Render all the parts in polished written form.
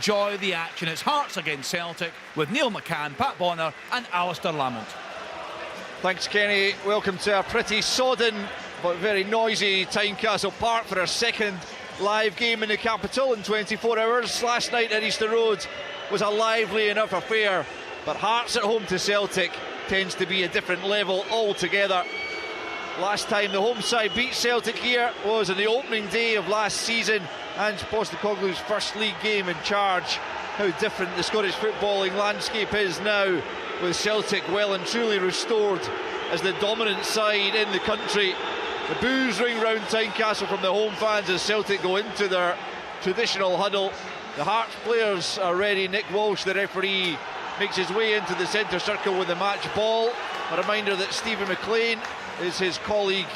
Enjoy the action. It's Hearts against Celtic with Neil McCann, Pat Bonner and Alistair Lamont. Thanks, Kenny. Welcome to a pretty sodden but very noisy Tynecastle Park for our second live game in the capital in 24 hours. Last night at Easter Road was a lively enough affair, but Hearts at home to Celtic tends to be a different level altogether. Last time the home side beat Celtic here was on the opening day of last season, and Postecoglou's first league game in charge. How different the Scottish footballing landscape is now, with Celtic well and truly restored as the dominant side in the country. The boos ring round Tynecastle from the home fans as Celtic go into their traditional huddle. The Hearts players are ready. Nick Walsh, the referee, makes his way into the centre circle with the match ball. A reminder that Stephen McLean is his colleague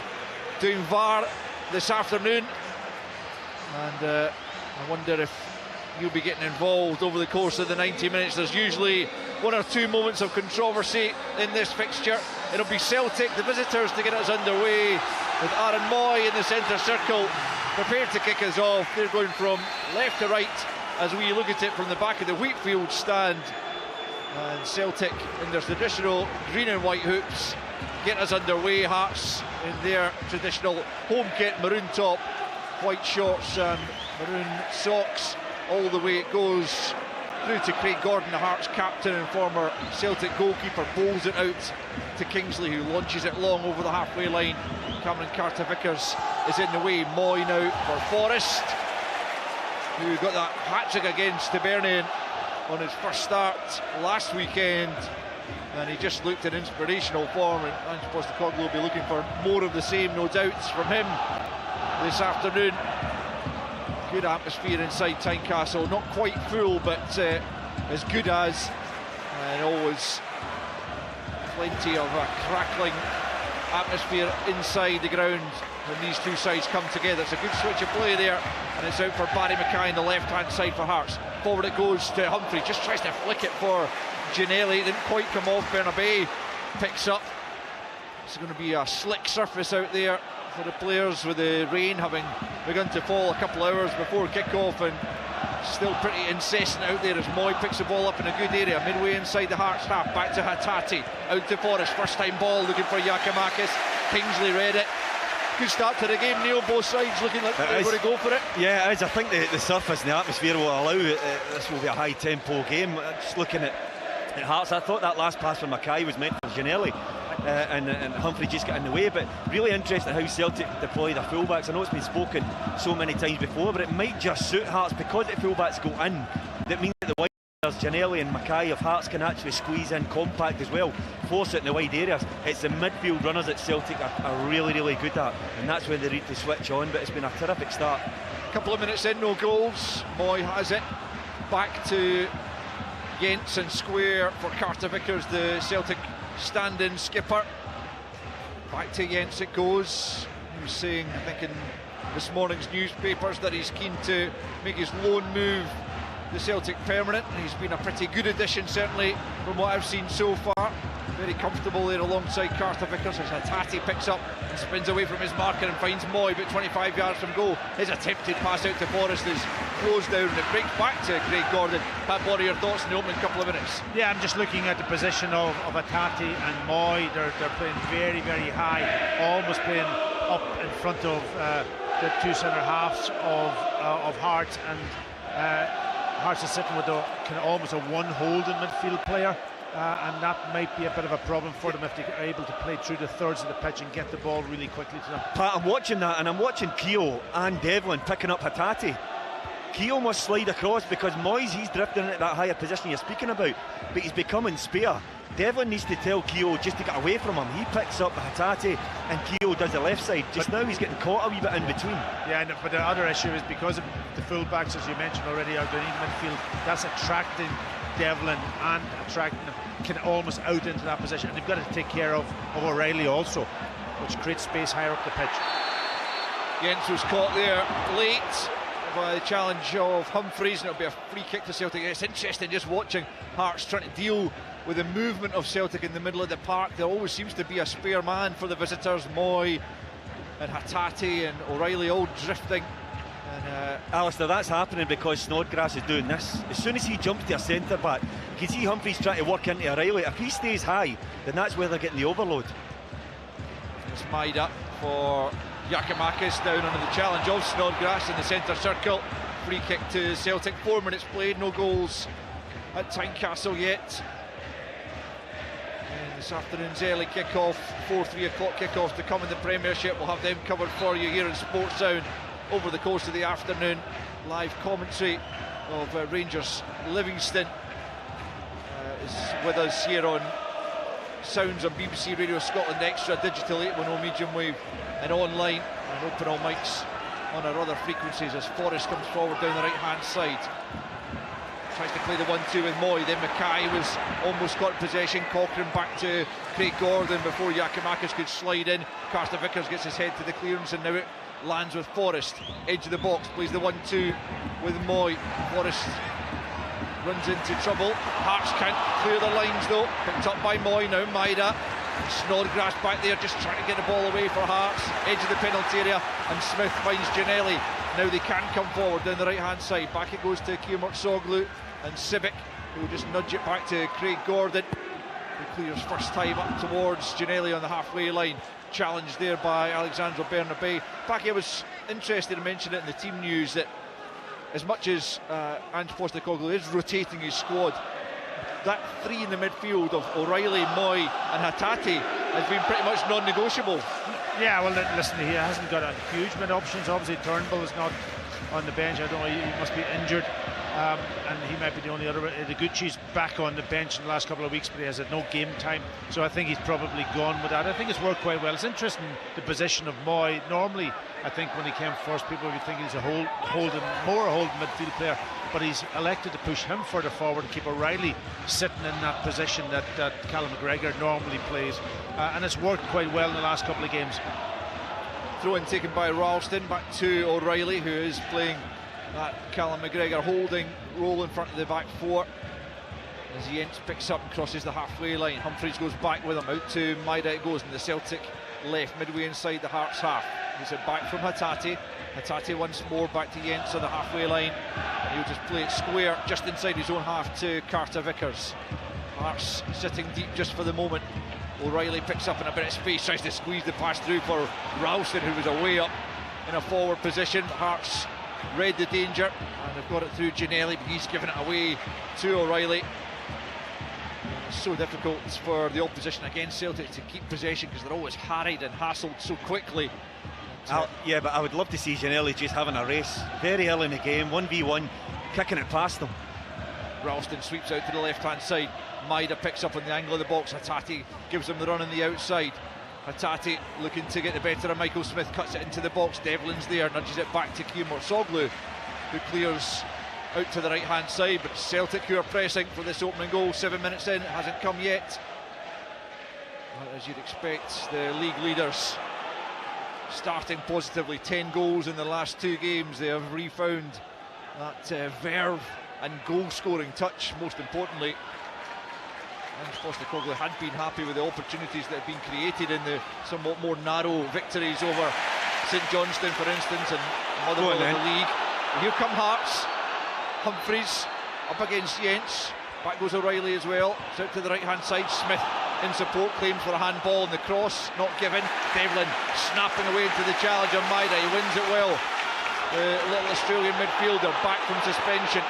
doing VAR this afternoon, and I wonder if he'll be getting involved over the course of the 90 minutes. There's usually one or two moments of controversy in this fixture. It'll be Celtic, the visitors, to get us underway, with Aaron Moy in the centre circle, prepared to kick us off. They're going from left to right as we look at it from the back of the Wheatfield stand, and Celtic in their traditional green and white hoops get us underway. Hearts in their traditional home kit, maroon top, white shorts and maroon socks. All the way it goes through to Craig Gordon, the Hearts captain and former Celtic goalkeeper, bowls it out to Kingsley, who launches it long over the halfway line. Cameron Carter-Vickers is in the way. Moy now for Forrest, who got that hat-trick against Hibernian on his first start last weekend, and he just looked in inspirational form, and Ange Postecoglou will be looking for more of the same, no doubts, from him this afternoon. Good atmosphere inside Tynecastle, not quite full, but as good as, and always plenty of a crackling atmosphere inside the ground when these two sides come together. It's a good switch of play there, and it's out for Barry Mackay on the left-hand side for Hearts. Forward it goes to Humphrey, just tries to flick it for Ginnelly, didn't quite come off. Bernabei picks up. It's going to be a slick surface out there for the players, with the rain having begun to fall a couple hours before kickoff, and still pretty incessant out there as Moy picks the ball up in a good area midway inside the Hearts half. Back to Hattati, out to Forrest, first time ball, looking for Giakoumakis. Kingsley read it. Good start to the game, Neil. Both sides looking like they're going to go for it. Yeah, it is. I think the surface and the atmosphere will allow it. This will be a high tempo game. Just looking at Hearts, I thought that last pass from Mackay was meant for Ginnelly, and Humphrey just got in the way. But really interesting how Celtic deploy their fullbacks. I know it's been spoken so many times before, but it might just suit Hearts because the fullbacks go in. That means that the wide areas, Ginnelly and Mackay, if Hearts can actually squeeze in compact as well, force it in the wide areas. It's the midfield runners that Celtic are really, really good at, and that's when they need to switch on. But it's been a terrific start. A couple of minutes in, no goals. Moy has it back to Jensen square for Carter-Vickers, the Celtic stand-in skipper. Back to Jens it goes. He was saying, I think in this morning's newspapers, that he's keen to make his loan move the Celtic permanent. He's been a pretty good addition, certainly from what I've seen so far. Very comfortable there alongside Carter-Vickers as Hattati picks up and spins away from his marker and finds Moy about 25 yards from goal. His attempted pass out to Forrest is closed down, and it breaks back to Craig Gordon. Pat, what are your thoughts in the opening couple of minutes? Yeah, I'm just looking at the position of Hattati and Moy. They're playing very, very high, almost playing up in front of the two centre halves of Hearts, and Hearts is sitting with almost a one holding midfield player. And that might be a bit of a problem for them if they're able to play through the thirds of the pitch and get the ball really quickly to them. Pat, I'm watching that, and I'm watching Keogh and Devlin picking up Hattati. Keogh must slide across because Moyes, he's drifting into that higher position you're speaking about, but he's becoming spare. Devlin needs to tell Keogh just to get away from him. He picks up Hattati and Keogh does the left side. Just now he's getting caught a wee bit in between. Yeah, but the other issue is because of the full-backs, as you mentioned already, are going in midfield. That's attracting Devlin and attracting him, can almost out into that position, and they've got to take care of O'Reilly also, which creates space higher up the pitch. Jens was caught there late by the challenge of Humphreys, and it'll be a free kick to Celtic. It's interesting just watching Hearts trying to deal with the movement of Celtic in the middle of the park. There always seems to be a spare man for the visitors. Moy and Hattati and O'Reilly all drifting, and Alistair, that's happening because Snodgrass is doing this. As soon as he jumps to a centre back, you can see Humphreys trying to work into O'Reilly. If he stays high, then that's where they're getting the overload. It's Maida for Giakoumakis down under the challenge of Snodgrass in the centre circle. Free kick to Celtic, 4 minutes played, no goals at Tynecastle yet. And this afternoon's early kick-off, 3 o'clock kick-off to come in the Premiership. We'll have them covered for you here in Sports Sound over the course of the afternoon. Live commentary of Rangers Livingston is with us here on Sounds on BBC Radio Scotland Extra, digital 810 medium wave and online, and open all mics on our other frequencies as Forrest comes forward down the right hand side. Tries to play the 1-2 with Moy, then Mackay was almost got possession. Cochrane back to Craig Gordon before Giakoumakis could slide in. Carter Vickers gets his head to the clearance and now it lands with Forrest. Edge of the box, plays the 1-2 with Moy. Forrest runs into trouble. Hearts can't clear the lines though. Picked up by Moy now. Maida. Snodgrass back there just trying to get the ball away for Hearts. Edge of the penalty area and Smith finds Giannelli. Now they can come forward down the right hand side. Back it goes to Soglu and Civic, who will just nudge it back to Craig Gordon, who clears first time up towards Giannelli on the halfway line. Challenged there by Alexandre Bernabei. Back, I was interested to mention it in the team news that as much as Ange Postecoglou is rotating his squad, that 3 in the midfield of O'Reilly, Moy and Hatate has been pretty much non-negotiable. Yeah, well, listen, he hasn't got a huge many options. Obviously, Turnbull is not on the bench. I don't know, he must be injured, and he might be the only other. Deguchi's back on the bench in the last couple of weeks, but he has had no game time, so I think he's probably gone with that. I think it's worked quite well. It's interesting, the position of Moy. Normally, I think when he came first, people would be thinking he's a holding midfield player, but he's elected to push him further forward and keep O'Reilly sitting in that position that Callum McGregor normally plays, and it's worked quite well in the last couple of games. Throw in taken by Ralston, back to O'Reilly, who is playing that Callum McGregor holding role in front of the back four. As Jens picks up and crosses the halfway line, Humphreys goes back with him, out to Maida it goes in the Celtic left, midway inside the Hearts half. He's it back from Hatate. Hatate once more back to Jens on the halfway line. He'll just play it square just inside his own half to Carter Vickers. Hearts sitting deep just for the moment. O'Reilly picks up in a bit of space, tries to squeeze the pass through for Ralston, who was away up in a forward position. Hearts read the danger and they've got it through Giannelli, but he's given it away to O'Reilly. It's so difficult for the opposition against Celtic to keep possession because they're always harried and hassled so quickly. Yeah, but I would love to see Giannelli just having a race very early in the game, 1v1, kicking it past them. Ralston sweeps out to the left hand side. Maida picks up on the angle of the box. Hatate gives him the run on the outside. Hatate looking to get the better of Michael Smith, cuts it into the box. Devlin's there, nudges it back to Soglu, who clears out to the right hand side, but Celtic who are pressing for this opening goal. 7 minutes in, it hasn't come yet. Well, as you'd expect, the league leaders starting positively. 10 goals in the last 2 games. They have refound that verve and goal scoring touch, most importantly. And Postecoglou had been happy with the opportunities that have been created in the somewhat more narrow victories over St Johnstone, for instance, and Motherwell in the league. And here come Hearts. Humphreys up against Jens. Back goes O'Reilly as well. It's out to the right hand side. Smith in support, claims for a handball, and the cross not given. Devlin snapping away into the challenge on Maida. He wins it well. The little Australian midfielder back from suspension.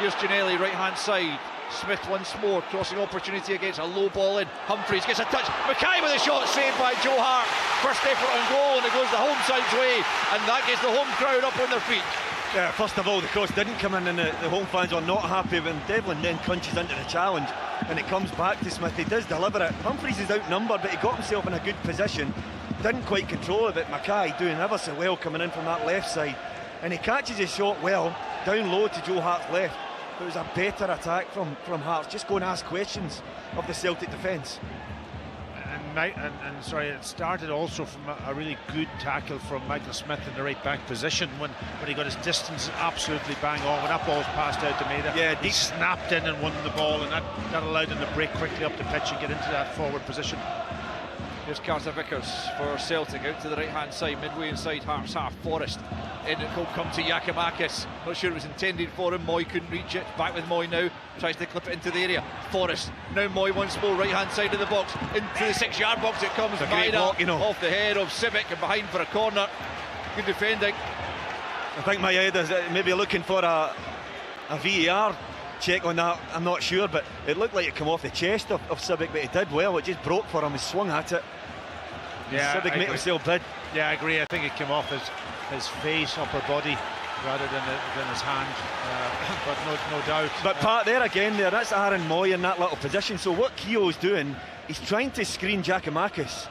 Here's Giannelli, right hand side. Smith once more, crossing opportunity against a low ball in. Humphreys gets a touch. Mackay with a shot, saved by Joe Hart. First effort on goal, and it goes the home side's way, and that gets the home crowd up on their feet. Yeah, first of all, the cross didn't come in, and the home fans are not happy when Devlin then crunches into the challenge, and it comes back to Smith. He does deliver it. Humphreys is outnumbered, but he got himself in a good position. Didn't quite control it, but Mackay doing ever so well coming in from that left side, and he catches his shot well down low to Joe Hart's left. It was a better attack from Hearts. Just go and ask questions of the Celtic defence. And sorry, it started also from a really good tackle from Michael Smith in the right back position when he got his distance absolutely bang on. When that ball's passed out to Maida, yeah, he snapped in and won the ball, and that allowed him to break quickly up the pitch and get into that forward position. Here's Carter Vickers for Celtic, out to the right hand side, midway inside Hearts half. Forrest in it, will come to Giakoumakis. Not sure it was intended for him. Moy couldn't reach it. Back with Moy now, tries to clip it into the area. Forrest, now Moy once more, right hand side of the box, into the 6-yard box it comes. Vida off the head of Civic and behind for a corner. Good defending. I think my head is maybe looking for a VAR check on that. I'm not sure, but it looked like it came off the chest of Civic, but he did well. It just broke for him. He swung at it. Yeah, Civic made himself bid. Yeah, I agree. I think it came off his face, upper body, rather than his hand. But no doubt. But Pat, there again, that's Aaron Moy in that little position. So what Keogh's doing, he's trying to screen Giakoumakis,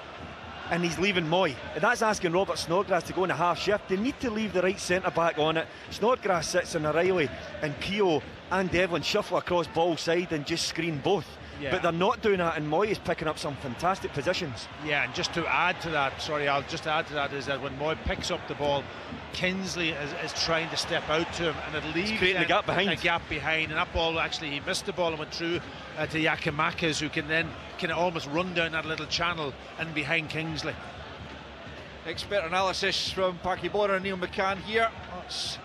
and he's leaving Moy. And that's asking Robert Snodgrass to go in a half shift. They need to leave the right centre-back on it. Snodgrass sits in O'Reilly, and Keogh and Devlin shuffle across ball side and just screen both. Yeah. But they're not doing that, and Moy is picking up some fantastic positions. Yeah, and just to add to that, I'll just add to that, is that when Moy picks up the ball, Kingsley is trying to step out to him, and it leaves creating a gap behind. And that ball, actually, he missed the ball and went through to Giakoumakis, who can then almost run down that little channel and behind Kingsley. Expert analysis from Packy Bonner and Neil McCann here. That's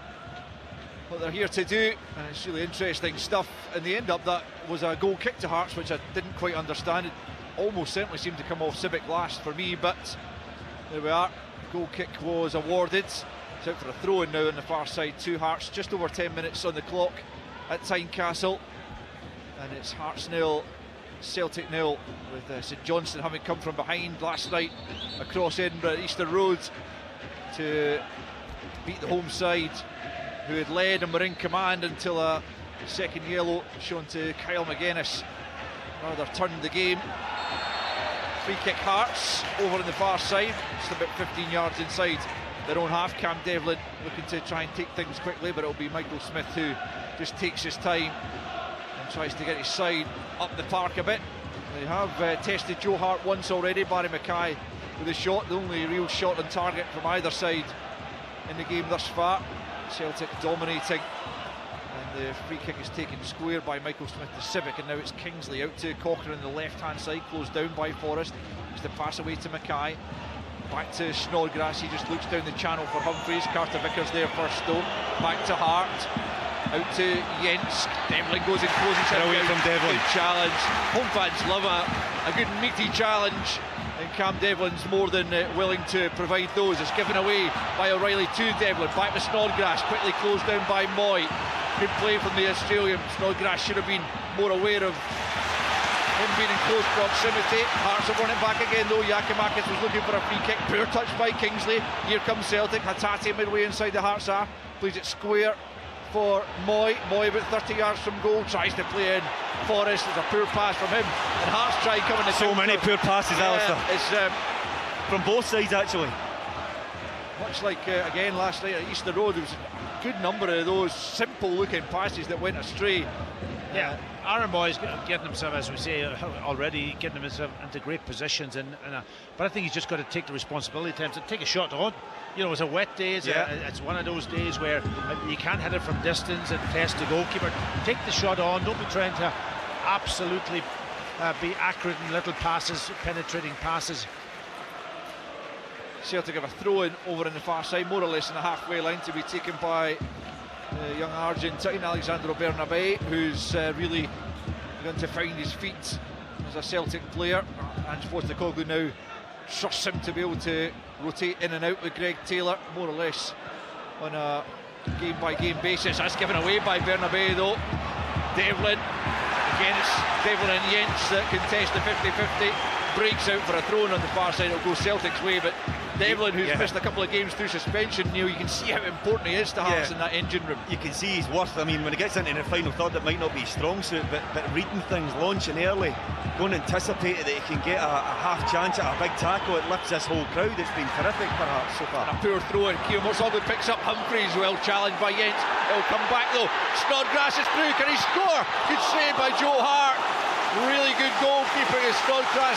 what they're here to do, and it's really interesting stuff. In the end up, that was a goal kick to Hearts, which I didn't quite understand. It almost certainly seemed to come off Civic last for me, but there we are. Goal kick was awarded. It's out for a throw-in now on the far side to Hearts. Just over 10 minutes on the clock at Tynecastle, and it's Hearts 0, Celtic 0, with St Johnstone having come from behind last night across Edinburgh at Easter Road to beat the home side, who had led and were in command until a second yellow shown to Kyle McGuinness rather turned the game. Free kick Hearts over on the far side, just about 15 yards inside their own half. Cam Devlin looking to try and take things quickly, but it'll be Michael Smith who just takes his time and tries to get his side up the park a bit. They have tested Joe Hart once already. Barry Mackay with a shot, the only real shot on target from either side in the game thus far. Celtic dominating, and the free kick is taken square by Michael Smith to Civic, and now it's Kingsley out to Cochran on the left hand side, closed down by Forrest. It's the pass away to Mackay, back to Snodgrass. He just looks down the channel for Humphreys. Carter Vickers there first though, back to Hart, out to Jens. Devlin goes and closes it away from Devlin. Good challenge. Home fans love a good meaty challenge, and Cam Devlin's more than willing to provide those. It's given away by O'Reilly to Devlin, back to Snodgrass, quickly closed down by Moy. Good play from the Australian. Snodgrass should have been more aware of him being in close proximity. Hearts have won it back again though. Giakoumakis was looking for a free kick, poor touch by Kingsley. Here comes Celtic. Hatate midway inside the Hearts half, plays it square for Moy. Moy about 30 yards from goal, tries to play in Forrest. There's a poor pass from him, and Hearts try coming to so many poor passes, Alistair. It's from both sides actually. Much like again last night at Easter Road, there was a good number of those simple looking passes that went astray. Yeah, Aaron Moy's getting himself, as we say already, getting himself into great positions, but I think he's just got to take the responsibility to take a shot on. You know, it's a wet day. It's one of those days where you can't hit it from distance and test the goalkeeper. Take the shot on. Don't be trying to absolutely be accurate in little passes, penetrating passes. Celtic have a throw-in over on the far side, more or less in the halfway line, to be taken by the young Argentine Alexandro Bernabé, who's really going to find his feet as a Celtic player. And Postecoglou now trusts him to be able to rotate in and out with Greg Taylor, more or less on a game-by-game basis. That's given away by Bernabé though. Devlin, again it's Devlin and Jens that contest the 50-50. Breaks out for a throw-in on the far side. It'll go Celtic's way, but Devlin, who's missed a couple of games through suspension, Neil, you can see how important he is to Hearts in that engine room. You can see his worth. I mean, when he gets into the final third, it might not be his strong suit, but reading things, launching early, don't anticipate that he can get a half chance at a big tackle. It lifts this whole crowd. It's been terrific for Hearts so far. And a poor throw-in. Keogh Morsoglu picks up Humphreys, well challenged by Jens. It'll come back though. Snodgrass is through. Can he score? Good save by Joe Hart. Really good goalkeeping as Snodgrass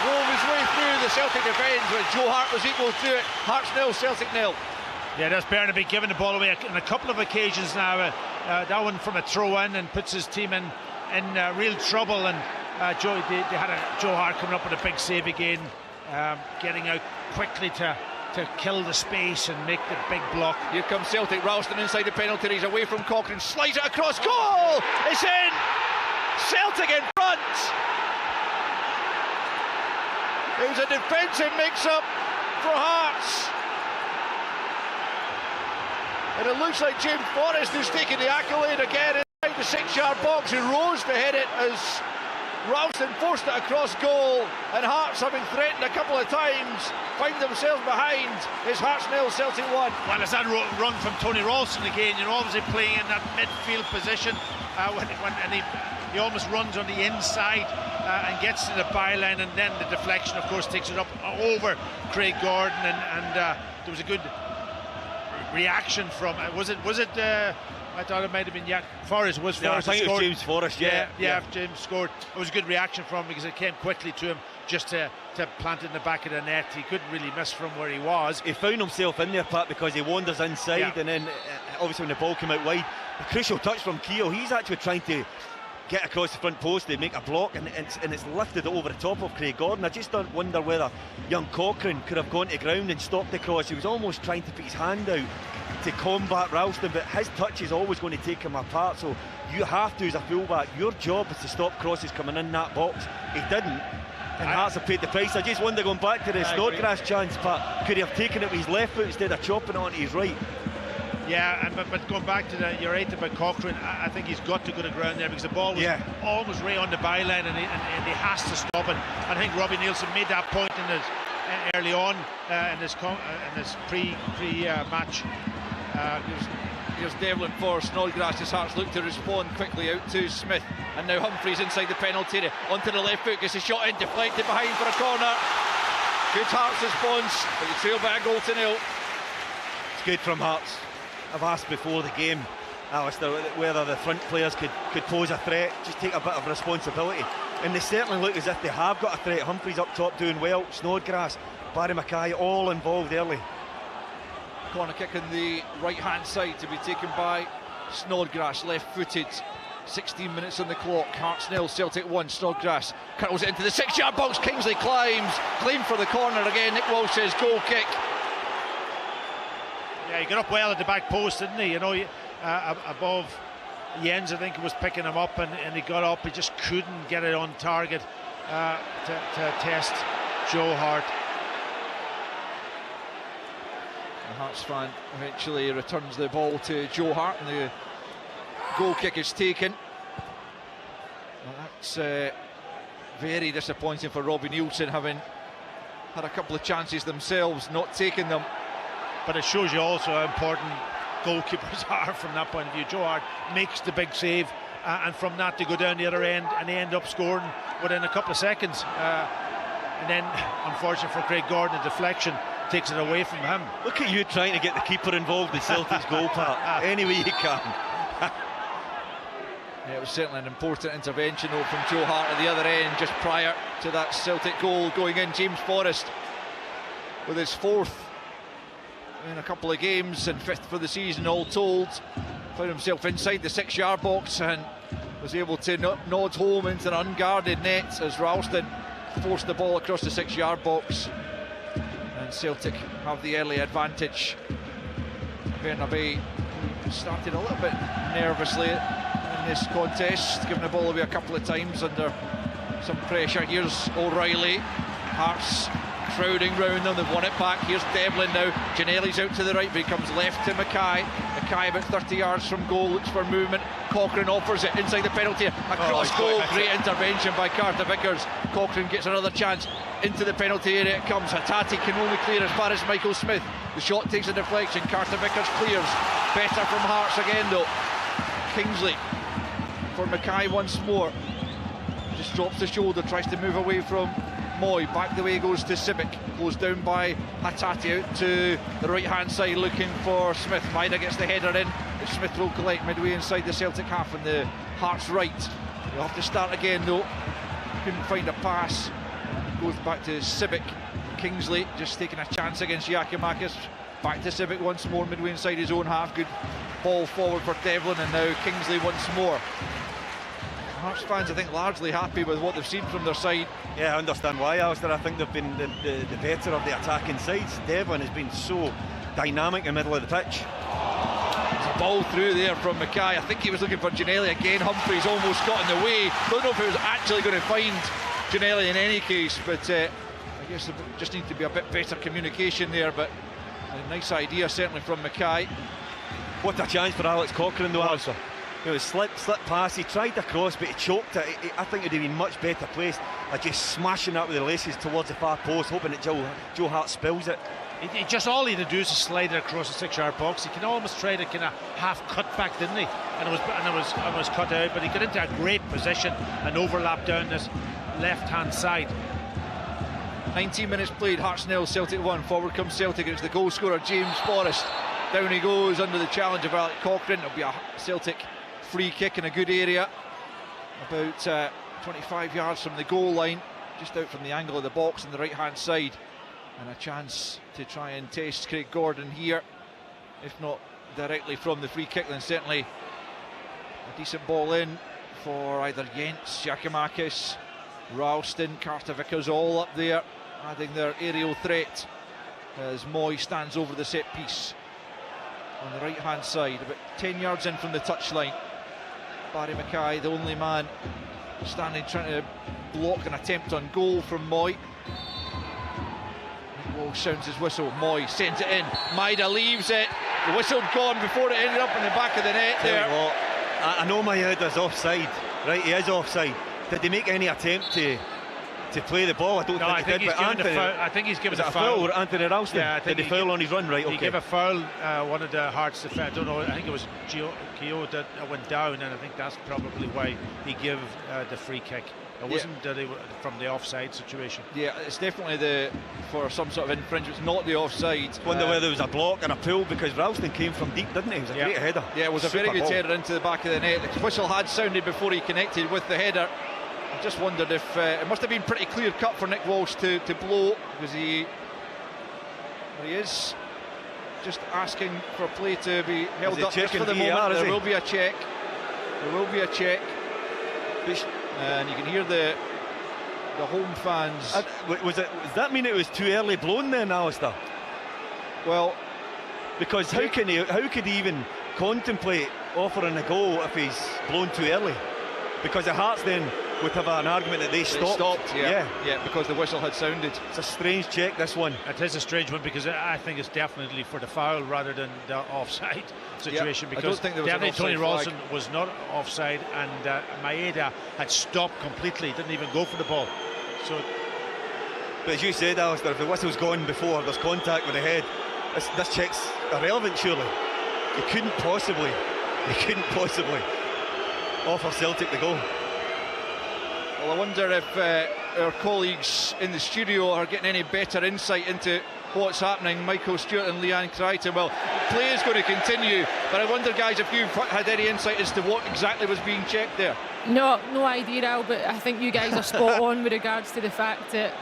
drove his way through the Celtic defence, but Joe Hart was equal to it. Hearts 0, Celtic 0. Yeah, that's Bernabé giving the ball away on a couple of occasions now. That one from a throw-in and puts his team in real trouble. And Joe Hart coming up with a big save again getting out quickly to kill the space and make the big block. Here comes Celtic. Ralston inside the penalty area, away from Cochrane, slides it across, goal! It's in! Celtic in front! It was a defensive mix-up for Hearts. And it looks like James Forrest who's taking the accolade again inside the 6-yard box, who rose to hit it as Ralston forced it across goal, and Hearts, having threatened a couple of times, find themselves behind. It's Hearts 0, Celtic 1. Well, it's that run from Tony Ralston again, obviously playing in that midfield position and he almost runs on the inside and gets to the byline, and then the deflection, of course, takes it up over Craig Gordon, and there was a good reaction from was it I thought it might have been Forrest. I think it was James Forrest. Yeah, James scored. It was a good reaction from him because it came quickly to him just to plant it in the back of the net. He couldn't really miss from where he was. He found himself in there, Pat, because he wanders inside, and then obviously when the ball came out wide, a crucial touch from Keogh. He's actually trying to get across the front post to make a block, and it's lifted over the top of Craig Gordon. I just don't wonder whether young Cochrane could have gone to ground and stopped the cross. He was almost trying to put his hand out to combat Ralston, but his touch is always going to take him apart, so you have to, as a fullback, your job is to stop crosses coming in that box. He didn't, and Hearts have paid the price. I just wonder, going back to the Snodgrass chance, Pat, could he have taken it with his left foot instead of chopping it onto his right? Yeah, but going back to you're right about Cochrane, I think he's got to go to ground there because the ball was almost right on the byline, and he has to stop it. I think Robbie Nielsen made that point early on in this pre-match. Here's Devlin for Snodgrass as Hearts look to respond quickly out to Smith, and now Humphreys inside the penalty area, onto the left foot, gets a shot in, deflected behind for a corner. Good Hearts response, but you trail by a goal to 0. It's good from Hearts. I've asked before the game, Alistair, whether the front players could pose a threat, just take a bit of responsibility, and they certainly look as if they have got a threat. Humphreys up top doing well, Snodgrass, Barry Mackay, all involved early. Corner kick on the right hand side to be taken by Snodgrass, left footed. 16 minutes on the clock. Hearts 0, Celtic 1. Snodgrass curls it into the 6-yard box. Kingsley climbs, claimed for the corner again. Nick Walsh's goal kick. Yeah, he got up well at the back post, didn't he? Above Jens, I think he was picking him up, and he got up. He just couldn't get it on target to test Joe Hart. The Hearts fan eventually returns the ball to Joe Hart, and the goal kick is taken. Well, that's very disappointing for Robbie Nielsen, having had a couple of chances themselves, not taking them. But it shows you also how important goalkeepers are from that point of view. Joe Hart makes the big save, and from that they go down the other end and they end up scoring within a couple of seconds. And then, unfortunately for Craig Gordon, the deflection takes it away from him. Look at you trying to get the keeper involved in Celtic's goal, Pat. Any way you can. Yeah, it was certainly an important intervention though from Joe Hart at the other end just prior to that Celtic goal going in. James Forrest with his 4th in a couple of games and 5th for the season all told, found himself inside the 6-yard box and was able to nod home into an unguarded net as Ralston forced the ball across the 6-yard box, and Celtic have the early advantage. Bernabei started a little bit nervously in this contest, giving the ball away a couple of times under some pressure. Here's O'Reilly, Hearts crowding round them, they've won it back. Here's Devlin now, Ginnelly's out to the right, but he comes left to Mackay. Mackay about 30 yards from goal, looks for movement. Cochrane offers it inside the penalty, across goal. Great intervention by Carter Vickers. Cochrane gets another chance, into the penalty area it comes. Hattati can only clear as far as Michael Smith. The shot takes a deflection, Carter Vickers clears. Better from Hearts again though. Kingsley for Mackay once more, just drops the shoulder, tries to move away from Moy, back the way goes to Sibic, goes down by Hattati out to the right hand side looking for Smith. Maida gets the header in, but Smith will collect midway inside the Celtic half on the Hearts right. They'll have to start again though, couldn't find a pass, goes back to Sibic. Kingsley just taking a chance against Yakimakis, back to Sibic once more midway inside his own half. Good ball forward for Devlin, and now Kingsley once more. Hearts fans, I think, largely happy with what they've seen from their side. Yeah, I understand why, Alistair. I think they've been the better of the attacking sides. Devlin has been so dynamic in the middle of the pitch. There's a ball through there from Mackay. I think he was looking for Ginnelly again. Humphreys almost got in the way. Don't know if he was actually going to find Ginnelly in any case, but I guess there just needs to be a bit better communication there. But a nice idea, certainly, from Mackay. What a chance for Alex Cochrane, though, Alistair. It was slip pass. He tried to cross, but he choked it. I think he'd have been much better placed at just smashing that with the laces towards the far post, hoping that Joe Hart spills it. Just all he had to do is to slide it across the 6-yard box. He can almost try to kind of half cut back, didn't he? And it was cut out, but he got into a great position and overlapped down this left-hand side. 19 minutes played. Hearts 0, Celtic 1. Forward comes Celtic. It's the goal scorer James Forrest. Down he goes under the challenge of Alex Cochrane. It'll be a Celtic free kick in a good area, about 25 yards from the goal line, just out from the angle of the box on the right hand side, and a chance to try and test Craig Gordon here, if not directly from the free kick, then certainly a decent ball in for either Jens, Giacomakis, Ralston, Carter Vickers, all up there adding their aerial threat as Moy stands over the set piece on the right hand side, about 10 yards in from the touchline. Barry Mackay, the only man standing trying to block an attempt on goal from Moy. Nick Walsh sounds his whistle. Moy sends it in. Maida leaves it. The whistle gone before it ended up in the back of the net there. I know Maeda's offside, right? He is offside. Did they make any attempt to play the ball? I don't think he did. But Anthony, I think he's given a foul. Or Anthony Ralston? Yeah, did he foul on his run? Right. Okay. He gave a foul. One of the Hearts defenders. I don't know. I think it was Keogh that went down, and I think that's probably why he gave the free kick. It wasn't from the offside situation. Yeah, it's definitely for some sort of infringement. It's not the offside. Wonder whether there was a block and a pull, because Ralston came from deep, didn't he? It was a great header. Yeah, it was a very good header into the back of the net. The whistle had sounded before he connected with the header. I just wondered if it must have been pretty clear cut for Nick Walsh to blow, because he is just asking for play to be held up just for the moment. There will be a check. There will be a check. And you can hear the home fans. Does that mean it was too early blown then, Alistair? Well, because how could he even contemplate offering a goal if he's blown too early? Because the Hearts then would have an argument that they stopped. Yeah, because the whistle had sounded. It's a strange check, this one. It is a strange one, because I think it's definitely for the foul rather than the offside situation. Because I don't think there was definitely Tony Ralston flag. was not offside, and Maeda had stopped completely, didn't even go for the ball. So, but as you said, Alistair, if the whistle's gone before there's contact with the head, this check's irrelevant, surely. He couldn't possibly offer Celtic the goal. Well, I wonder if our colleagues in the studio are getting any better insight into what's happening. Michael Stewart and Leanne Crichton. Well, play is going to continue, but I wonder, guys, if you've had any insight as to what exactly was being checked there. No idea, Al, but I think you guys are spot on with regards to the fact that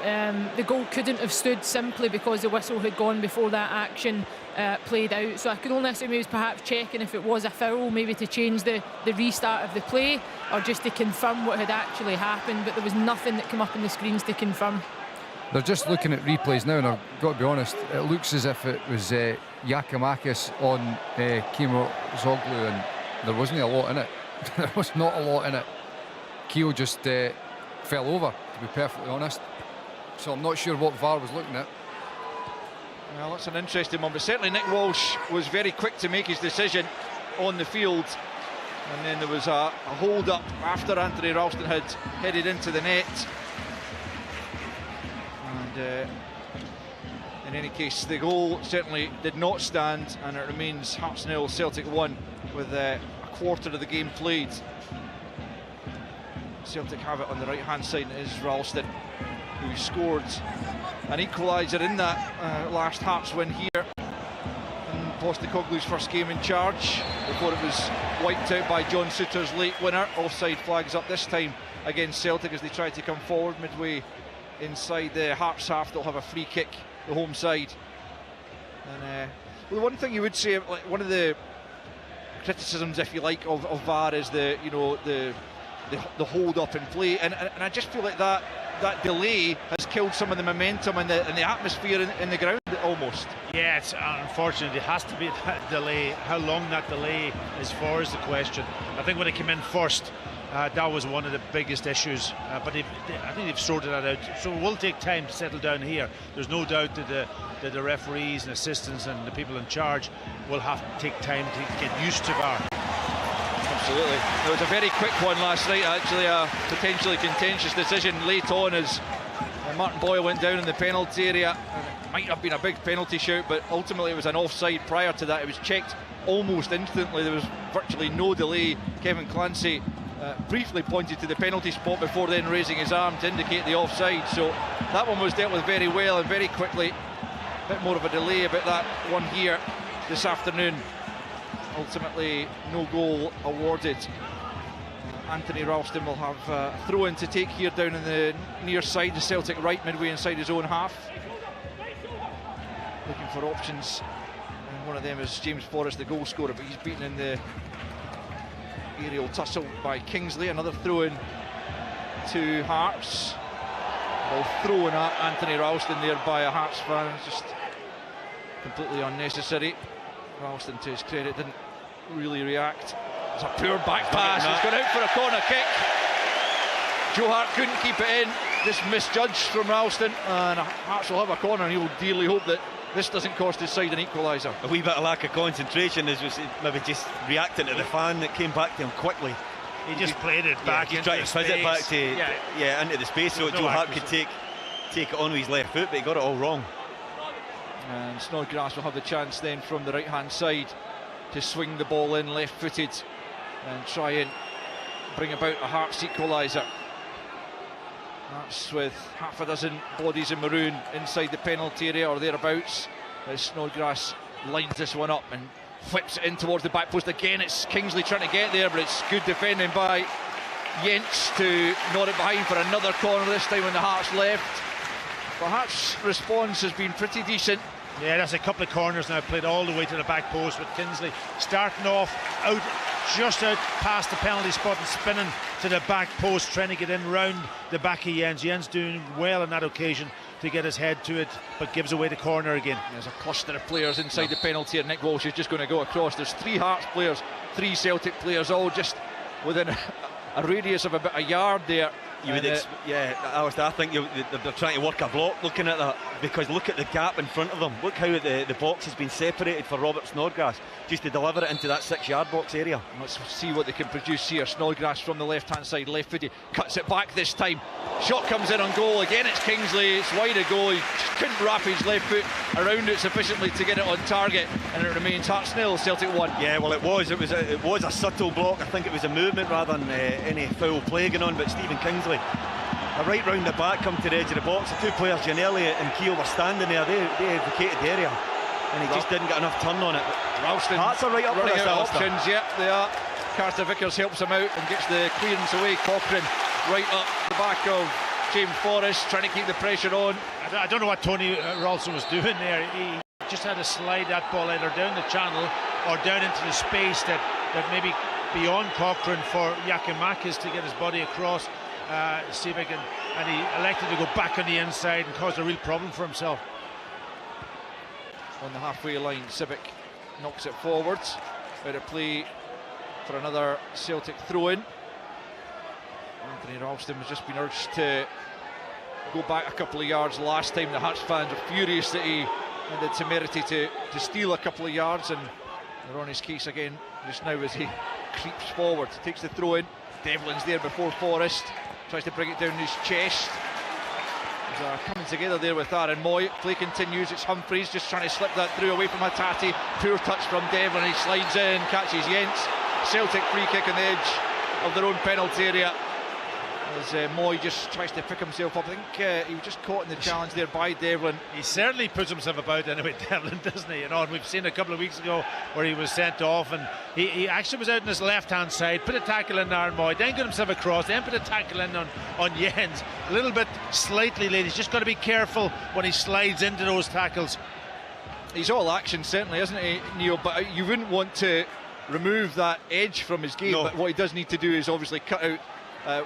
the goal couldn't have stood simply because the whistle had gone before that action played out. So I can only assume he was perhaps checking if it was a foul, maybe to change the restart of the play, or just to confirm what had actually happened, but there was nothing that came up on the screens to confirm. They're just looking at replays now, and I've got to be honest, it looks as if it was Giacomakis on Kimo Zoglu, and there wasn't a lot in it. There was not a lot in it. Keogh just fell over, to be perfectly honest. So I'm not sure what VAR was looking at. Well, that's an interesting one, but certainly Nick Walsh was very quick to make his decision on the field. And then there was a hold-up after Anthony Ralston had headed into the net. And in any case, the goal certainly did not stand, and it remains Hearts 0, Celtic 1, with a quarter of the game played. Celtic have it on the right hand side, and it is Ralston who scored an equaliser in that last Hearts win here in Postecoglou's first game in charge, before it was wiped out by John Souttar's late winner. Offside flags up this time against Celtic as they try to come forward midway inside the Hearts half. They'll have a free kick, the home side. And well, one thing you would say, like, one of the criticisms, if you like, of VAR is the the hold up in play, and I just feel like that delay has killed some of the momentum and the atmosphere in the ground almost. Yeah, it's unfortunate. It has to be that delay. How long that delay is for is the question. I think when they came in first, that was one of the biggest issues, but I think they've sorted that out. So it will take time to settle down here. There's no doubt that the referees and assistants and the people in charge will have to take time to get used to VAR. Absolutely. There was a very quick one last night, actually, a potentially contentious decision late on as Martin Boyle went down in the penalty area. It might have been a big penalty shout, but ultimately it was an offside. Prior to that, it was checked almost instantly. There was virtually no delay. Kevin Clancy briefly pointed to the penalty spot before then raising his arm to indicate the offside. So that one was dealt with very well and very quickly. A bit more of a delay about that one here this afternoon. Ultimately, no goal awarded. Anthony Ralston will have a throw-in to take here down in the near side, the Celtic right, midway inside his own half. Looking for options, and one of them is James Forrest, the goal scorer, but he's beaten in the aerial tussle by Kingsley. Another throw-in to Hearts. Ball thrown at Anthony Ralston there by a Hearts fan. It's just completely unnecessary. Ralston, to his credit, didn't really react. It's a poor back pass. It's gone out for a corner kick. Joe Hart couldn't keep it in. Just misjudged from Ralston, and Hearts will have a corner, and he'll dearly hope that this doesn't cost his side an equaliser. A wee bit of lack of concentration, as was maybe just reacting to the fan that came back to him quickly. He just played it back. He tried to fizz it back to into the space so Joe Hart could take it on with his left foot, but he got it all wrong. And Snodgrass will have the chance then from the right hand side to swing the ball in left-footed and try and bring about a Hearts equaliser. That's with half a dozen bodies in maroon inside the penalty area or thereabouts, as Snodgrass lines this one up and whips it in towards the back post again. It's Kingsley trying to get there, but it's good defending by Jens to nod it behind for another corner, this time on the Hearts left. But Hearts' response has been pretty decent. Yeah, that's a couple of corners now played all the way to the back post, with Kingsley starting off just out past the penalty spot and spinning to the back post, trying to get in round the back of Jens. Jens doing well on that occasion to get his head to it, but gives away the corner again. There's a cluster of players inside the penalty area. Nick Walsh is just going to go across. There's 3 Hearts players, 3 Celtic players, all just within a radius of about a yard there. You would I think they're trying to work a block looking at that, because look at the gap in front of them. Look how the box has been separated for Robert Snodgrass just to deliver it into that 6-yard box area. Let's see what they can produce here. Snodgrass from the left-hand side, left-footed, cuts it back this time. Shot comes in on goal. Again, it's Kingsley. It's wide of goal. He just couldn't wrap his left foot around it sufficiently to get it on target, and it remains Hearts 0, Celtic 1. Yeah, well, it was a subtle block. I think it was a movement rather than any foul play going on, but Stephen Kingsley, right round the back, come to the edge of the box. The 2 players, Gianelli and Keogh, were standing there. They vacated the area, and he just didn't get enough turn on it. Ralston Hearts are right up running for this, out of Alistair. options. Yeah, they are. Carter Vickers helps him out and gets the clearance away. Cochrane right up the back of James Forrest, trying to keep the pressure on. I don't know what Tony Ralston was doing there. He just had to slide that ball either down the channel or down into the space that maybe beyond Cochrane for Yakimakis to get his body across. See if I can, and he elected to go back on the inside and caused a real problem for himself. On the halfway line, Civic knocks it forwards. Out of play for another Celtic throw-in. Anthony Ralston has just been urged to go back a couple of yards last time. The Hearts fans are furious that he had the temerity to steal a couple of yards, and they're on his case again just now as he creeps forward. Takes the throw-in. Devlin's there before Forrest. Tries to bring it down his chest. There's coming together there with Aaron Moy. Play continues. It's Humphreys just trying to slip that through away from Hattati. Poor touch from Devlin. He slides in, catches Jens. Celtic free kick on the edge of their own penalty area, as Moy just tries to pick himself up. I think he was just caught in the challenge there by Devlin. He certainly puts himself about anyway, Devlin, doesn't he? You know, and we've seen a couple of weeks ago where he was sent off, and he actually was out on his left-hand side, put a tackle in Aaron Moy, then got himself across, then put a tackle in on Jens. A little bit slightly late. He's just got to be careful when he slides into those tackles. He's all action, certainly, isn't he, Neil? But you wouldn't want to remove that edge from his game. No. But what he does need to do is obviously cut out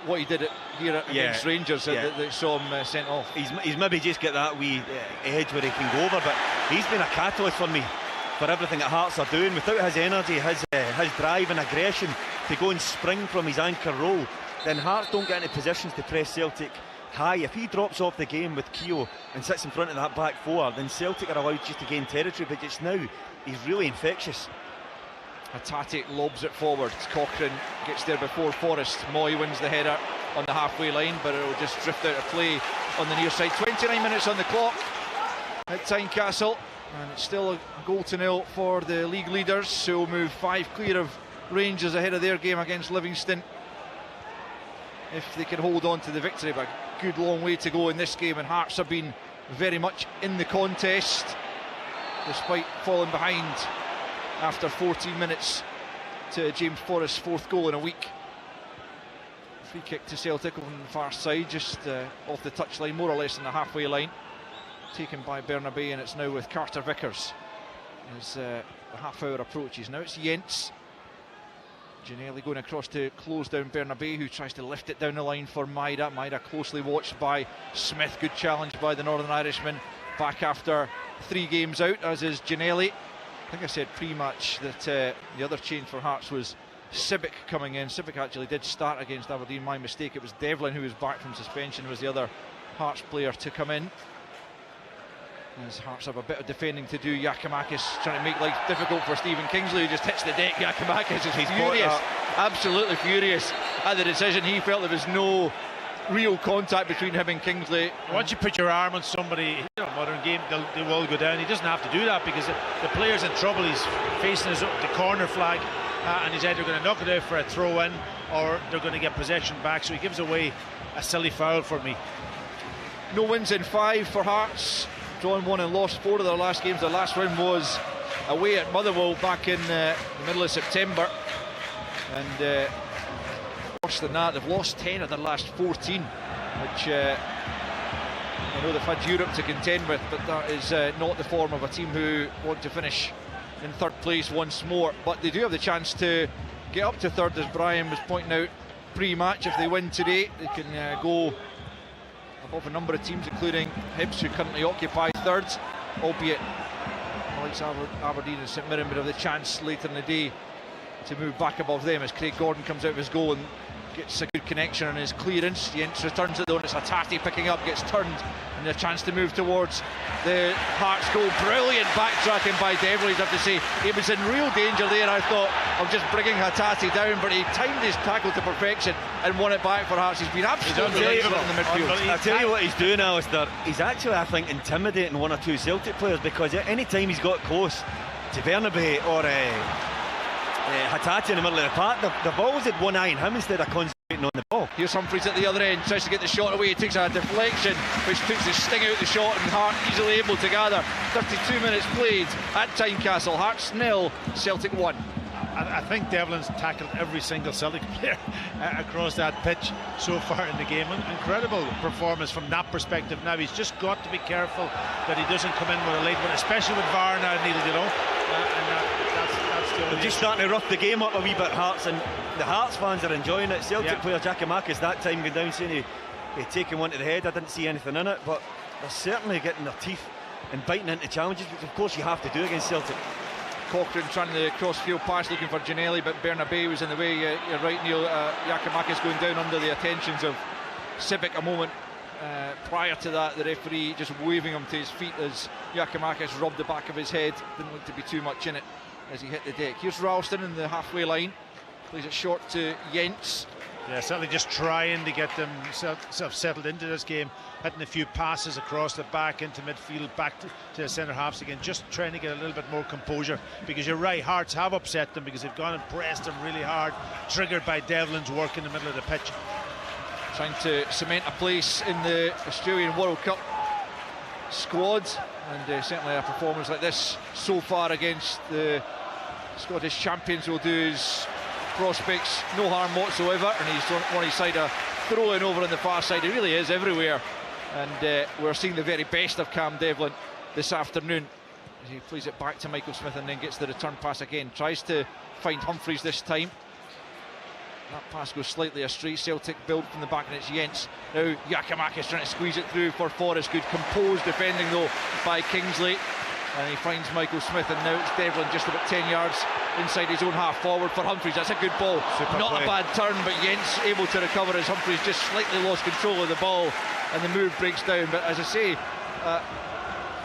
what he did here against Rangers that saw him sent off. He's maybe just got that wee edge where he can go over, but he's been a catalyst for me for everything that Hearts are doing. Without his energy, his drive and aggression to go and spring from his anchor role, then Hearts don't get into positions to press Celtic high. If he drops off the game with Keogh and sits in front of that back four, then Celtic are allowed just to gain territory, but just now he's really infectious. Hatate lobs it forward. Cochrane gets there before Forrest. Moy wins the header on the halfway line, but it'll just drift out of play on the near side. 29 minutes on the clock at Tynecastle, and it's still a 0-0 for the league leaders, who will move 5 clear of Rangers ahead of their game against Livingston if they can hold on to the victory. But a good long way to go in this game, and Hearts have been very much in the contest despite falling behind after 14 minutes to James Forrest's 4th goal in a week. Free kick to Celtic on the far side, just off the touchline, more or less on the halfway line, taken by Bernabei, and it's now with Carter Vickers as the half-hour approaches. Now it's Jens. Ginnelly going across to close down Bernabei, who tries to lift it down the line for Maida. Maida closely watched by Smith. Good challenge by the Northern Irishman, back after 3 games out, as is Ginnelly. I think I said pre-match that the other change for Hearts was Sibic coming in. Sibic actually did start against Aberdeen, my mistake. It was Devlin, who was back from suspension, was the other Hearts player to come in. As Hearts have a bit of defending to do. Giakoumakis trying to make life difficult for Stephen Kingsley, who just hits the deck. Giakoumakis is furious, absolutely furious at the decision. He felt there was no real contact between him and Kingsley. Once you put your arm on somebody, modern game, they will go down. He doesn't have to do that because the player's in trouble. He's facing the corner flag, and he's either going to knock it out for a throw-in or they're going to get possession back. So he gives away a silly foul for me. No wins in 5 for Hearts. Drawn 1 and lost 4 of their last games. Their last win was away at Motherwell back in the middle of September, and worse than that, they've lost 10 of their last 14, which I know they've had Europe to contend with, but that is not the form of a team who want to finish in 3rd place once more. But they do have the chance to get up to 3rd, as Brian was pointing out pre-match. If they win today, they can go above a number of teams, including Hibs, who currently occupy 3rd, albeit like Aberdeen and St Mirren would have the chance later in the day to move back above them, as Craig Gordon comes out of his goal and gets a good connection on his clearance. Jens returns it though, and it's Hatate picking up, gets turned, and a chance to move towards the Hearts goal. Brilliant backtracking by Devlin, I have to say. He was in real danger there, I thought, of just bringing Hatate down, but he timed his tackle to perfection and won it back for Hearts. He's been absolutely excellent in the midfield. I'll tell you what he's doing, Alistair. He's actually, I think, intimidating 1 or 2 Celtic players, because at any time he's got close to Bernabei or Hatate in the middle of the park, they've always had one eye on him instead of concentrating on the ball. Here's Humphreys at the other end, tries to get the shot away. He takes a deflection which takes the sting out the shot, and Hart easily able to gather. 32 minutes played at Tynecastle. Hearts 0, Celtic 1. I think Devlin's tackled every single Celtic player across that pitch so far in the game. Incredible performance from that perspective. Now he's just got to be careful that he doesn't come in with a late one, especially with VAR now, Neil, you know. That's the They're just starting to rough the game up a wee bit, Hearts, and the Hearts fans are enjoying it. Celtic player Giakoumakis that time going down saying he'd taken one to the head. I didn't see anything in it, but they're certainly getting their teeth and biting into challenges, which of course you have to do against Celtic. Cochrane trying the cross-field pass, looking for Ginnelly, but Bernabei was in the way. You're right, Neil. Giakoumakis going down under the attentions of Sibic a moment prior to that. The referee just waving him to his feet as Giakoumakis rubbed the back of his head. Didn't look to be too much in it as he hit the deck. Here's Ralston in the halfway line. Plays it short to Jens. Yeah, certainly just trying to get themselves settled into this game, hitting a few passes across the back into midfield, back to the centre halves again, just trying to get a little bit more composure, because you're right, Hearts have upset them because they've gone and pressed them really hard, triggered by Devlin's work in the middle of the pitch. Trying to cement a place in the Australian World Cup squad, and certainly a performance like this so far against the Scottish champions will do his prospects no harm whatsoever. And he's on his side, a throw-in over on the far side. He really is everywhere, and we're seeing the very best of Cam Devlin this afternoon. He plays it back to Michael Smith and then gets the return pass again, tries to find Humphreys this time. That pass goes slightly astray. Celtic build from the back, and it's Jens. Now Giakoumakis trying to squeeze it through for Forrest. Good composed defending though by Kingsley. And he finds Michael Smith, and now it's Devlin just about 10 yards inside his own half forward for Humphreys. That's a good ball. Not a bad turn, but Jens able to recover as Humphreys just slightly lost control of the ball and the move breaks down. But as I say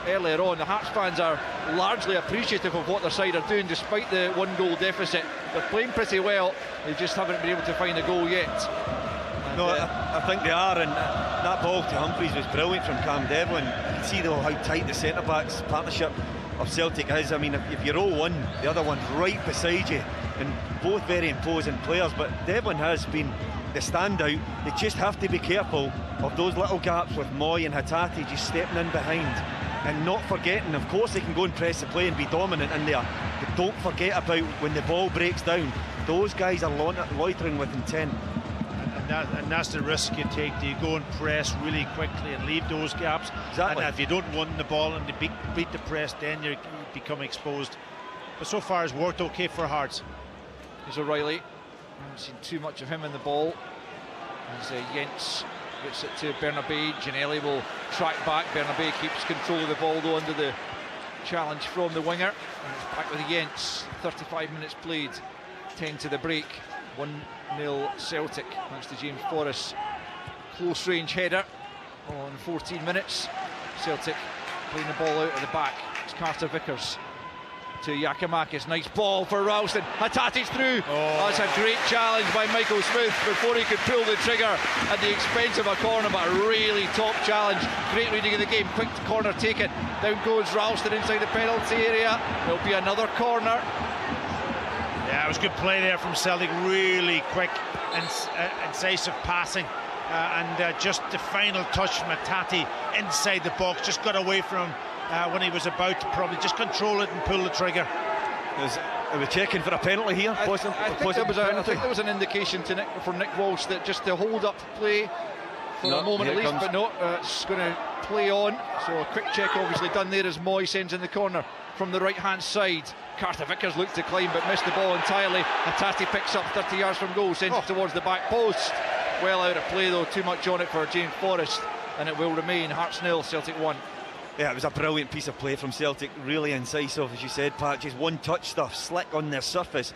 earlier on, the Hearts fans are largely appreciative of what their side are doing despite the 1-goal deficit. They're playing pretty well, they just haven't been able to find a goal yet. And, no, I think they are, and that ball to Humphreys was brilliant from Cam Devlin. You can see though how tight the centre-backs partnership of Celtic is. I mean, if you roll one, the other one's right beside you, and both very imposing players, but Devlin has been the standout. They just have to be careful of those little gaps with Moy and Hatate just stepping in behind and not forgetting, of course they can go and press the play and be dominant in there, but don't forget about when the ball breaks down, those guys are loitering with intent. And that's the risk you take. Do you go and press really quickly and leave those gaps? Exactly. And if you don't want the ball and they beat the press, then you become exposed. But so far it's worked okay for Hearts. Here's O'Reilly. I haven't seen too much of him in the ball. As Jens gets it to Bernabei. Giannelli will track back. Bernabei keeps control of the ball though under the challenge from the winger. And it's back with Jens. 35 minutes played. 10 to the break. 1-0 Celtic thanks to James Forrest. Close range header on 14 minutes. Celtic playing the ball out of the back. It's Carter Vickers to Giakoumakis. Nice ball for Ralston. Hatate's through. That's a great challenge by Michael Smith before he could pull the trigger at the expense of a corner, but a really top challenge. Great reading of the game. Quick corner taken. Down goes Ralston inside the penalty area. There'll be another corner. Yeah, it was good play there from Celtic. Really quick and incisive passing. And just the final touch from Hatate inside the box. Just got away from him when he was about to probably just control it and pull the trigger. Are we checking for a penalty here? I think there was an indication to from Nick Walsh that just to hold up play for a moment at least, but no, it's going to play on. So a quick check obviously done there as Moy sends in the corner from the right hand side. Carter Vickers looked to climb but missed the ball entirely. Hatate picks up 30 yards from goal, sends it towards the back post. Well out of play though, too much on it for James Forrest, and it will remain Hearts 0, Celtic 1. Yeah, it was a brilliant piece of play from Celtic, really incisive, as you said, Pat. Just one touch stuff, slick on their surface.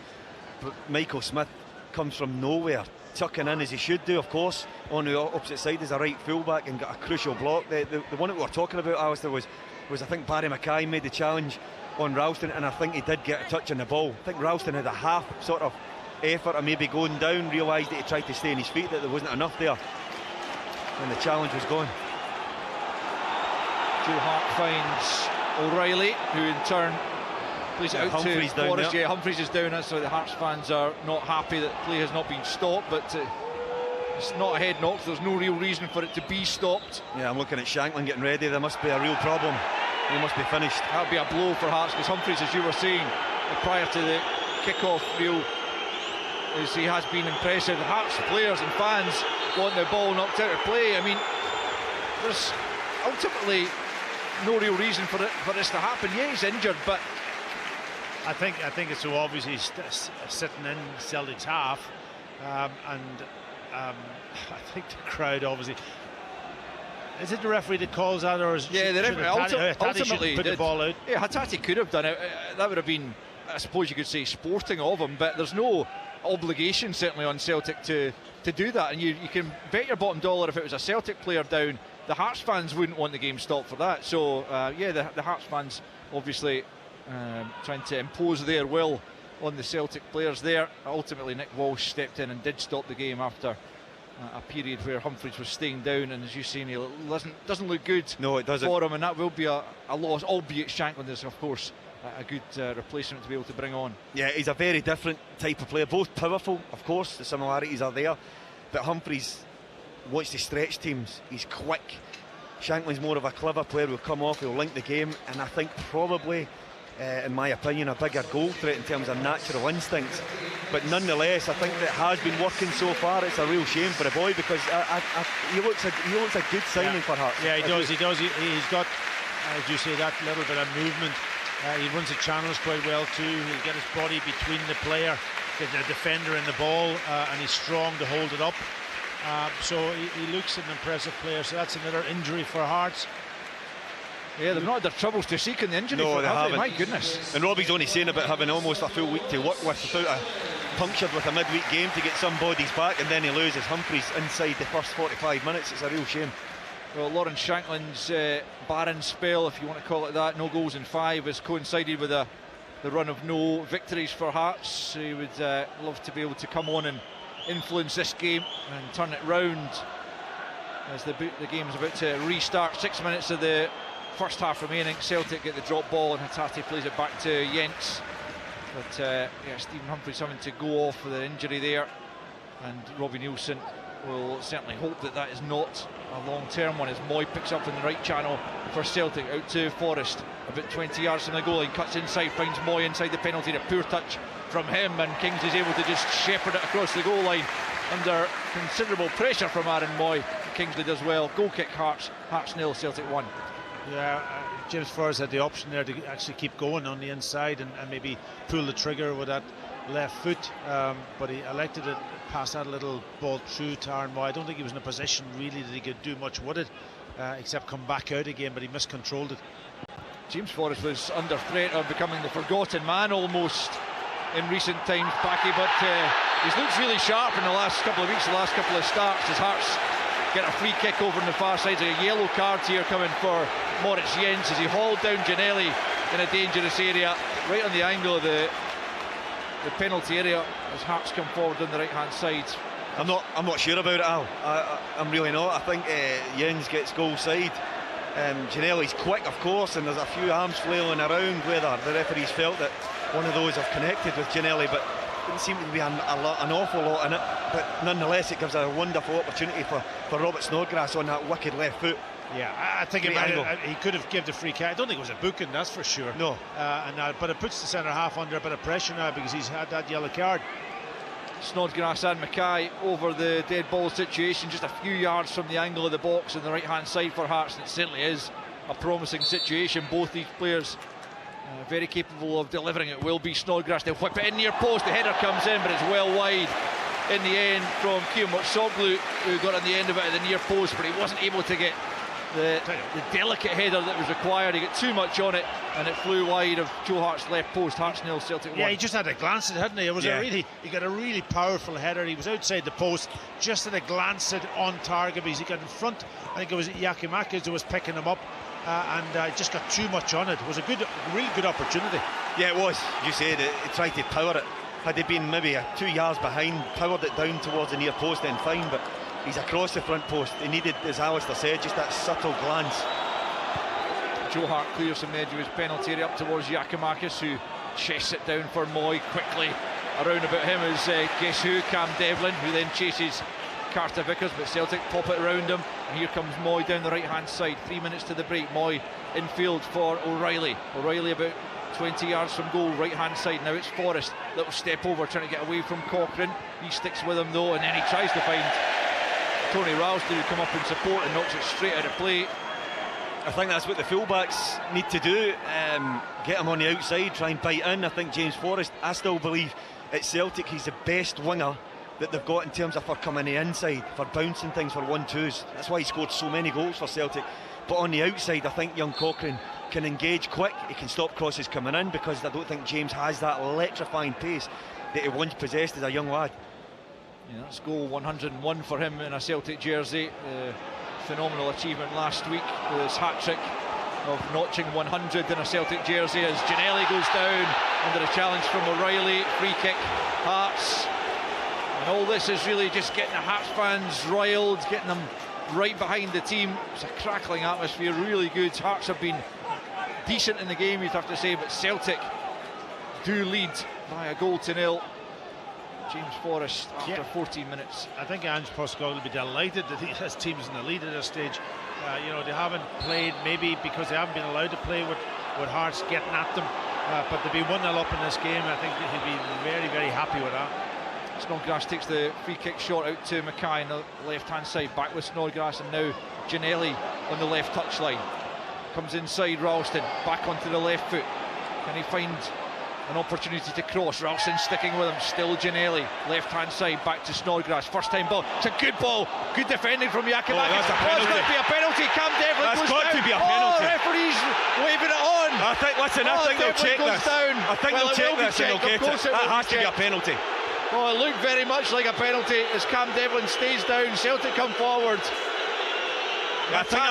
But Michael Smith comes from nowhere, tucking in as he should do, of course. On the opposite side is a right fullback and got a crucial block. The one that we were talking about, Alistair, was I think Barry Mackay made the challenge on Ralston, and I think he did get a touch on the ball. I think Ralston had a half sort of effort of maybe going down, realised that he tried to stay on his feet, that there wasn't enough there, and the challenge was gone. Joe Hart finds O'Reilly, who in turn plays it out Humphreys to Forrest. Yeah, Humphreys is down. That's why the Hearts fans are not happy that play has not been stopped, but it's not a head knock, so there's no real reason for it to be stopped. Yeah, I'm looking at Shankland getting ready. There must be a real problem. He must be finished. That would be a blow for Hearts, because Humphreys, as you were saying prior to the kick-off reel, as he has been impressive. The Hearts players and fans want the ball knocked out of play. I mean, there's ultimately no real reason for this to happen. Yeah, he's injured, but I think it's so obvious he's sitting in Celtic's half, and I think the crowd obviously. Is it the referee that calls that, or is the referee ultimately put the ball out? Yeah, Hatate could have done it. That would have been, I suppose you could say, sporting of him, but there's no obligation certainly on Celtic to do that, and you can bet your bottom dollar if it was a Celtic player down, the Hearts fans wouldn't want the game stopped for that. So the Hearts fans obviously trying to impose their will on the Celtic players there. Ultimately Nick Walsh stepped in and did stop the game after a period where Humphreys was staying down, and as you say, Neil, it doesn't look good. No, it doesn't. For him, and that will be a loss, albeit Shankland is of course a good replacement to be able to bring on. Yeah, he's a very different type of player, both powerful, of course, the similarities are there, but Humphreys wants to stretch teams, he's quick. Shankland's more of a clever player, who'll come off, he'll link the game, and I think probably, in my opinion, a bigger goal threat in terms of natural instincts. But nonetheless, I think that has been working so far. It's a real shame for the boy, because he looks a good signing for Hearts. Yeah, he does. He's got, as you say, that little bit of movement. He runs the channels quite well too. He'll get his body between the player a defender in the ball, and he's strong to hold it up. So he looks an impressive player. So that's another injury for Hearts. Yeah, they've not had their troubles to seek in the injury. No, for they haven't. My goodness. And Robbie's only saying about having almost a full week to work with without punctured with a midweek game to get some bodies back, and then he loses Humphreys inside the first 45 minutes. It's a real shame. Well, Lawrence Shankland's barren spell, if you want to call it that, no goals in 5, has coincided with the run of no victories for Hearts. So he would love to be able to come on and influence this game and turn it round as the game is about to restart. 6 minutes of the first half remaining. Celtic get the drop ball and Hatate plays it back to Jens. But yeah, Stephen Humphreys having to go off with an injury there, and Robbie Nielsen will certainly hope that that is not a long-term one, as Moy picks up in the right channel for Celtic, out to Forrest, about 20 yards from the goal line, cuts inside, finds Moy inside the penalty, a poor touch from him, and Kings is able to just shepherd it across the goal line under considerable pressure from Aaron Moy. Kingsley does well. Goal kick, Hearts 0, Celtic 1. Yeah, James Forrest had the option there to actually keep going on the inside and maybe pull the trigger with that left foot, but he elected to pass that little ball through to Aaron Moy. I don't think he was in a position really that he could do much with it, except come back out again, but he miscontrolled it. James Forrest was under threat of becoming the forgotten man almost in recent times, Packy, but he's looked really sharp in the last couple of weeks, the last couple of starts, as Hearts get a free kick over on the far side. A yellow card here coming for Moritz Jens as he hauled down Ginnelly in a dangerous area, right on the angle of the penalty area, as Hearts come forward on the right hand side. I'm not sure about it, Al. I'm really not. I think Jens gets goal side. Ginnelly's quick, of course, and there's a few arms flailing around whether the referees felt that one of those have connected with Ginnelly, but didn't seem to be an awful lot in it. But nonetheless, it gives a wonderful opportunity for Robert Snodgrass on that wicked left foot. Yeah, I think he could have given the free kick. I don't think it was a booking, that's for sure. No. But it puts the centre half under a bit of pressure now because he's had that yellow card. Snodgrass and Mackay over the dead ball situation, just a few yards from the angle of the box on the right hand side for Hearts, and it certainly is a promising situation. Both these players very capable of delivering. It will be Snodgrass, they'll whip it in near post, the header comes in, but it's well wide in the end from Soglu, who got on the end of it at the near post, but he wasn't able to get the delicate header that was required. He got too much on it and it flew wide of Joe Hart's left post. Hearts 0, Celtic 1. Yeah, he just had a glance at it, hadn't he? It was he got a really powerful header. He was outside the post, just had a glance at on target because he got in front. I think it was Yakimakis who was picking him up, and just got too much on it. It was a really good opportunity. Yeah, it was. You said it. He tried to power it. Had he been maybe 2 yards behind, powered it down towards the near post, then fine. But he's across the front post. He needed, as Alistair said, just that subtle glance. Joe Hart clears from the edge of his penalty area up towards Yakimakis, who chests it down for Moy quickly. Around about him is guess who? Cam Devlin, who then chases Carter Vickers, but Celtic pop it around him. And here comes Moy down the right hand side. 3 minutes to the break. Moy infield for O'Reilly. O'Reilly about 20 yards from goal, right hand side. Now it's Forrest, little step over, trying to get away from Cochrane. He sticks with him though, and then he tries to find Tony Ralston, who come up in support and knocks it straight out of play. I think that's what the fullbacks need to do, get him on the outside, try and bite in. I think James Forrest, I still believe at Celtic he's the best winger that they've got in terms of for coming the inside, for bouncing things, for 1-2s. That's why he scored so many goals for Celtic. But on the outside, I think young Cochrane can engage quick, he can stop crosses coming in, because I don't think James has that electrifying pace that he once possessed as a young lad. Yeah, that's goal 101 for him in a Celtic jersey. Phenomenal achievement last week with his hat-trick of notching 100 in a Celtic jersey, as Ginnelly goes down under a challenge from O'Reilly. Free kick, Hearts. And all this is really just getting the Hearts fans riled, getting them right behind the team. It's a crackling atmosphere, really good. Hearts have been decent in the game, you'd have to say, but Celtic do lead by a goal to 0. James Forrest after 14 minutes. I think Ange Postecoglou will be delighted that his team's in the lead at this stage. They haven't played, maybe because they haven't been allowed to play with Hearts getting at them, but to be 1-0 up in this game, I think he'll be very, very happy with that. Snodgrass takes the free kick shot out to Mackay on the left hand side, back with Snodgrass, and now Ginnelly on the left touchline. Comes inside Ralston, back onto the left foot. Can he find An opportunity to cross. Ralston sticking with him. Still Ginnelly. Left hand side back to Snodgrass. First time ball. It's a good ball. Good defending from Yakimakis. That's a penalty. It's going to be a penalty. Cam Devlin That's goes got down. to be a penalty. Referee's waving it on. I think they'll check goes this. Down. I think they'll check this and they'll get it. That has to be a penalty. Oh, it looked very much like a penalty as Cam Devlin stays down. Celtic come forward. I think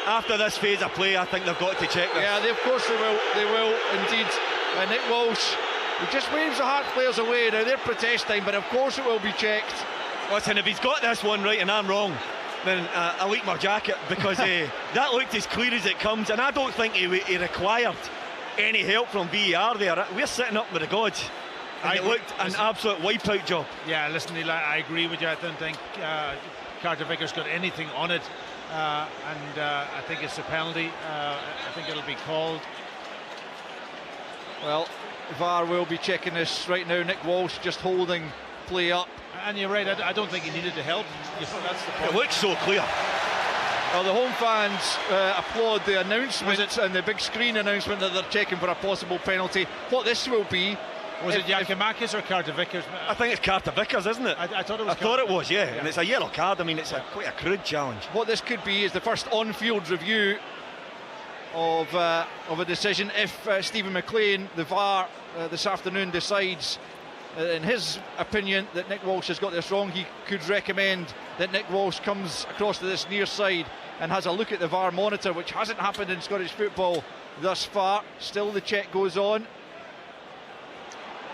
after this phase of play, I think they've got to check this. Yeah, of course they will. They will indeed. Nick Walsh, he just waves the Hearts players away. Now they're protesting, but of course it will be checked. Listen, if he's got this one right and I'm wrong, then I'll eat my jacket, because that looked as clear as it comes, and I don't think he required any help from VAR there. We're sitting up with the gods. And it looked an absolute wipeout job. Yeah, listen, Neil, I agree with you. I don't think Carter Vickers got anything on it, and I think it's a penalty. I think it'll be called. Well, VAR will be checking this right now. Nick Walsh just holding play up. And you're right, I don't think he needed the help. That's the point. It looks so clear. Well, the home fans applaud the announcement and the big screen announcement that they're checking for a possible penalty. What this will be... Was it Yakimakis or Carter Vickers? I think it's Carter Vickers, isn't it? I thought it was. I thought it was, yeah. And it's a yellow card. I mean, it's quite a crude challenge. What this could be is the first on-field review of a decision if Stephen McLean, the VAR, this afternoon decides, in his opinion, that Nick Walsh has got this wrong. He could recommend that Nick Walsh comes across to this near side and has a look at the VAR monitor, which hasn't happened in Scottish football thus far. Still the check goes on.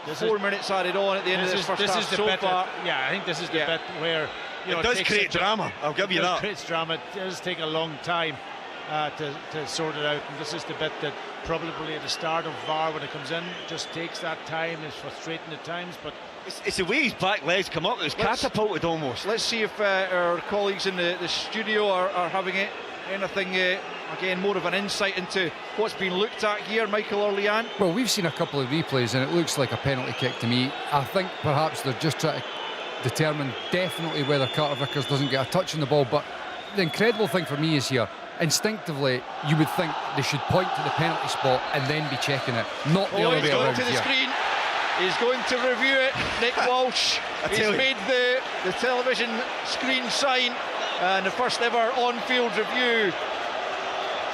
4 minutes added on at the end of this first half so far. I think this is the bit where it does create drama. I'll give you that. It creates drama. It does take a long time to sort it out, and this is the bit that probably at the start of VAR, when it comes in, just takes that time. It's frustrating at times, but it's the way his back legs come up. It was catapulted almost. Let's see if our colleagues in the studio are having anything again, more of an insight into what's been looked at here, Michael or Leanne. Well, we've seen a couple of replays and it looks like a penalty kick to me. I think perhaps they're just trying to determine definitely whether Carter Vickers doesn't get a touch on the ball. But the incredible thing for me is here, instinctively you would think they should point to the penalty spot and then be checking it, not the other way around. He's going to the screen. He's going to review it. Nick Walsh. He's made the television screen sign, and the first ever on-field review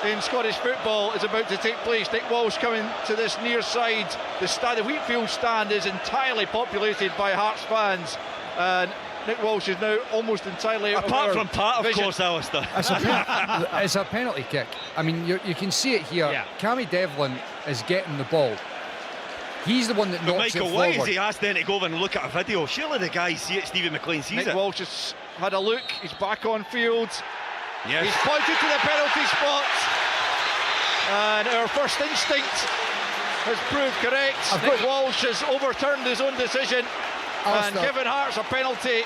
in Scottish football is about to take place. Nick Walsh coming to this near side. The Wheatfield stand is entirely populated by Hearts fans, and Nick Walsh is now almost entirely apart from part, vision. Of course, Alistair. It's a penalty kick. I mean, you can see it here. Yeah. Cammy Devlin is getting the ball. He's the one that knocks Michael, it forward. why is he asked then to go over and look at a video? Surely the guy see it, Stephen McLean sees Nick it. Walsh has had a look. He's back on field. Yes. He's pointed to the penalty spot, and our first instinct has proved correct. Nick Walsh has overturned his own decision and given Hearts a penalty.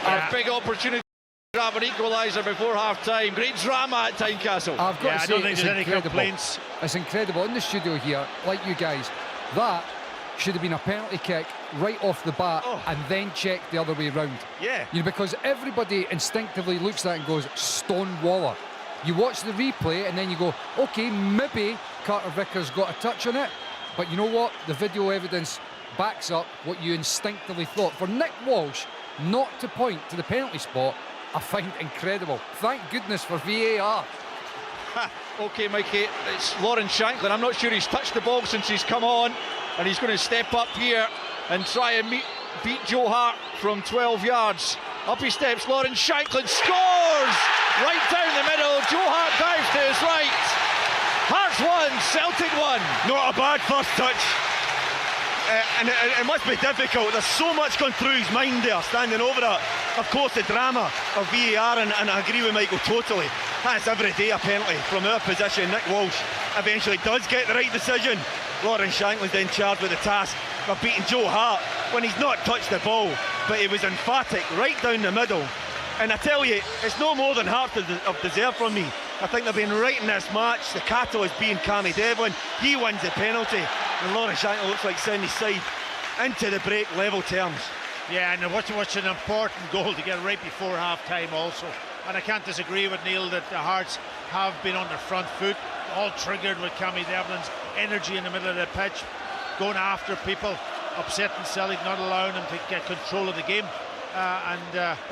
A big opportunity to grab an equaliser before half-time. Great drama at Tynecastle. I've got to say, I don't think it's there's any incredible. complaints. It's incredible in the studio here, like you guys. That should have been a penalty kick right off the bat and then checked the other way round. Yeah. You know, because everybody instinctively looks at it and goes, Stonewaller. You watch the replay and then you go, okay, maybe Carter Vickers got a touch on it, but you know what? The video evidence backs up what you instinctively thought. For Nick Walsh not to point to the penalty spot, I find incredible. Thank goodness for VAR. Okay, Mikey, it's Lauren Shanklin. I'm not sure he's touched the ball since he's come on, and he's going to step up here and try and beat Joe Hart from 12 yards. Up he steps, Lauren Shanklin scores! Right down the middle, Joe Hart dives to his right. Hearts won, Celtic won. Not a bad first touch. And it must be difficult. There's so much going through his mind there, standing over it. Of course, the drama of VAR, and I agree with Michael totally. That's every day a penalty from our position. Nick Walsh eventually does get the right decision. Lauren Shanklin's then charged with the task of beating Joe Hart when he's not touched the ball, but he was emphatic right down the middle. And I tell you, it's no more than Hart have deserved from me. I think they've been right in this match. The catalyst being Cammy Devlin. He wins the penalty, and Lauren Shanklin looks like sending his side into the break, level terms. Yeah, and what's an important goal to get right before half-time also. And I can't disagree with Neil that the Hearts have been on their front foot, all triggered with Cammy Devlin's energy in the middle of the pitch. going after people, upsetting Celtic, not allowing them to get control of the game.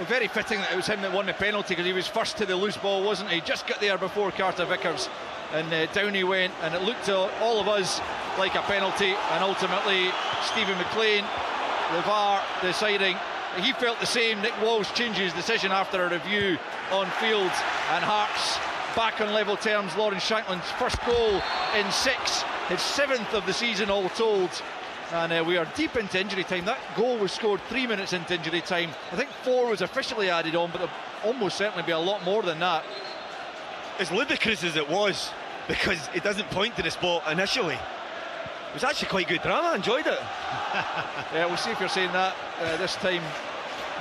Very fitting that it was him that won the penalty, because he was first to the loose ball, wasn't he? Just got there before Carter Vickers, and down he went, and it looked to all of us like a penalty, and ultimately Stephen McLean, the VAR, deciding he felt the same. Nick Walsh changes his decision after a review on field, and Hearts back on level terms. Lawrence Shankland's first goal in 6, his 7th of the season all told. And we are deep into injury time. That goal was scored 3 minutes into injury time. I think 4 was officially added on, but there'll almost certainly be a lot more than that. As ludicrous as it was, because it doesn't point to the spot initially, it was actually quite good drama. I enjoyed it. Yeah, we'll see if you're saying that this time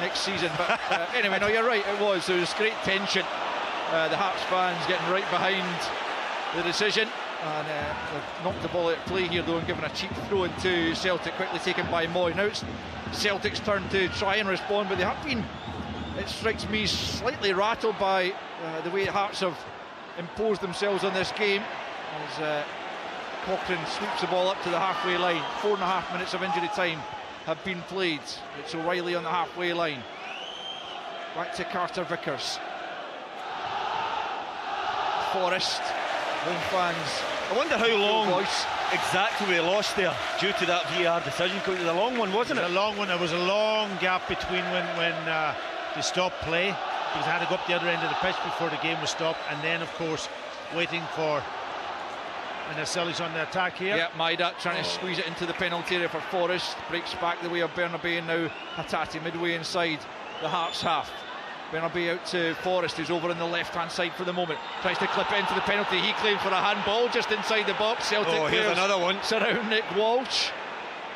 next season. But anyway, no, you're right, it was. There was great tension. The Hearts fans getting right behind the decision. And they've knocked the ball out of play here though, and given a cheap throw into Celtic, quickly taken by Moy. Now it's Celtic's turn to try and respond, but they have been, it strikes me, slightly rattled by the way Hearts have imposed themselves on this game, as Cochrane sweeps the ball up to the halfway line. 4.5 minutes of injury time have been played. It's O'Reilly on the halfway line. Back to Carter Vickers. Forrest. Home fans. I wonder how long exactly we lost there due to that VAR decision. It was a long one, wasn't it? A long one. There was a long gap between when they stopped play, because they had to go up the other end of the pitch before the game was stopped, and then of course waiting for, and Celtic's on the attack here. Yeah, Maida trying to squeeze it into the penalty area for Forrest. Breaks back the way of Bernabei, and now Hatate midway inside the Hearts half. Bernabei out to Forrest, who's over on the left-hand side for the moment. Tries to clip it into the penalty. He claimed for a handball just inside the box. Celtic here's another one. Surround Nick Walsh.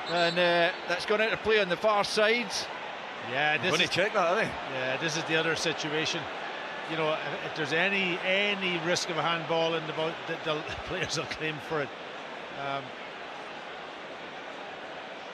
And that's gone out of play on the far side. Yeah, this is, check that, are they? Yeah, this is the other situation. You know, if there's any risk of a handball in the ball, the players will claim for it.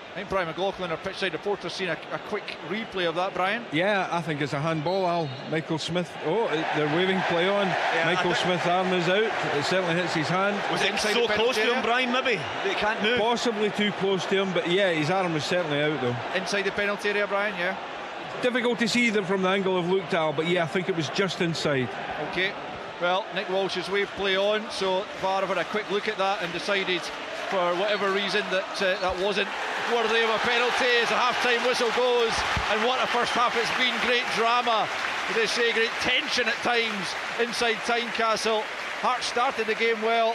I think Brian McLaughlin, our pitchside reporter, seen a quick replay of that, Brian. Yeah, I think it's a handball, Al. Michael Smith, they're waving play on. Yeah, Michael Smith's arm is out. It certainly hits his hand. Was it so close to him, Brian, maybe? They can't move? Possibly too close to him, but yeah, his arm is certainly out though. Inside the penalty area, Brian, yeah? Difficult to see them from the angle I've looked at, but yeah, I think it was just inside. Okay, well, Nick Walsh's wave play on, so VAR have had a quick look at that and decided, for whatever reason, that that wasn't worthy of a penalty as the half-time whistle goes. And what a first half it's been. Great drama, as they say, great tension at times inside Tynecastle. Hearts started the game well,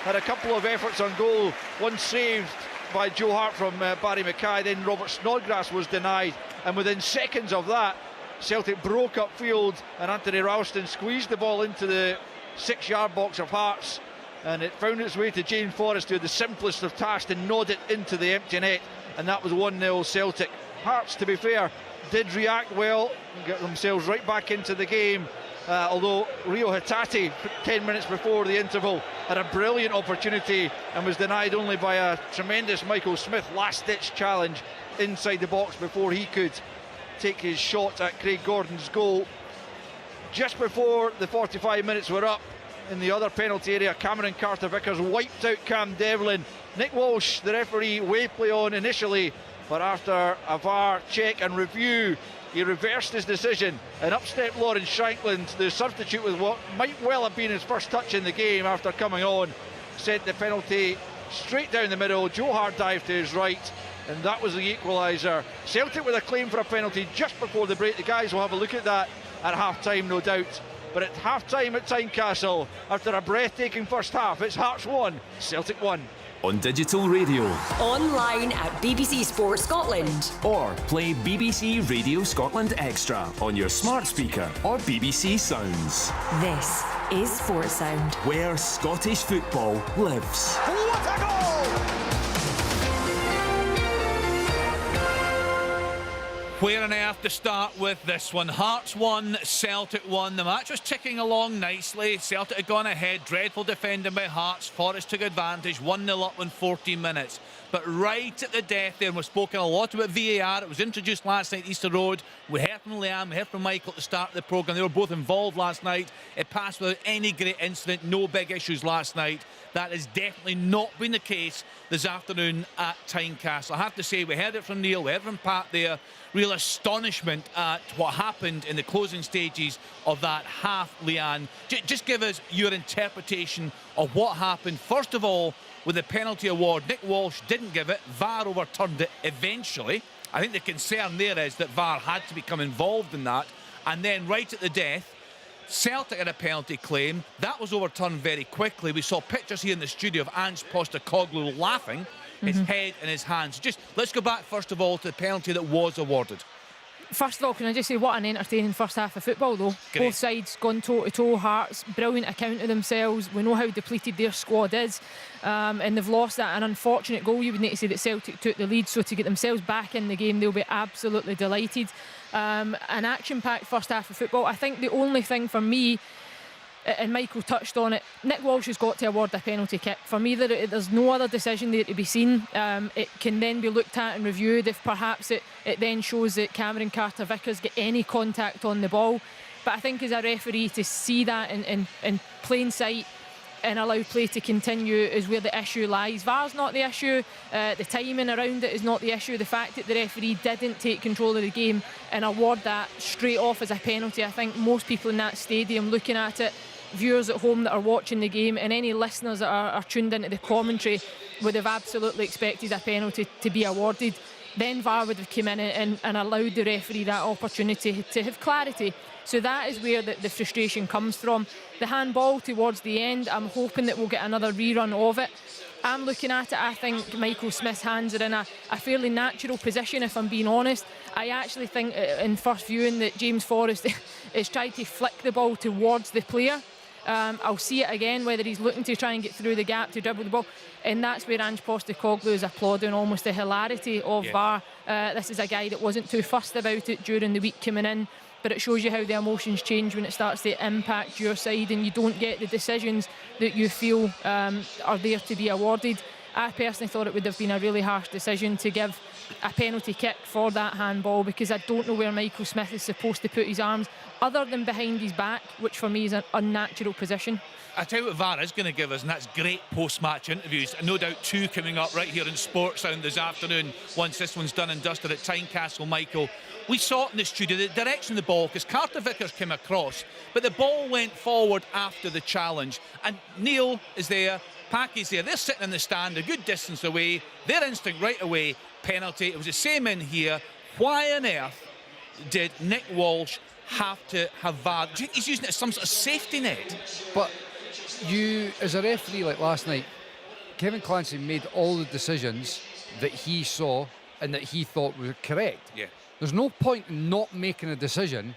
had a couple of efforts on goal, one saved by Joe Hart from Barry Mackay, then Robert Snodgrass was denied, and within seconds of that Celtic broke up field and Anthony Ralston squeezed the ball into the 6-yard box of Hearts, and it found its way to Jane Forrest, who had the simplest of tasks to nod it into the empty net, and that was 1-0 Celtic. Hearts, to be fair, did react well and get themselves right back into the game, although Rio Hatate, 10 minutes before the interval, had a brilliant opportunity and was denied only by a tremendous Michael Smith last-ditch challenge inside the box before he could take his shot at Craig Gordon's goal. Just before the 45 minutes were up, in the other penalty area, Cameron Carter-Vickers wiped out Cam Devlin. Nick Walsh, the referee, waved play on initially, but after a VAR check and review, he reversed his decision, and up stepped Lawrence Shankland, the substitute, with what might well have been his first touch in the game after coming on, sent the penalty straight down the middle. Joe Hart dived to his right, and that was the equaliser. Celtic with a claim for a penalty just before the break. The guys will have a look at that at half-time, no doubt. But at half-time at Tynecastle, after a breathtaking first half, it's Hearts 1, Celtic 1. On digital radio, online at BBC Sport Scotland, or play BBC Radio Scotland Extra on your smart speaker or BBC Sounds. This is Sports Sound, where Scottish football lives. What a goal! Where on earth to start with this one? Hearts won, Celtic won. The match was ticking along nicely. Celtic had gone ahead, dreadful defending by Hearts. Forrest took advantage, 1-0 up in 14 minutes. But right at the death there, we've spoken a lot about VAR. It was introduced last night at Easter Road. We heard from Liam, we heard from Michael at the start of the programme. They were both involved last night. It passed without any great incident, no big issues last night. That has definitely not been the case this afternoon at Tynecastle. I have to say, we heard it from Neil, we heard from Pat there. Real astonishment at what happened in the closing stages of that half, Leanne. Just give us your interpretation of what happened. First of all, with the penalty award, Nick Walsh didn't give it. VAR overturned it eventually. I think the concern there is that VAR had to become involved in that. And then right at the death, Celtic had a penalty claim. That was overturned very quickly. We saw pictures here in the studio of Ange Postecoglou laughing, his head in his hands. Just let's go back first of all to the penalty that was awarded. First of all, can I just say what an entertaining first half of football though. Great. Both sides gone toe to toe. Hearts, brilliant account of themselves. We know how depleted their squad is, and they've lost that. An unfortunate goal. You would need to say that Celtic took the lead, so to get themselves back in the game, they'll be absolutely delighted. An action-packed first half of football. I think the only thing for me, and Michael touched on it, Nick Walsh has got to award a penalty kick. For me, there's no other decision there to be seen. It can then be looked at and reviewed if perhaps it then shows that Cameron Carter-Vickers get any contact on the ball. But I think as a referee, to see that in plain sight and allow play to continue is where the issue lies. VAR's not the issue, the timing around it is not the issue. The fact that the referee didn't take control of the game and award that straight off as a penalty, I think most people in that stadium looking at it, viewers at home that are watching the game, and any listeners that are tuned into the commentary would have absolutely expected a penalty to be awarded. Then VAR would have come in and allowed the referee that opportunity to have clarity. So that is where the frustration comes from. The handball towards the end, I'm hoping that we'll get another rerun of it. I'm looking at it, I think Michael Smith's hands are in a fairly natural position, if I'm being honest. I actually think in first viewing that James Forrest is trying to flick the ball towards the player. I'll see it again, whether he's looking to try and get through the gap to dribble the ball, and that's where Ange Postecoglou is applauding almost the hilarity of VAR. This is a guy that wasn't too fussed about it during the week coming in, but it shows you how the emotions change when it starts to impact your side and you don't get the decisions that you feel are there to be awarded. I personally thought it would have been a really harsh decision to give a penalty kick for that handball, because I don't know where Michael Smith is supposed to put his arms other than behind his back, which for me is an unnatural position. I tell you what VAR is going to give us, and that's great post-match interviews. And no doubt two coming up right here in Sports Sound this afternoon, once this one's done and dusted at Tynecastle. Michael, we saw it in the studio, the direction of the ball, because Carter-Vickers came across, but the ball went forward after the challenge. And Neil is there, Packy's there, they're sitting in the stand a good distance away. Their instinct right away, penalty. It was the same in here. Why on earth did Nick Walsh have to have VAR? Do you think he's using it as some sort of safety net? But you, as a referee like last night, Kevin Clancy made all the decisions that he saw and that he thought were correct. Yeah. There's no point in not making a decision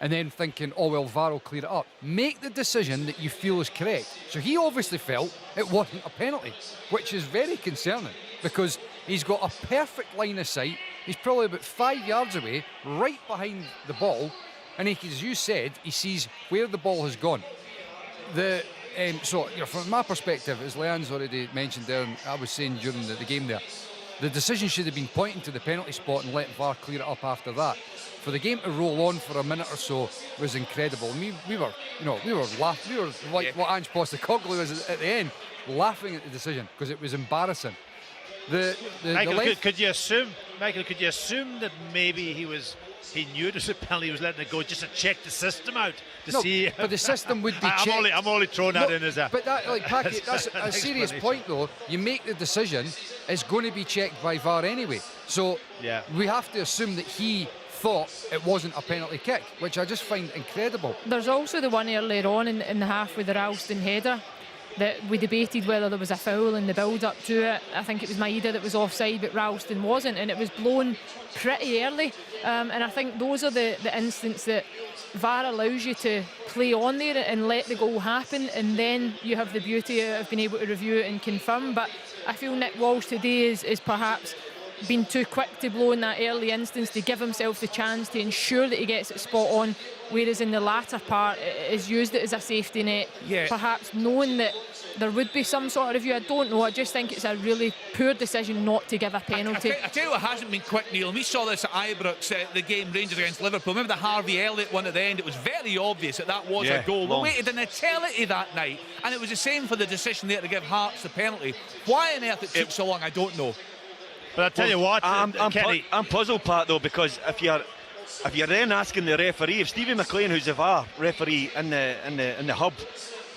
and then thinking, oh well, VAR will clear it up. Make the decision that you feel is correct. So he obviously felt it wasn't a penalty, which is very concerning, because he's got a perfect line of sight. He's probably about 5 yards away, right behind the ball, and he, as you said, he sees where the ball has gone. So, from my perspective, as Leanne's already mentioned there, and I was saying during the game there, the decision should have been pointing to the penalty spot and let VAR clear it up after that. For the game to roll on for a minute or so was incredible. We were laughing. We were like what Ange Postecoglou was at the end, laughing at the decision because it was embarrassing. Michael, could you assume that maybe he knew it was a penalty, he was letting it go just to check the system out to see? But the system would be checked. I'm only throwing that in as a. But that, like Packy, that's a serious point though. You make the decision, it's going to be checked by VAR anyway. So we have to assume that he thought it wasn't a penalty kick, which I just find incredible. There's also the one earlier on in the half with the Ralston header that we debated whether there was a foul in the build-up to it. I think it was Maeda that was offside, but Ralston wasn't, and it was blown pretty early. And I think those are the instances that VAR allows you to play on there and let the goal happen, and then you have the beauty of being able to review it and confirm. But I feel Nick Walsh today is perhaps been too quick to blow in that early instance, to give himself the chance to ensure that he gets it spot on, whereas in the latter part is used it as a safety net, perhaps knowing that there would be some sort of review. I don't know. I just think it's a really poor decision not to give a penalty. I tell you what hasn't been quick, Neil. We saw this at Ibrox, the game Rangers against Liverpool. Remember the Harvey Elliott one at the end? It was very obvious that was a goal. We waited an eternity that night, and it was the same for the decision there to give Hearts the penalty. Why on earth it took so long, I don't know. But I tell you what, Kenny, I'm puzzled, Pat, though, because if you're then asking the referee, if Stevie McLean, who's the VAR referee in the hub,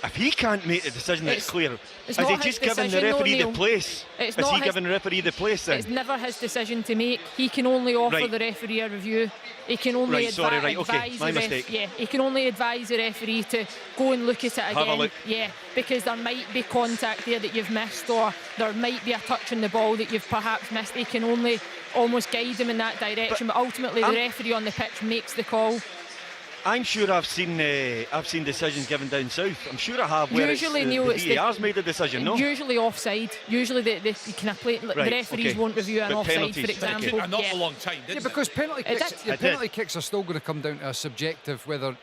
if he can't make the decision that's clear, is he just giving the referee the place? Is he giving the referee the place then? It's never his decision to make. He can only offer the referee a review. He can only advise my mistake. He can only advise the referee to go and look at it again. Have a look. Because there might be contact there that you've missed, or there might be a touch on the ball that you've perhaps missed. He can only almost guide them in that direction, but ultimately the referee on the pitch makes the call. I'm sure I've seen decisions given down south. I'm sure I have. Usually, Neil, the VAR's made a decision. No. Usually offside. Usually the referees won't review an offside, for example. An awful long time, didn't because penalty kicks are still going to come down to a subjective, whether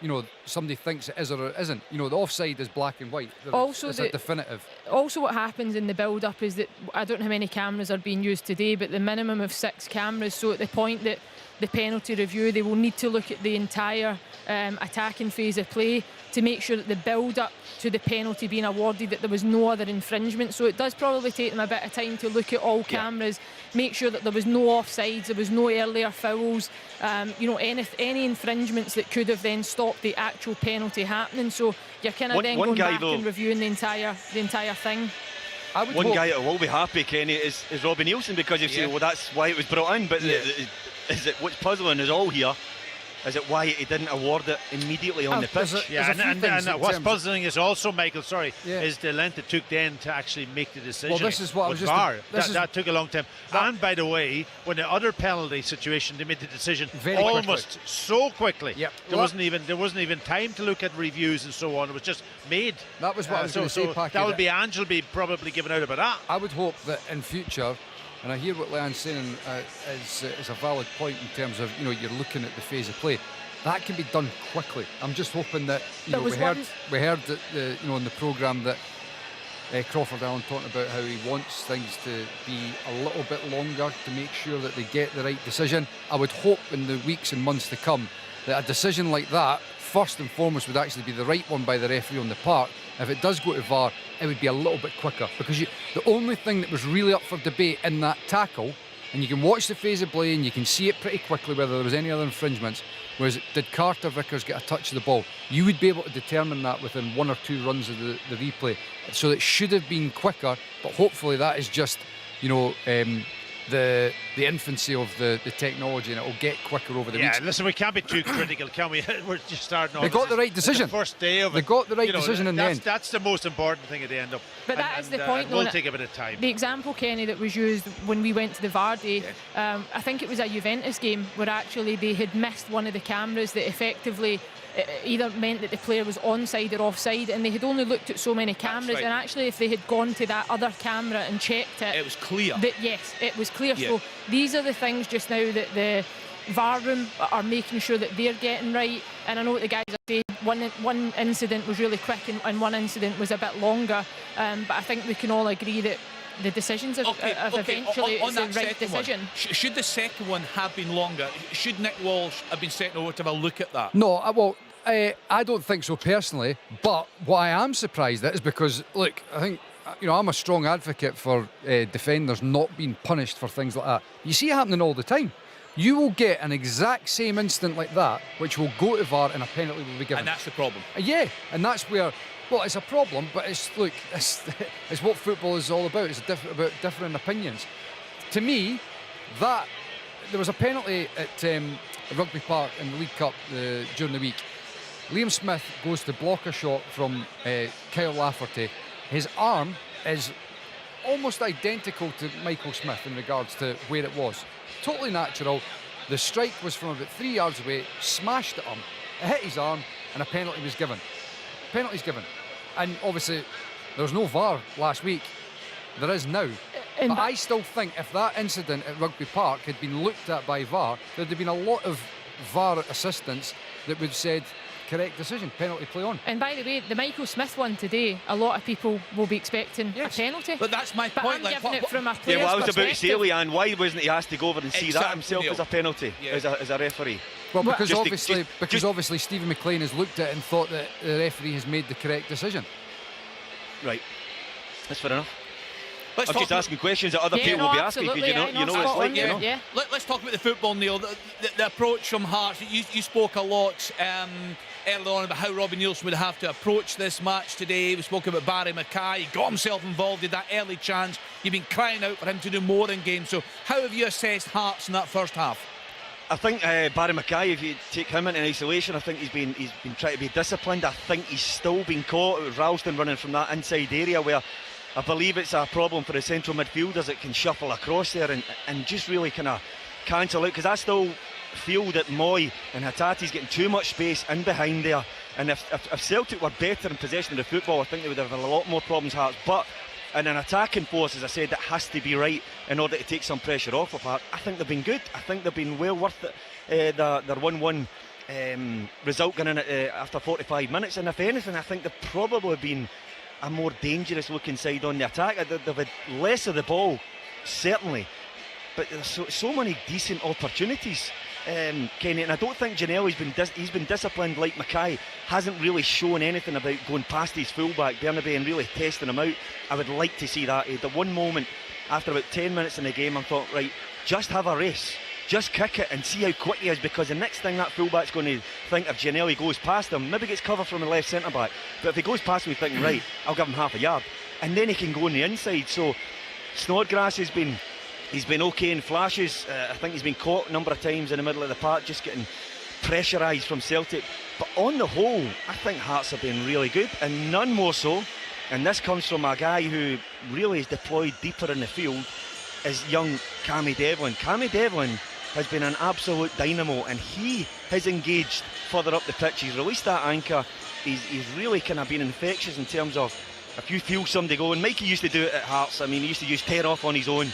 somebody thinks it is or it isn't. The offside is black and white. It's a definitive. Also, what happens in the build-up is that I don't know how many cameras are being used today, but the minimum of 6 cameras. So at the point that the penalty review, they will need to look at the entire attacking phase of play to make sure that the build-up to the penalty being awarded, that there was no other infringement. So it does probably take them a bit of time to look at all cameras, make sure that there was no offsides, there was no earlier fouls, any infringements that could have then stopped the actual penalty happening. So you're kind of then going back and reviewing the entire thing. One guy that will be happy, Kenny, is Robbie Nielsen, because you say, well, that's why it was brought in. But what's puzzling is all here. Is it why he didn't award it immediately on the pitch? And what's puzzling is also, Michael, is the length it took then to actually make the decision. Well, this is what I was VAR. That took a long time. And by the way, when the other penalty situation, they made the decision so quickly. Yep. There wasn't even time to look at reviews and so on. It was just made. That was what I was going to say, Packy. That would be Angel be probably given out about that. I would hope that in future. And I hear what Leanne's saying is a valid point in terms of, you're looking at the phase of play. That can be done quickly. I'm just hoping that, we heard that, in the programme that Crawford Allen talking about how he wants things to be a little bit longer to make sure that they get the right decision. I would hope in the weeks and months to come that a decision like that, first and foremost, would actually be the right one by the referee on the park. If it does go to VAR, it would be a little bit quicker, because the only thing that was really up for debate in that tackle, and you can watch the phase of play and you can see it pretty quickly whether there was any other infringements, was did Carter Vickers get a touch of the ball? You would be able to determine that within 1 or 2 runs of the replay. So it should have been quicker, but hopefully that is just, the infancy of the technology, and it will get quicker over the weeks. Yeah, listen, we can't be too critical, can we? We're just starting off. They got the right decision. The first day of it. They got the right decision in the end. That's the most important thing at the end of. But that is the point. We'll take a bit of time. The example, Kenny, that was used when we went to the VAR day, I think it was a Juventus game where actually they had missed one of the cameras that effectively either meant that the player was onside or offside, and they had only looked at so many cameras, and actually if they had gone to that other camera and checked it, it was clear. Yes, it was clear. So these are the things just now that the VAR room are making sure that they're getting right. And I know what the guys are saying, one incident was really quick and one incident was a bit longer, but I think we can all agree that the decisions have eventually on the that right decision. Should the second one have been longer? Should Nick Walsh have been sent over to have a look at that? No, I don't think so personally, but what I am surprised at is because, look, I think, I'm a strong advocate for defenders not being punished for things like that. You see it happening all the time. You will get an exact same incident like that, which will go to VAR and a penalty will be given. And that's the problem. Yeah, and that's where, well, it's a problem, but it's what football is all about. It's about different opinions. To me, that there was a penalty at Rugby Park in the League Cup during the week. Liam Smith goes to block a shot from Kyle Lafferty. His arm is almost identical to Michael Smith in regards to where it was. Totally natural. The strike was from about 3 yards away, smashed at him, it hit his arm, and a penalty was given. Penalty's given. And obviously, there was no VAR last week. There is now. And But I still think if that incident at Rugby Park had been looked at by VAR, there'd have been a lot of VAR assistants that would have said, correct decision, penalty, play on. And by the way, the Michael Smith one today, a lot of people will be expecting a penalty. But that's my point. I'm giving it from a player's Yeah, well, I was about to say, perspective. Leanne, why wasn't he asked to go over and see that Exactly, himself Neil. as a penalty, as a referee? Well, because Just to- obviously Stephen McLean has looked at it and thought that the referee has made the correct decision. Right, that's fair enough. Let's I'm talk just asking questions that other Yeah, people no, will be asking, because absolutely, you know spot it's like, on, you know. yeah. Let's talk about the football, Neil. The approach from Hearts. You spoke a lot earlier on about how Robbie Nielsen would have to approach this match today. We spoke about Barry Mackay. He got himself involved in that early chance. You've been crying out for him to do more in games. So how have you assessed Hearts in that first half? I think Barry Mackay, if you take him into isolation, I think he's been trying to be disciplined. I think he's still been caught. It was Ralston running from that inside area where I believe it's a problem for the central midfielders that can shuffle across there and just really kind of cancel out, because I still feel that Moy and Hatati's getting too much space in behind there, and if Celtic were better in possession of the football, I think they would have a lot more problems, Hearts. But in an attacking force, as I said, it has to be right in order to take some pressure off of Hearts. I think they've been good. I think they've been well worth it. Their 1-1 result going in after 45 minutes, and if anything, I think they've probably been a more dangerous looking side on the attack. They've had less of the ball, certainly, but there's so many decent opportunities, Kenny, and I don't think Ginnelli's he's been disciplined like Mackay. Hasn't really shown anything about going past his fullback Bernabe and really testing him out. I would like to see that. The one moment after about 10 minutes in the game, I thought, right, just have a race, just kick it and see how quick he is, because the next thing that fullback's going to think, if Ginnelli goes past him, maybe gets cover from the left centre back, but if he goes past him, he's thinking, right, I'll give him half a yard, and then he can go on the inside. So Snodgrass he's been okay in flashes. I think he's been caught a number of times in the middle of the park, just getting pressurised from Celtic. But on the whole, I think Hearts have been really good, and none more so, and this comes from a guy who really is deployed deeper in the field, is young Cammy Devlin. Cammy Devlin has been an absolute dynamo, and he has engaged further up the pitch. He's released that anchor. He's really kind of been infectious in terms of, if you feel somebody going, Mikey used to do it at Hearts. I mean, he used to use tear off on his own,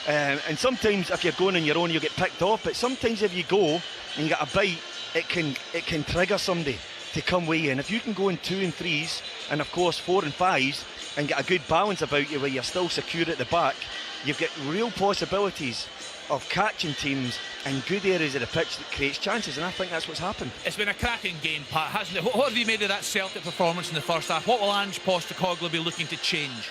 and sometimes if you're going on your own, you'll get picked off, but sometimes if you go and you get a bite, it can trigger somebody to come way in. If you can go in 2 and 3s, and of course 4 and 5s, and get a good balance about you where you're still secure at the back, you've got real possibilities of catching teams in good areas of the pitch that creates chances, and I think that's what's happened. It's been a cracking game, Pat, hasn't it? What have you made of that Celtic performance in the first half? What will Ange Postecoglou be looking to change?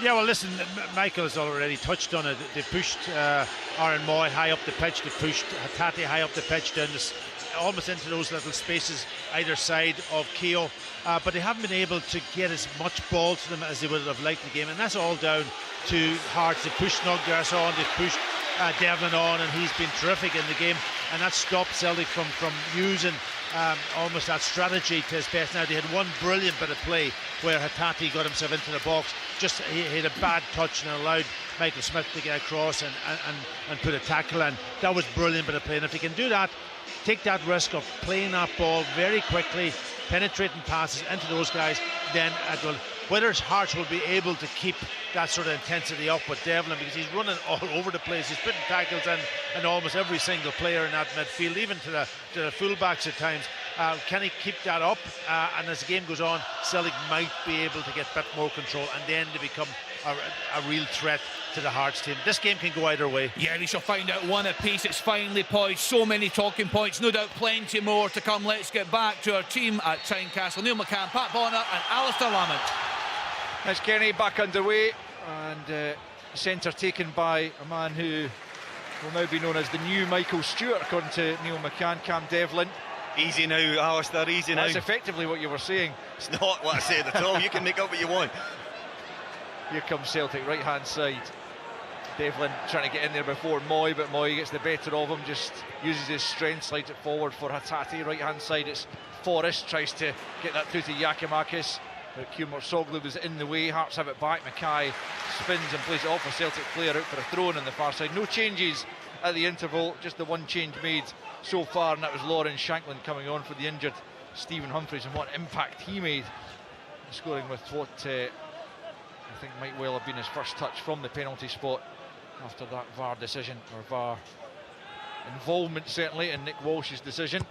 Yeah, well, listen, Michael has already touched on it. They pushed Aaron Moy high up the pitch. They pushed Hatate high up the pitch, down this, almost into those little spaces either side of Keogh. But they haven't been able to get as much ball to them as they would have liked the game. And that's all down to Hearts. They pushed Snodgrass on, they pushed Devlin on, and he's been terrific in the game. And that stopped Celtic from using almost that strategy to his best. Now, they had one brilliant bit of play where Hatate got himself into the box. Just he had a bad touch and allowed Michael Smith to get across and put a tackle in. That was brilliant bit of play. And if they can do that, take that risk of playing that ball very quickly, penetrating passes into those guys, then whether Hearts will be able to keep that sort of intensity up with Devlin, because he's running all over the place. He's putting tackles in almost every single player in that midfield, even to the fullbacks at times. Can he keep that up? And as the game goes on, Celtic might be able to get a bit more control, and then to become a real threat to the Hearts team. This game can go either way. Yeah, we shall find out one apiece. It's finally poised. So many talking points. No doubt plenty more to come. Let's get back to our team at Tynecastle. Neil McCann, Pat Bonner and Alistair Lamont. As Kenny back underway, and centre taken by a man who will now be known as the new Michael Stewart, according to Neil McCann, Cam Devlin. Easy now, Alistair, easy now. That's effectively what you were saying. It's not what I said at all. You can make up what you want. Here comes Celtic, right hand side. Devlin trying to get in there before Moy, but Moy gets the better of him, just uses his strength, slides it forward for Hatate. Right hand side, it's Forrest, tries to get that through to Yakimakis, but Soglu was in the way. Hearts have it back. Mackay spins and plays it off a Celtic player out for a throw-in on the far side. No changes at the interval, just the one change made so far, and that was Lawrence Shanklin coming on for the injured Stephen Humphreys, and what impact he made, scoring with what I think might well have been his first touch from the penalty spot after that VAR decision, or VAR involvement certainly in Nick Walsh's decision.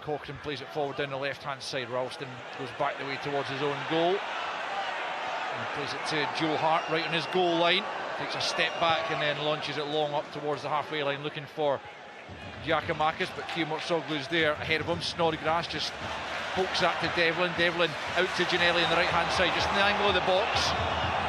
Cochrane plays it forward down the left-hand side. Ralston goes back the way towards his own goal. And plays it to Joe Hart right on his goal line. Takes a step back and then launches it long up towards the halfway line, looking for Giacomakis, but Kiemorsoglu's there ahead of him. Snodgrass just pokes that to Devlin. Devlin out to Ginnelly on the right-hand side, just in the angle of the box.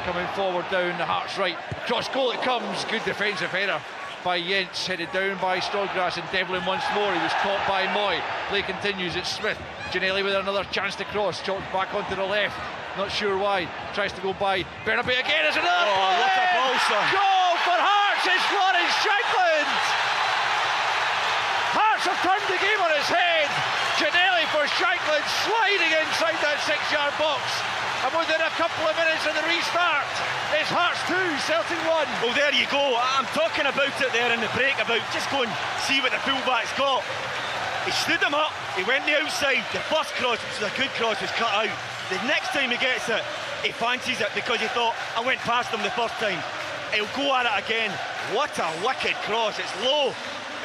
Coming forward down the Hearts right. Cross goal it comes. Good defensive header by Jens, headed down by Snodgrass, and Devlin once more. He was caught by Moy. Play continues. It's Smith. Ginnelly with another chance to cross. Chopped back onto the left. Not sure why. Tries to go by Bernabei again. There's another ball. What a ball, son. Goal for Hearts. It's Lawrence Shankland. Hearts have turned the game on its head. Ginnelly for Shankland, sliding inside that 6-yard box. And within a couple of minutes of the restart, it's Hearts 2, Celtic 1. Well, there you go. I'm talking about it there in the break, about just go and see what the fullback's got. He stood him up, he went the outside. The first cross, which was a good cross, was cut out. The next time he gets it, he fancies it because he thought, I went past him the first time. He'll go at it again. What a wicked cross. It's low.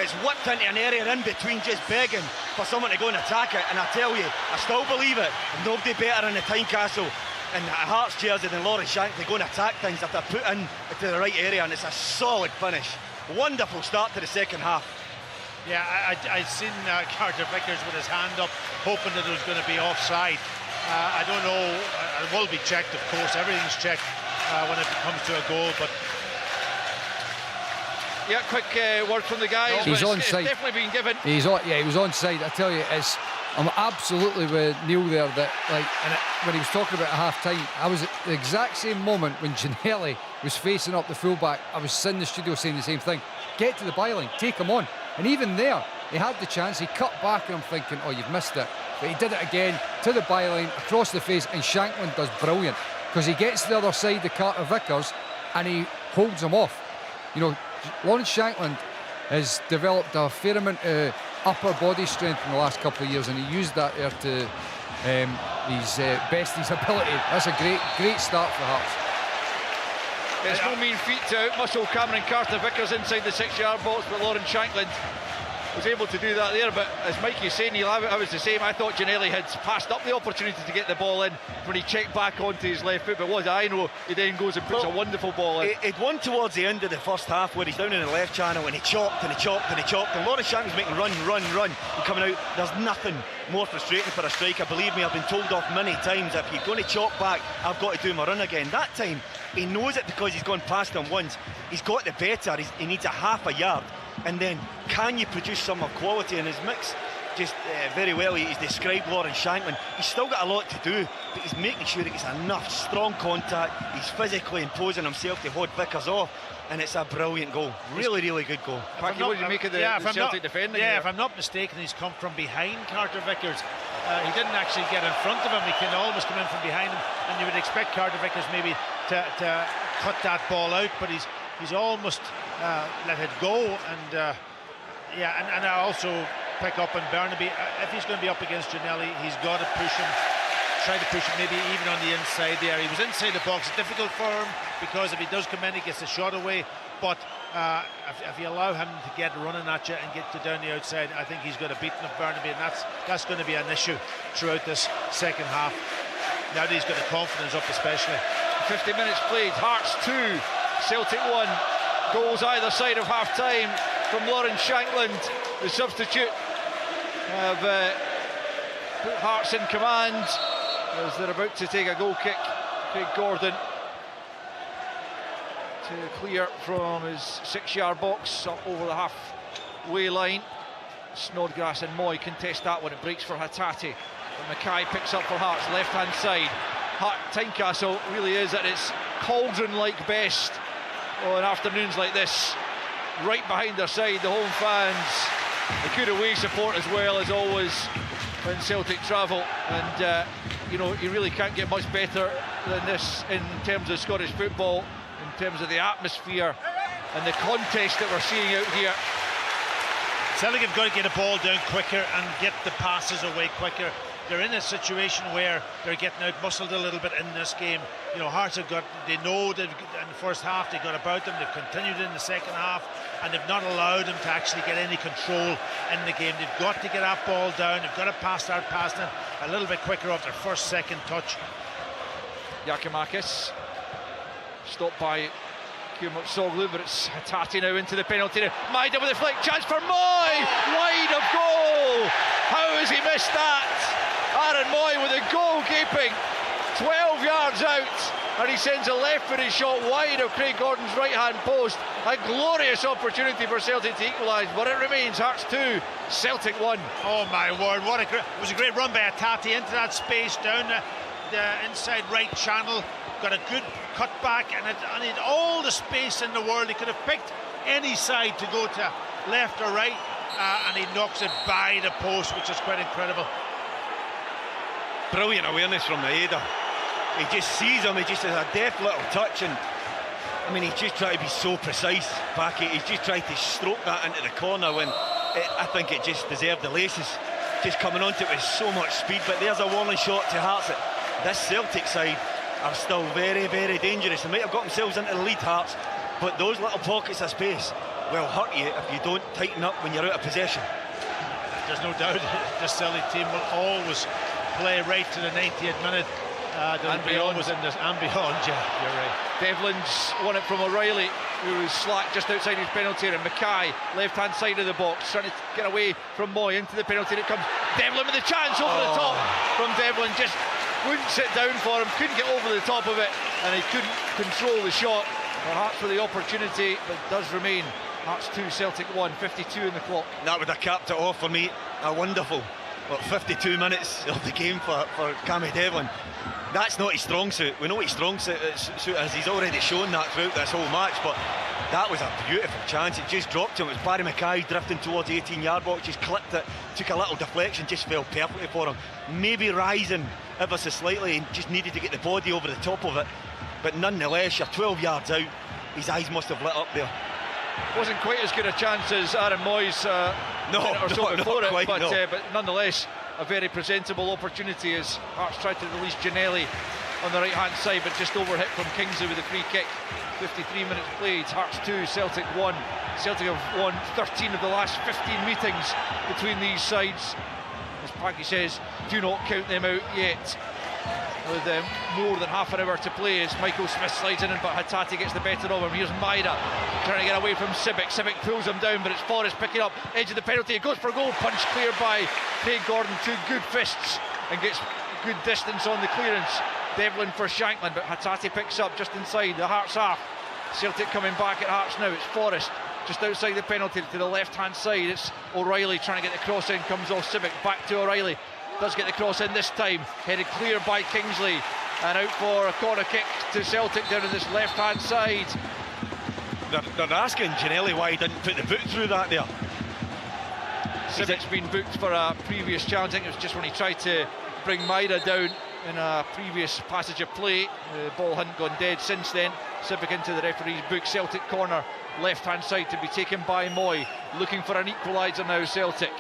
It's whipped into an area in between, just begging for someone to go and attack it. And I tell you, I still believe it. Nobody better in the Tynecastle in the Hearts jersey than Lawrence Shankland to go and attack things that they're put in to the right area, and it's a solid finish. Wonderful start to the second half. Yeah, I seen Carter Vickers with his hand up, hoping that it was going to be offside. I don't know. It will be checked, of course. Everything's checked when it comes to a goal, but. Yeah, quick word from the guys. He's onside. It's definitely been given. He was onside. I tell you, I'm absolutely with Neil there. That when he was talking about half-time, I was at the exact same moment when Ginnelly was facing up the fullback. I was in the studio saying the same thing. Get to the byline, take him on. And even there, he had the chance. He cut back, and I'm thinking, oh, you've missed it. But he did it again to the byline, across the face, and Shankland does brilliant because he gets to the other side of Carter Vickers and he holds him off. You know, Lawrence Shankland has developed a fair amount of upper body strength in the last couple of years, and he used that there to best his ability. That's a great start for Hearts. It's no mean feat to out-muscle Cameron Carter Vickers inside the 6-yard box, but Lawrence Shankland was able to do that there. But as Mikey's saying, I was the same. I thought Ginnelly had passed up the opportunity to get the ball in when he checked back onto his left foot, but what I know, he then goes and puts a wonderful ball in. He'd won towards the end of the first half where he's down in the left channel and he chopped and he chopped and he chopped, and Lawrence Shankland's making run and coming out. There's nothing more frustrating for a striker. Believe me, I've been told off many times, if you're going to chop back, I've got to do my run again. That time he knows it because he's gone past him once. He's got the better. He needs a half a yard. And then, can you produce some of quality in his mix? Just very well, he's described Lawrence Shankland. He's still got a lot to do, but he's making sure he gets enough strong contact. He's physically imposing himself to hold Vickers off, and it's a brilliant goal. Really, really good goal. Packy, what did you make of the Celtic defending? Yeah, if I'm not mistaken, he's come from behind Carter Vickers. He didn't actually get in front of him. He can almost come in from behind him, and you would expect Carter Vickers maybe to cut that ball out, but he's almost let it go. And and I also pick up on Burnaby. If he's going to be up against Ginnelly, he's got to push him, try to push him maybe even on the inside there. He was inside the box. It's difficult for him because if he does come in, he gets the shot away. But if you allow him to get running at you and get to down the outside, I think he's got a beating of Burnaby, and that's going to be an issue throughout this second half. Now that he's got the confidence up, especially. 50 minutes played. Hearts 2, Celtic 1. Goals either side of half-time from Lawrence Shankland, the substitute. Have put Hearts in command as they're about to take a goal kick. Craig Gordon to clear from his 6-yard box up over the halfway line. Snodgrass and Moy contest that one. It breaks for Hatate. And Mackay picks up for Hearts, left-hand side. Tynecastle really is at its cauldron-like best on afternoons like this. Right behind their side, the home fans. The good away support as well, as always, when Celtic travel. And you really can't get much better than this in terms of Scottish football, in terms of the atmosphere and the contest that we're seeing out here. Celtic have got to get a ball down quicker and get the passes away quicker. they're in a situation where they're getting out-muscled a little bit in this game. You know, Hearts have got, they know they've, in the first half they got about them, they've continued in the second half, and they've not allowed them to actually get any control in the game. They've got to get that ball down, they've got to start passing it a little bit quicker off their first, second touch. Giacomakis stopped by Soglu, but it's Hatate now into the penalty area. Maida with a flick, chance for Moy, wide of goal. How has he missed that? Aaron Moy with a goal gaping, 12 yards out, and he sends a left-footed shot wide of Craig Gordon's right-hand post. A glorious opportunity for Celtic to equalise, but it remains Hearts 2, Celtic 1. Oh my word, it was a great run by Hatate into that space down the inside right channel. Got a good cut back, and it had all the space in the world. He could have picked any side to go to, left or right, and he knocks it by the post, which is quite incredible. Brilliant awareness from the header. He just sees him, he just has a deft little touch, and I mean, he's just trying to be so precise, Packy. He's just trying to stroke that into the corner when I think it just deserved the laces. Just coming onto it with so much speed, but there's a warning shot to Hearts. This Celtic side are still very, very dangerous. They might have got themselves into the lead, Hearts, but those little pockets of space will hurt you if you don't tighten up when you're out of possession. There's no doubt this Celtic team will always play right to the 90th minute. And beyond. And beyond, yeah, you're right. Devlin's won it from O'Reilly, who was slack just outside his penalty area. Mackay, left-hand side of the box, trying to get away from Moy into the penalty area. It comes Devlin with a chance over the top from Devlin. Just wouldn't sit down for him, couldn't get over the top of it, and he couldn't control the shot. Hearts for the opportunity, but it does remain Hearts 2, Celtic 1, 52 in the clock. That would have capped it off for me. A wonderful 52 minutes of the game for Cammy Devlin. That's not his strong suit. We know what his strong suit is. He's already shown that throughout this whole match, but that was a beautiful chance. It just dropped him. It was Barry Mackay drifting towards the 18-yard box, just clipped it, took a little deflection, just fell perfectly for him. Maybe rising ever so slightly and just needed to get the body over the top of it, but nonetheless, you're 12 yards out. His eyes must have lit up there. Wasn't quite as good a chance as Aaron Moy's but nonetheless a very presentable opportunity as Hearts tried to release Ginnelly on the right hand side, but just overhit from Kingsley with a free kick. 53 minutes played. Hearts 2, Celtic 1. Celtic have won 13 of the last 15 meetings between these sides. As Packy says, do not count them out yet. With more than half an hour to play as Michael Smith slides in, but Hatate gets the better of him. Here's Maida trying to get away from Sibic. Sibic pulls him down, but it's Forrest picking up edge of the penalty. It goes for goal, punch cleared by Craig Gordon. Two good fists and gets good distance on the clearance. Devlin for Shankland, but Hatate picks up just inside the Hearts half. Celtic coming back at Hearts now. It's Forrest just outside the penalty to the left hand side. It's O'Reilly trying to get the cross in, comes off Sibic, back to O'Reilly. Does get the cross in this time, headed clear by Kingsley, and out for a corner kick to Celtic down on this left-hand side. They're asking Ginnelly why he didn't put the boot through that there. Sibic's been booked for a previous challenge. I think it was just when he tried to bring Maida down in a previous passage of play. The ball hadn't gone dead since then. Sibic into the referee's book. Celtic corner, left-hand side to be taken by Moy. Looking for an equaliser now, Celtic.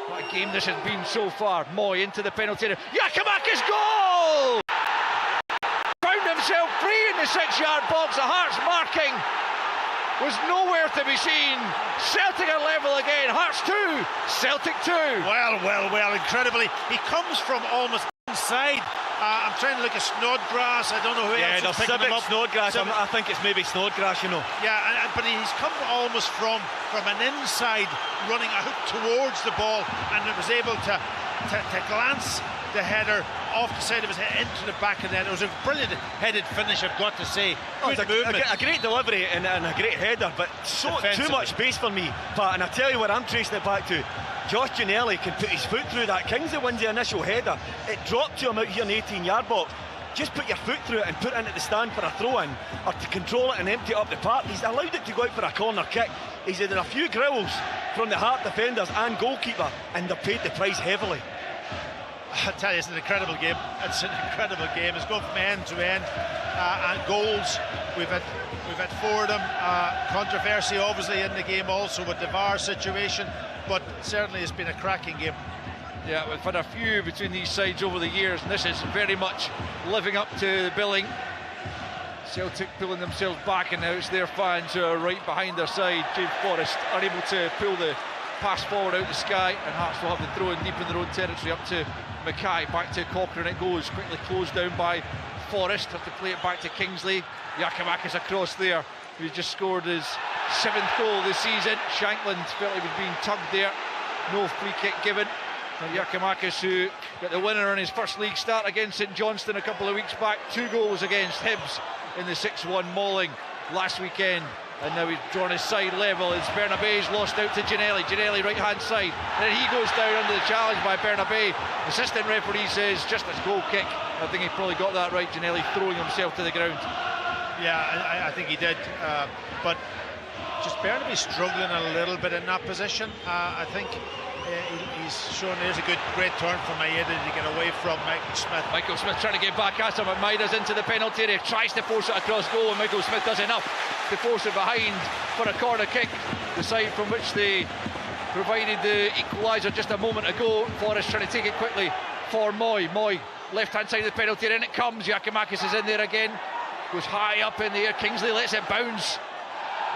What a game this has been so far. Moy into the penalty area. Giacomakis goal! Found himself free in the 6-yard box. The Hearts marking was nowhere to be seen. Celtic are level again. Hearts 2, Celtic 2. Well, incredibly. He comes from almost inside. I'm trying to look at Snodgrass. I don't know who else is picking him up. Snodgrass. I think it's maybe Snodgrass, you know. Yeah, but he's come almost from an inside, running out towards the ball, and was able to glance the header off the side of his head into the back of the net. It was a brilliant headed finish, I've got to say. Good movement. A great delivery and a great header, but too much space for me, Pat. And I tell you what I'm tracing it back to. Josh Ginnelly can put his foot through that. Kingsley wins the initial header. It dropped to him out here in the 18-yard box. Just put your foot through it and put it into the stand for a throw-in, or to control it and empty it up the park. He's allowed it to go out for a corner kick. He's had a few grills from the Heart defenders and goalkeeper, and they've paid the price heavily. I tell you, it's an incredible game. It's an incredible game. It's gone from end to end, and goals. We've had 4 of them. Controversy, obviously, in the game also with the VAR situation, but certainly it's been a cracking game. Yeah, we've had a few between these sides over the years, and this is very much living up to the billing. Celtic pulling themselves back, and now it's their fans who are right behind their side. James Forrest unable to pull the pass forward out the sky, and Hearts will have the throw in deep in their own territory up to Mackay. Back to Cochrane it goes, quickly closed down by Forrest. Have to play it back to Kingsley. Giacomakis across there, who just scored his 7th goal this season. Shankland felt he was being tugged there. No free kick given. And Giacomakis, who got the winner in his first league start against St Johnstone a couple of weeks back. 2 goals against Hibs in the 6-1 mauling last weekend. And now he's drawn his side level as Bernabei's lost out to Ginnelly. Ginnelly right hand side, and then he goes down under the challenge by Bernabei. Assistant referee says just as goal kick. I think he probably got that right. Ginnelly throwing himself to the ground. Yeah, I think he did, but just Bernabei struggling a little bit in that position. I think he's shown there's a great turn from Maeda to get away from Michael Smith. Michael Smith trying to get back at him, and Maeda's into the penalty area, tries to force it across goal, and Michael Smith does enough to force it behind for a corner kick, the side from which they provided the equaliser just a moment ago. Forrest trying to take it quickly for Moy. Moy, left hand side of the penalty area, and it comes. Giacomakis is in there again, goes high up in the air. Kingsley lets it bounce,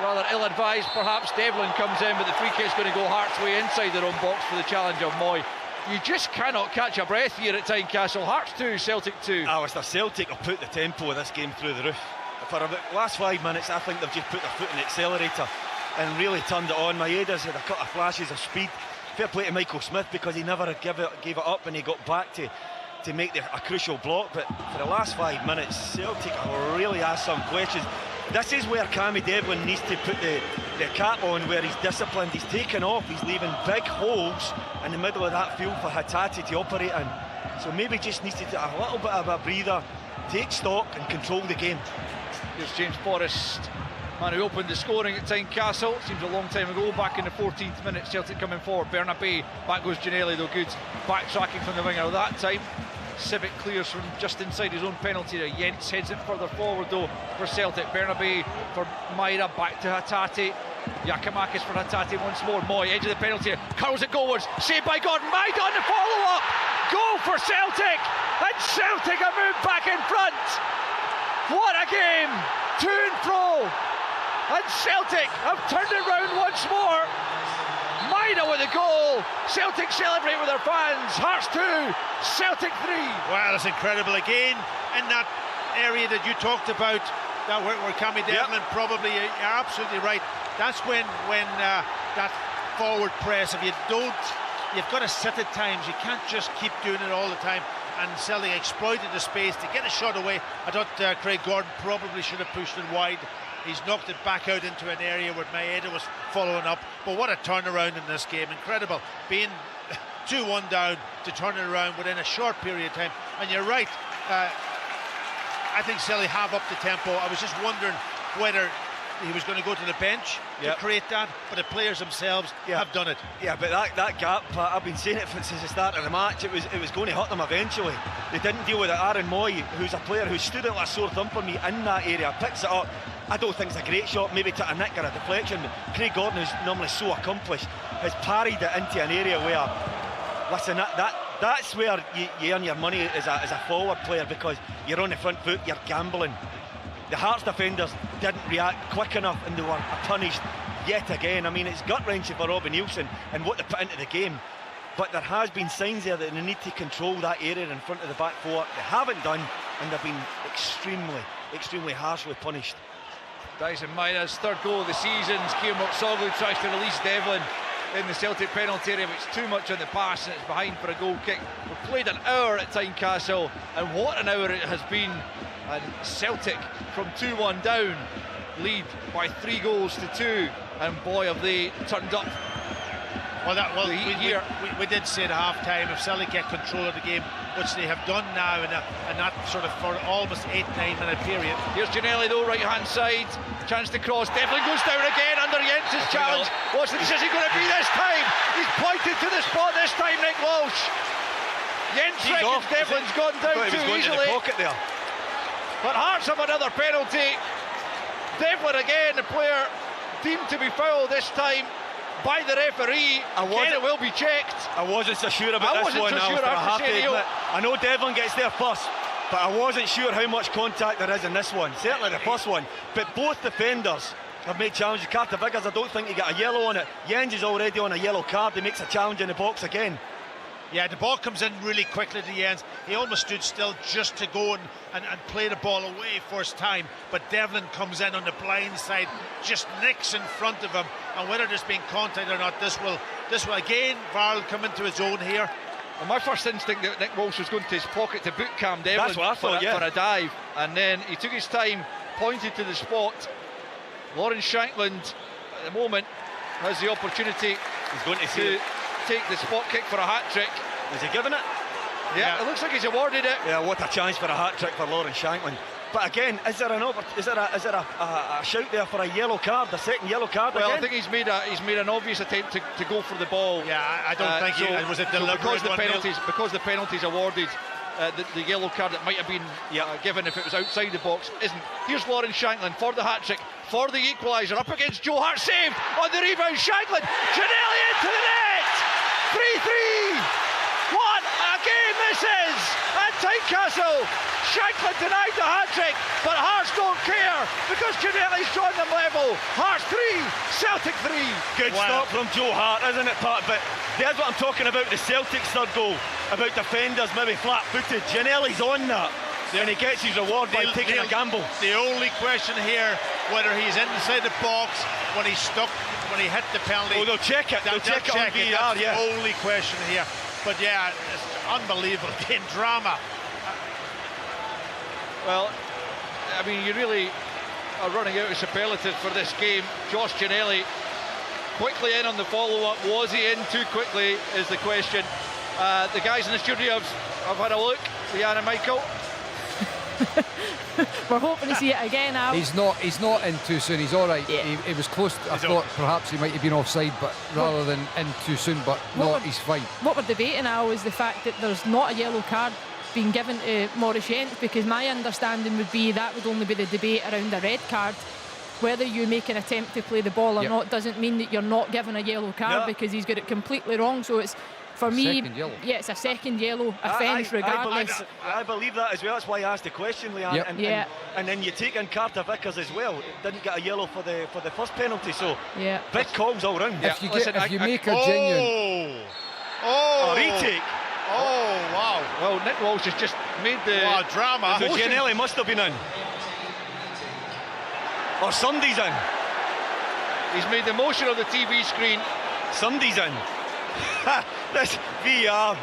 rather ill-advised perhaps. Devlin comes in, but the free kick's going to go Hearts' way inside their own box for the challenge of Moy. You just cannot catch a breath here at Tynecastle. Hearts 2, Celtic 2. The Celtic will put the tempo of this game through the roof. For the last 5 minutes, I think they've just put their foot in the accelerator and really turned it on. Maeda's had a couple of flashes of speed. Fair play to Michael Smith, because he never gave it up when he got back to make a crucial block. But for the last 5 minutes, Celtic have really asked some questions. This is where Cammy Devlin needs to put the cap on, where he's disciplined. He's taken off, he's leaving big holes in the middle of that field for Hatate to operate in. So maybe just needs to take a little bit of a breather, take stock and control the game. Here's James Forrest, man who opened the scoring at Tynecastle. Seems a long time ago, back in the 14th minute. Celtic coming forward, Bernabei, back goes Ginnelly, though good backtracking from the winger that time. Civic clears from just inside his own penalty area. Jens heads it further forward though for Celtic. Bernabei for Maeda, back to Hatate. Giacomakis for Hatate once more. Moy, edge of the penalty area, curls it goalwards, saved by Gordon. Maeda on the follow-up, goal for Celtic, and Celtic have moved back in front. What a game, to and fro, and Celtic have turned it round once more. Maeda with a goal. Celtic celebrate with their fans. Hearts 2, Celtic 3. Wow, that's incredible again in that area that you talked about, that where Cammy Devlin probably, you're absolutely right. That's when that forward press, if you don't, you've got to sit at times. You can't just keep doing it all the time. And Celtic exploited the space to get a shot away. I thought Craig Gordon probably should have pushed it wide. He's knocked it back out into an area where Maeda was following up. But what a turnaround in this game. Incredible. Being 2-1 down to turn it around within a short period of time. And you're right. I think Celtic have upped the tempo. I was just wondering whether he was going to go to the bench to create that, but the players themselves have done it. Yeah, but that gap, I've been saying it since the start of the match, it was going to hurt them eventually. They didn't deal with it. Aaron Moy, who's a player who stood out like a sore thumb for me in that area, picks it up. I don't think it's a great shot, maybe to a nick or a deflection, but Craig Gordon, who's normally so accomplished, has parried it into an area where, listen, that's where you earn your money as a forward player, because you're on the front foot, you're gambling. The Hearts defenders didn't react quick enough, and they were punished yet again. I mean, it's gut-wrenching for Robbie Nielsen and what they put into the game, but there has been signs there that they need to control that area in front of the back four. They haven't done, and they've been extremely harshly punished. Dyson Maeda's 3rd goal of the season. Kieran Moksoglu tries to release Devlin in the Celtic penalty area, but it's too much on the pass and it's behind for a goal kick. We've played an hour at Tynecastle, and what an hour it has been. And Celtic from 2-1 down lead by 3 goals to 2, and boy have they turned up. We did say at half-time, if Celtic get control of the game, which they have done now in that sort of for almost 8-9 minute period. Here's Ginnelly though, right hand side, chance to cross. Devlin goes down again under Jens's challenge. What's the decision going to be this time? He's pointed to the spot this time, Nick Walsh. Jens reckons Devlin's gone down too easily. But Hearts have another penalty. Devlin again, the player deemed to be foul this time. by the referee. Again, it will be checked. I wasn't so sure about this one. I know Devlin gets there first, but I wasn't sure how much contact there is in this one. Certainly the first one, but both defenders have made challenges. Carter Vickers, I don't think he got a yellow on it. Jens is already on a yellow card. He makes a challenge in the box again. Yeah, the ball comes in really quickly to Jens. He almost stood still just to go and play the ball away first time, but Devlin comes in on the blind side, just nicks in front of him, and whether there's been contact or not, this will again, VAR will come into his own here. Well, my first instinct that Nick Walsh was going to his pocket to boot Cam Devlin. That's what I thought, for a dive, and then he took his time, pointed to the spot. Lawrence Shankland at the moment has the opportunity. He's going to take the spot kick for a hat-trick. Is he giving it? Yeah, it looks like he's awarded it. Yeah, what a chance for a hat-trick for Lawrence Shankland. But again, is there a shout there for a yellow card, the second yellow card? Well, again? I think he's made an obvious attempt to go for the ball. Yeah, I don't think it was a deliberate because the penalties awarded. The yellow card that might have been given if it was outside the box isn't. Here's Lawrence Shankland for the hat-trick, for the equaliser, up against Joe Hart, saved on the rebound. Shankland, Ginnelly into the net. 3-3. What a game this is at Tynecastle. Shankland denied the hat-trick, but Hearts don't care because Ginnelly's drawn them level. Hearts 3, Celtic 3. Good stop from Joe Hart, isn't it, Pat? But there's what I'm talking about, the Celtic's third goal, about defenders maybe flat-footed. Ginnelly's on that, and he gets his reward by taking a gamble. The only question here, whether he's inside the box when he's stuck, when he hit the penalty. Oh, they'll check it. They'll check it on VAR, That's the only question here. But yeah, it's unbelievable game, drama. Well, I mean, you really are running out of superlatives for this game. Josh Ginnelly quickly in on the follow-up. Was he in too quickly is the question. The guys in the studio have had a look. Leanne and Michael. We're hoping to see it again, Al. He's not in too soon. He's all right. Yeah. He was close. I thought perhaps he might have been offside, but rather than in too soon. But he's fine. What we're debating now is the fact that there's not a yellow card being given to Maurice Jens, because my understanding would be that would only be the debate around a red card. Whether you make an attempt to play the ball or not doesn't mean that you're not given a yellow card, because he's got it completely wrong. So it's, for me, it's a second yellow offence regardless. I believe that as well. That's why I asked the question, Leanne. And then you take in Carter Vickers as well. Didn't get a yellow for the first penalty. So big calls all round. If you make a genuine retake. Oh wow! Well, Nick Walsh has just made the drama. So Ginnelly must have been in, or somebody's in. He's made the motion on the TV screen. Somebody's in. This VAR.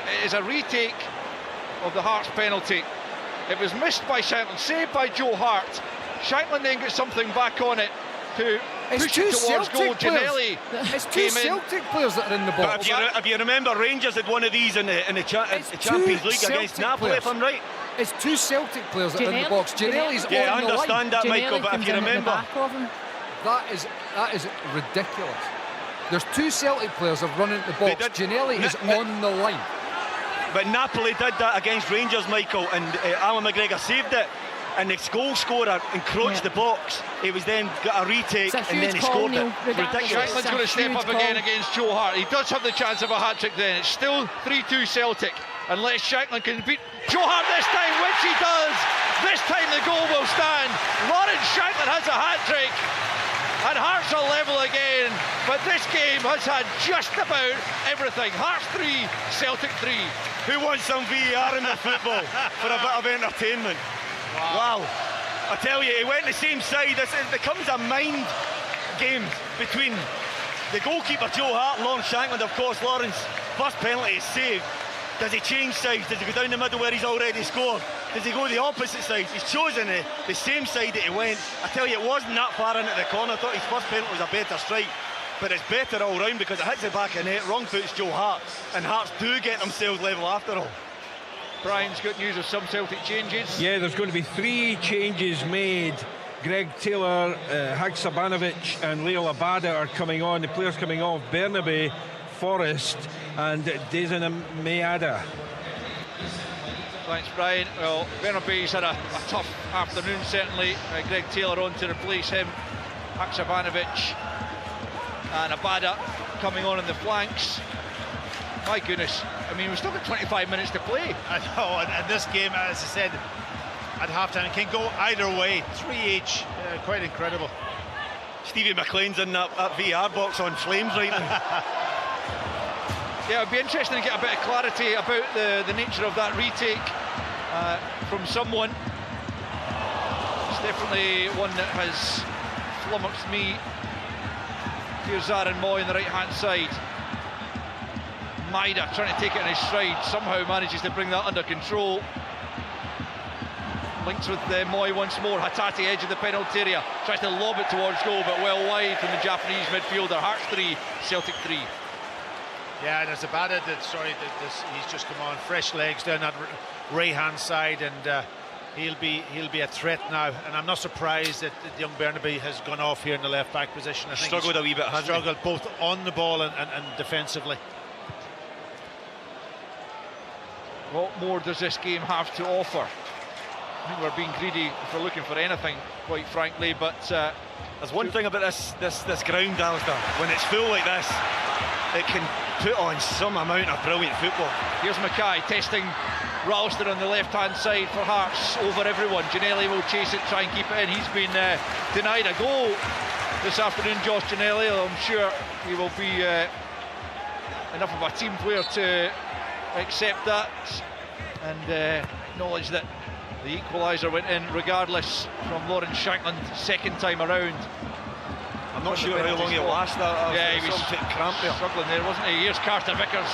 It is a retake of the Hearts penalty. It was missed by Shankland, saved by Joe Hart. Shankland then gets something back on it to push it towards goal. Ginnelly. It's two Celtic players that are in the box. If you remember, Rangers had one of these in the Champions League against Napoli, if I'm right. It's two Celtic players that are in the box. Ginnelly's on the line. I understand that, Michael, but if you remember, that is ridiculous. There's two Celtic players that have run into the box. Ginnelly is on the line. But Napoli did that against Rangers, Michael, and Alan McGregor saved it. And the goal scorer encroached the box. He was then got a retake and then he scored it. Ridiculous. Shankland's going to step up again against Joe Hart. He does have the chance of a hat-trick then. It's still 3-2 Celtic, unless Shankland can beat Joe Hart this time, which he does. This time the goal will stand. Lawrence Shankland has a hat-trick, and Hearts are level again. But this game has had just about everything. Hearts 3, Celtic 3. Who wants some VAR in the football for a bit of entertainment? Wow. I tell you, he went the same side. It becomes a mind game between the goalkeeper Joe Hart and Lawrence Shankland. Of course, Lawrence, first penalty is saved. Does he change sides? Does he go down the middle where he's already scored? Does he go the opposite side? He's chosen the same side that he went. I tell you, it wasn't that far into the corner. I thought his first penalty was a better strike, but it's better all round because it hits the back of the net. Wrong foot's Joe Hart, and Hearts do get themselves level after all. Brian's got news of some Celtic changes. Yeah, there's going to be 3 changes made. Greg Taylor, Haksabanovic and Leo Labada are coming on. The players coming off: Bernabe, Forrest and Dezana Meada. Thanks, Brian. Well, Bernabe's had a tough afternoon, certainly. Greg Taylor on to replace him. Haksabanovic and Abada coming on in the flanks. My goodness, I mean, we've still got 25 minutes to play. I know, and this game, as I said, at half-time can go either way, 3 each, quite incredible. Stevie McLean's in that VR box on flames right now. Yeah, it'd be interesting to get a bit of clarity about the nature of that retake from someone. It's definitely one that has flummoxed me. Here's Aaron Moy on the right-hand side. Maida trying to take it in his stride, somehow manages to bring that under control. Links with Moy once more. Hatate, edge of the penalty area, tries to lob it towards goal, but well wide from the Japanese midfielder. Hearts 3, Celtic 3. Yeah, and there's Abada he's just come on, fresh legs down that right-hand side, and he'll be a threat now. And I'm not surprised that young Bernabe has gone off here in the left-back position. I think struggled a wee bit, hasn't he? Struggled both on the ball and defensively. What more does this game have to offer? I think we're being greedy if we're looking for anything, quite frankly, but there's one thing about this ground, Alistair. When it's full like this, it can put on some amount of brilliant football. Here's Mackay testing Ralston on the left-hand side for Hearts over everyone. Ginnelly will chase it, try and keep it in. He's been denied a goal this afternoon, Josh Ginnelly. I'm sure he will be enough of a team player to accept that and acknowledge that the equaliser went in regardless from Lawrence Shankland second time around. I'm not sure how long he'll last that. Yeah, he was cramp there. struggling there, wasn't he? Here's Carter Vickers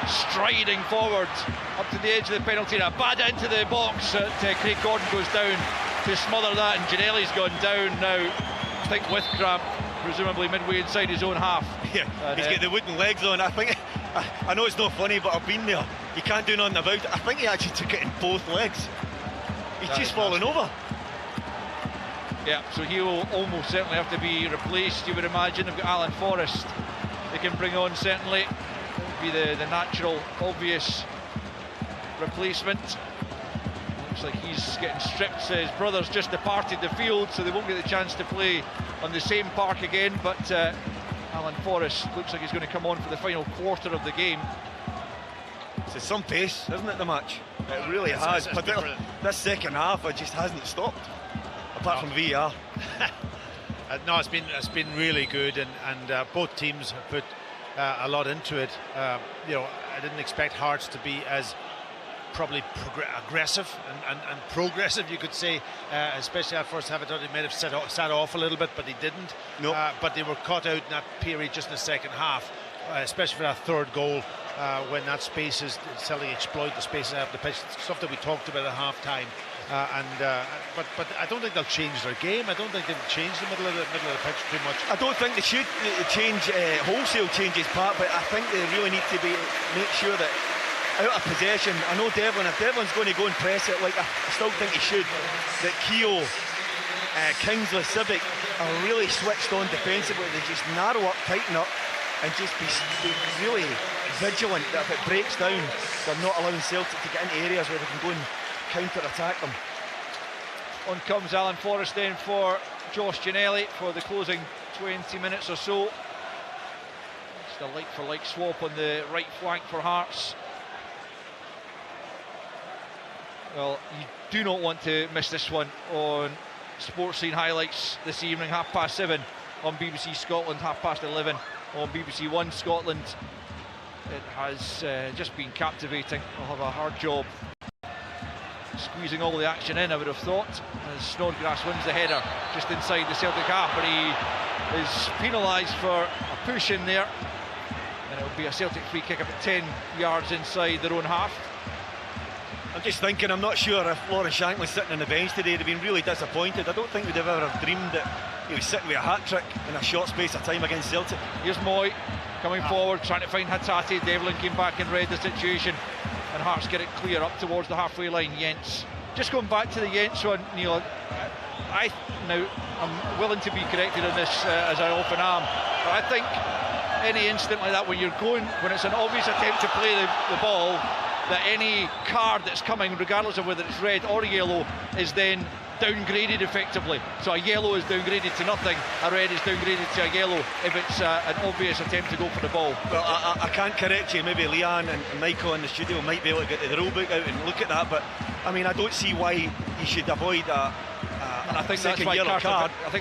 striding forward up to the edge of the penalty area. Bad into the box. Craig Gordon goes down to smother that, and Ginnelly's gone down now. I think with cramp, presumably midway inside his own half. Yeah, and he's got the wooden legs on. I know it's not funny, but I've been there. You can't do nothing about it. I think he actually took it in both legs. He's just fallen over. Yeah, so he'll almost certainly have to be replaced, you would imagine. They've got Alan Forrest they can bring on, certainly. Be the natural, obvious replacement. Looks like he's getting stripped. His brother's just departed the field, so they won't get the chance to play on the same park again, but Alan Forrest looks like he's going to come on for the final quarter of the game. It's some pace, isn't it, the match? It really has. Particularly this second half, it just hasn't stopped, apart from VR. No, it's been really good, and both teams have put a lot into it. You know, I didn't expect Hearts to be as probably aggressive and progressive, you could say, especially at first half. I thought he might have sat off a little bit, but he didn't. Nope. But they were caught out in that period just in the second half, especially for that third goal. When that space is Celtic exploit the spaces out of the pitch, stuff that we talked about at half time, but I don't think they'll change their game. I don't think they'll change the middle of the pitch too much. I don't think they should change wholesale changes, Pat, but I think they really need to make sure that out of possession. I know Devlin, if Devlin's going to go and press it, like I still think he should, that Keogh, Kingsley, Civic are really switched on defensively. They just narrow up, tighten up, and just be really vigilant that if it breaks down, they're not allowing Celtic to get into areas where they can go and counter-attack them. On comes Alan Forrest then for Josh Ginnelly for the closing 20 minutes or so. Just a like-for-like swap on the right flank for Hearts. Well, you do not want to miss this one on Sports Scene Highlights this evening, 7:30 on BBC Scotland, 11:30 on BBC One Scotland. It has just been captivating. We'll have a hard job squeezing all the action in, I would have thought, as Snodgrass wins the header just inside the Celtic half, but he is penalised for a push in there, and it will be a Celtic free kick up at 10 yards inside their own half. I'm just thinking, I'm not sure if Lawrence Shankland's sitting on the bench today, they've been really disappointed. I don't think we'd ever have dreamed that he was sitting with a hat-trick in a short space of time against Celtic. Here's Moy coming forward, trying to find Hatate. Devlin came back and read the situation, and Hearts get it clear up towards the halfway line. Jens, just going back to the Jens one, Neil, I'm willing to be corrected on this, as I often am, but I think any incident like that, when it's an obvious attempt to play the ball, that any card that's coming, regardless of whether it's red or yellow, is then downgraded effectively. So a yellow is downgraded to nothing, a red is downgraded to a yellow if it's an obvious attempt to go for the ball. Well, I can't correct you. Maybe Leanne and Michael in the studio might be able to get the rule book out and look at that, but I mean, I don't see why you should avoid and I think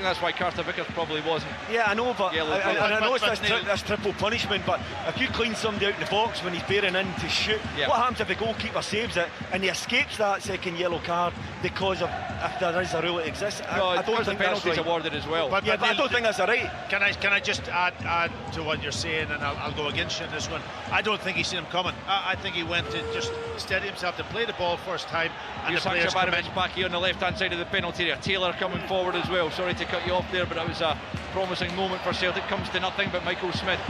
that's why Carter Vickers probably wasn't. Yeah, I know, but yellow I know that's triple punishment. But if you clean somebody out in the box when he's bearing in to shoot, what happens if the goalkeeper saves it and he escapes that second yellow card because of if there is a rule that exists? I don't think the penalty's awarded as well. But I don't think that's right. Can I just add to what you're saying, and I'll go against you in this one. I don't think he's seen him coming. I think he went to just steady himself to play the ball first time. And Here's Haksabanovic back here on the left-hand side of the penalty area. Taylor coming forward as well. Sorry to cut you off there, but it was a promising moment for Celtic. Comes to nothing, but Michael Smith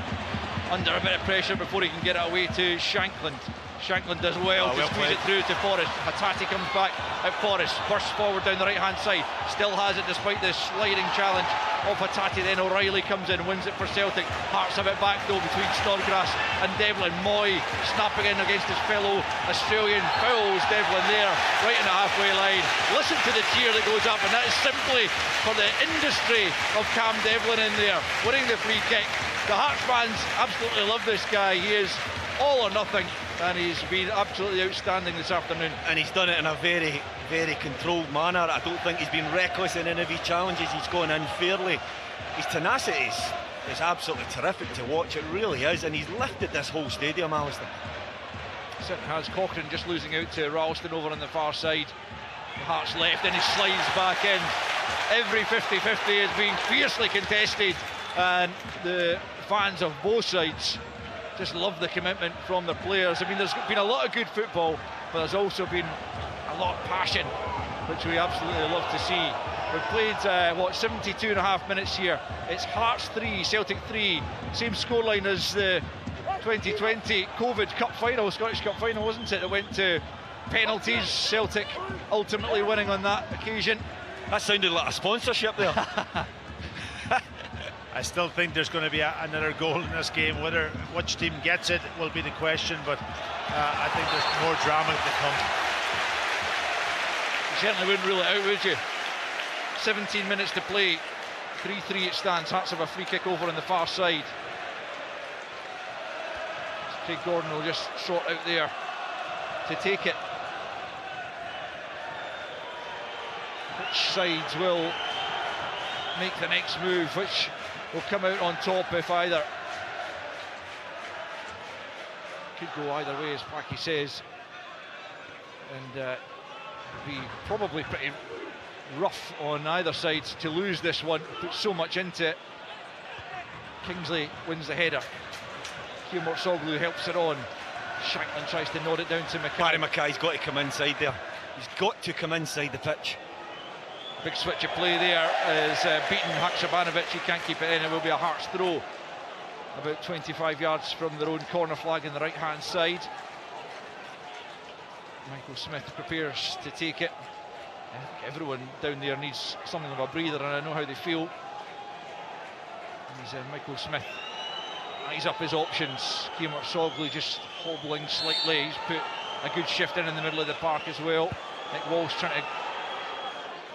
under a bit of pressure before he can get it away to Shankland. Shankland does well to squeeze it through to Forrest. Hatate comes back at Forrest, bursts forward down the right hand side, still has it despite the sliding challenge of Hatate. Then O'Reilly comes in, wins it for Celtic. Hearts have it back though between Snodgrass and Devlin. Moy snapping in against his fellow Australian, fouls Devlin there right in the halfway line. Listen to the cheer that goes up, and that is simply for the industry of Cam Devlin in there winning the free kick. The Hearts fans absolutely love this guy. He is all or nothing, and he's been absolutely outstanding this afternoon. And he's done it in a very, very controlled manner. I don't think he's been reckless in any of his challenges. He's gone in fairly. His tenacity is absolutely terrific to watch. It really is, and he's lifted this whole stadium, Alistair. Certainly has. Cochrane just losing out to Ralston over on the far side. The Hearts left, and he slides back in. Every 50-50 is being fiercely contested, and the fans of both sides just love the commitment from their players. I mean, there's been a lot of good football, but there's also been a lot of passion, which we absolutely love to see. We've played 72 and a half minutes here. It's Hearts 3, Celtic 3, same scoreline as the 2020 COVID Cup final, Scottish Cup final, wasn't it? It went to penalties, Celtic ultimately winning on that occasion. That sounded like a sponsorship there. I still think there's going to be another goal in this game. Which team gets it will be the question, but I think there's more drama to come. You certainly wouldn't rule it out, would you? 17 minutes to play, 3-3 it stands. Hearts have a free kick over on the far side. Craig Gordon will just sort out there to take it. Which sides will make the next move? Which will come out on top if either? Could go either way, as Packy says, and be probably pretty rough on either side to lose this one. Put so much into it. Kingsley wins the header. Soglu helps it on. Shankland tries to nod it down to Mackay. Barry Mackay's got to come inside there. He's got to come inside the pitch. Big switch of play there is beaten Haksabanovic. He can't keep it in. It will be a Hearts throw about 25 yards from their own corner flag on the right hand side. Michael Smith prepares to take it. I think everyone down there needs something of a breather, and I know how they feel. And he's Michael Smith eyes up his options. Kieran Soglu just hobbling slightly. He's put a good shift in the middle of the park as well. Nick Walsh trying to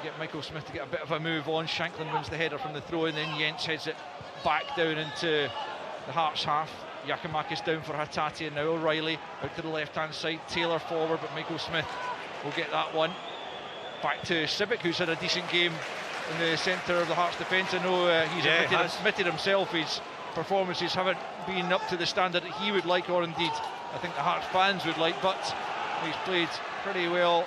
get Michael Smith to get a bit of a move on. Shankland wins the header from the throw, and then Jens heads it back down into the Hearts half. Giacomakis down for Hatate, and now O'Reilly out to the left hand side. Taylor forward, but Michael Smith will get that one. Back to Sibic, who's had a decent game in the centre of the Hearts defence. I know he's admitted himself his performances haven't been up to the standard that he would like, or indeed I think the Hearts fans would like, but he's played pretty well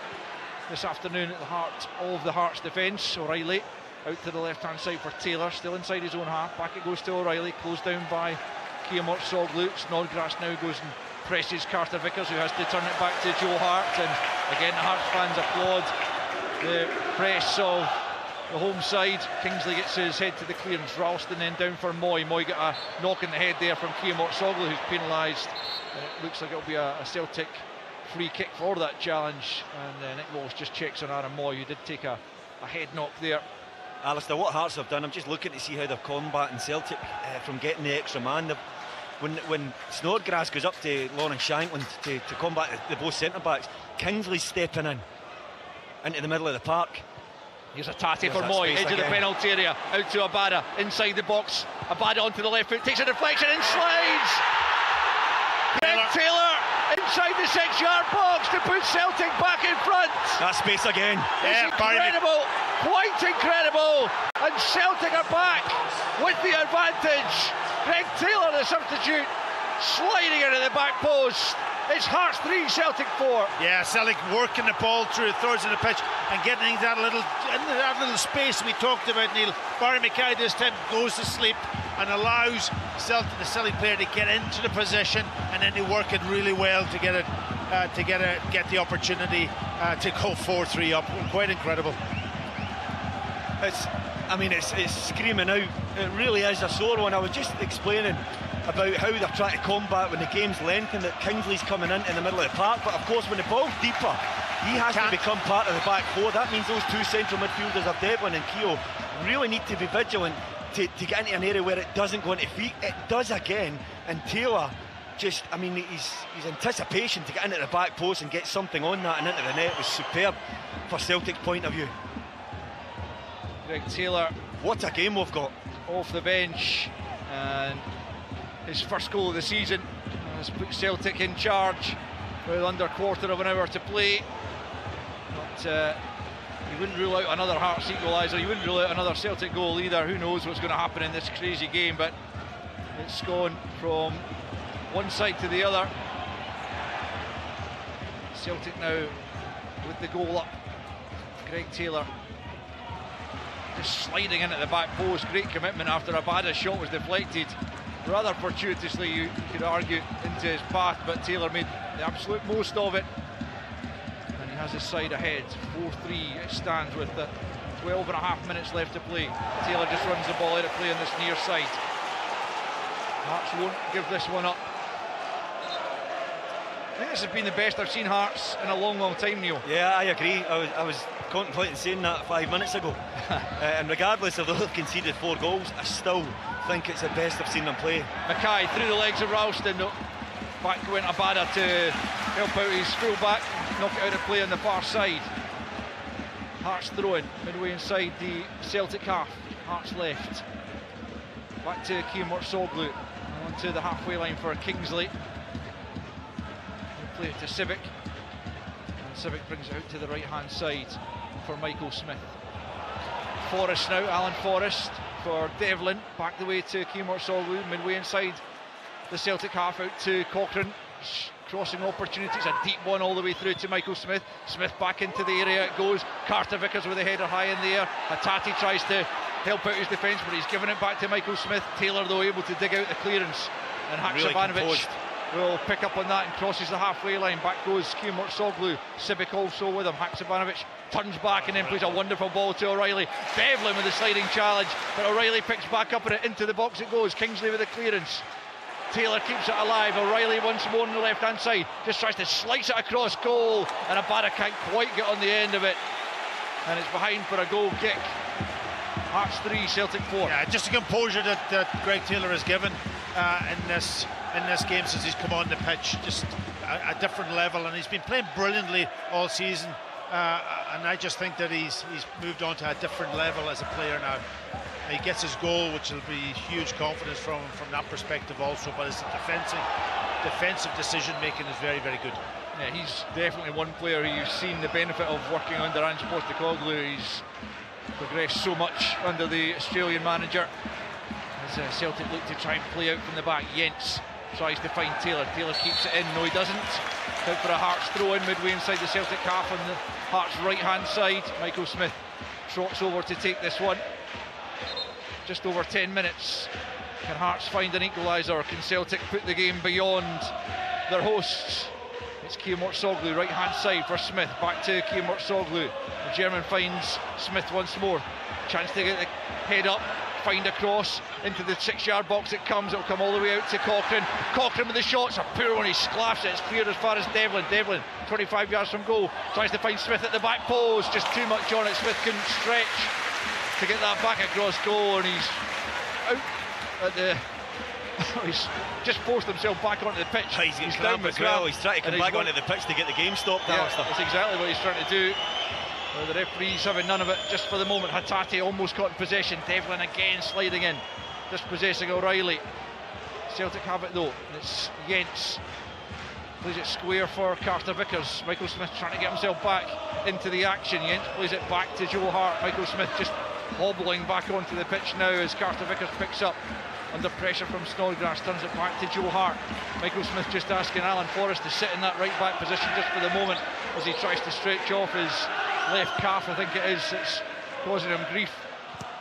this afternoon at the heart of the Hearts defence. O'Reilly out to the left hand side for Taylor, still inside his own half. Back it goes to O'Reilly, closed down by Kieran Soglu. Snodgrass now goes and presses Carter Vickers, who has to turn it back to Joe Hart, and again the Hearts fans applaud the press of the home side. Kingsley gets his head to the clearance. Ralston then down for Moy. Moy got a knock in the head there from Kieran Soglu, who's penalised, and it looks like it'll be a Celtic free kick for that challenge, and Nick Walsh just checks on Aaron Moy, who did take a head knock there. Alistair, what Hearts have done, I'm just looking to see how they're combating Celtic from getting the extra man. when Snodgrass goes up to Lawrence Shankland to combat the both centre-backs, Kingsley's stepping into the middle of the park. Here's a Tati for Moy, edge of the penalty area, out to Abada, inside the box. Abada onto the left foot, takes a deflection and slides. Greg Taylor inside the 6-yard box to put Celtic back in front. That space again. It's incredible, quite incredible. And Celtic are back with the advantage. Greg Taylor, the substitute, sliding into the back post. It's Hearts 3, Celtic 4. Yeah, Celtic working the ball through thirds of the pitch and getting into that little space we talked about, Neil. Barry Mackay this time goes to sleep and allows the Celtic player to get into the position, and then they work it really well to get the opportunity to go 4-3 up. Quite incredible. It's screaming out. It really is a sore one. I was just explaining about how they're trying to combat when the game's lengthened, that Kingsley's coming in the middle of the park, but of course when the ball's deeper, he has to become part of the back four. That means those two central midfielders of Devlin and Keogh really need to be vigilant to get into an area where it doesn't go into feet. It does again, and Taylor just, his anticipation to get into the back post and get something on that and into the net was superb for Celtic's point of view. Greg Taylor, what a game we've got. Off the bench, and his first goal of the season has put Celtic in charge with under a quarter of an hour to play. But you wouldn't rule out another Hearts equaliser, you wouldn't rule out another Celtic goal either. Who knows what's going to happen in this crazy game, but it's gone from one side to the other. Celtic now with the goal up. Greg Taylor just sliding into the back post. Great commitment after Abada's shot was deflected rather fortuitously, you could argue, into his path, but Taylor made the absolute most of it, and he has his side ahead. 4-3 it stands with 12 and a half minutes left to play. Taylor just runs the ball out of play on this near side. Hearts won't give this one up. I think this has been the best I've seen Hearts in a long time, Neil. Yeah, I agree. I was contemplating saying that 5 minutes ago. And regardless of they've conceded 4 goals, I still think it's the best I've seen them play. Mackay through the legs of Ralston. Back went Abada to help out his full-back, knock it out of play on the far side. Hearts throwing midway inside the Celtic half. Hearts left. Back to Keemort Soglu. Onto the halfway line for Kingsley. Play it to Civic, and Civic brings it out to the right hand side for Michael Smith. Forrest now, Alan Forrest for Devlin, back the way to Keemort Soglu, midway inside the Celtic half, out to Cochrane, crossing opportunities, a deep one all the way through to Michael Smith. Smith back into the area it goes. Carter Vickers with a header high in the air. Hattati tries to help out his defence, but he's given it back to Michael Smith. Taylor though able to dig out the clearance, and Haksabanovic will pick up on that and crosses the halfway line. Back goes Keemort Soglu. Civic also with him. Haksabanovic turns back and then plays a wonderful ball to O'Reilly. Devlin with a sliding challenge, but O'Reilly picks back up on it. Into the box it goes. Kingsley with the clearance. Taylor keeps it alive. O'Reilly once more on the left hand side, just tries to slice it across goal, and Abada can't quite get on the end of it, and it's behind for a goal kick. Hearts 3, Celtic 4. Yeah, just the composure that Greg Taylor has given in this game since he's come on the pitch, just a different level, and he's been playing brilliantly all season, and I just think that he's moved on to a different level as a player now. He gets his goal, which will be huge confidence from that perspective also, but his defensive decision making is very, very good. Yeah, he's definitely one player who you've seen the benefit of working under Ange Postecoglou. He's progressed so much under the Australian manager. As Celtic look to try and play out from the back, Jens tries to find Taylor. Taylor keeps it in. No, he doesn't. Out for a Hearts throw in midway inside the Celtic half on the Hearts right hand side. Michael Smith trots over to take this one. Just over 10 minutes. Can Hearts find an equaliser? Can Celtic put the game beyond their hosts? It's Keemort Soglu, right hand side for Smith. Back to Keemort Soglu. The German finds Smith once more. Chance to get the head up, find a cross into the 6-yard box. It comes, it'll come all the way out to Cochrane. Cochrane with the shots, a poor one, he sclaps it. It's cleared as far as Devlin. Devlin 25 yards from goal, tries to find Smith at the back post, just too much on it. Smith couldn't stretch to get that back across goal, and he's out at the He's just forced himself back onto the pitch. He's down as well. He's trying to come back onto the pitch to get the game stopped. Yeah, that's exactly what he's trying to do. The referee's having none of it just for the moment. Hatate almost got in possession. Devlin again sliding in, dispossessing O'Reilly. Celtic have it though, and it's Jens. Plays it square for Carter Vickers. Michael Smith trying to get himself back into the action. Jens plays it back to Joe Hart. Michael Smith just hobbling back onto the pitch now as Carter Vickers picks up under pressure from Snodgrass, turns it back to Joe Hart. Michael Smith just asking Alan Forrest to sit in that right back position just for the moment as he tries to stretch off his left calf, I think it is. It's causing him grief.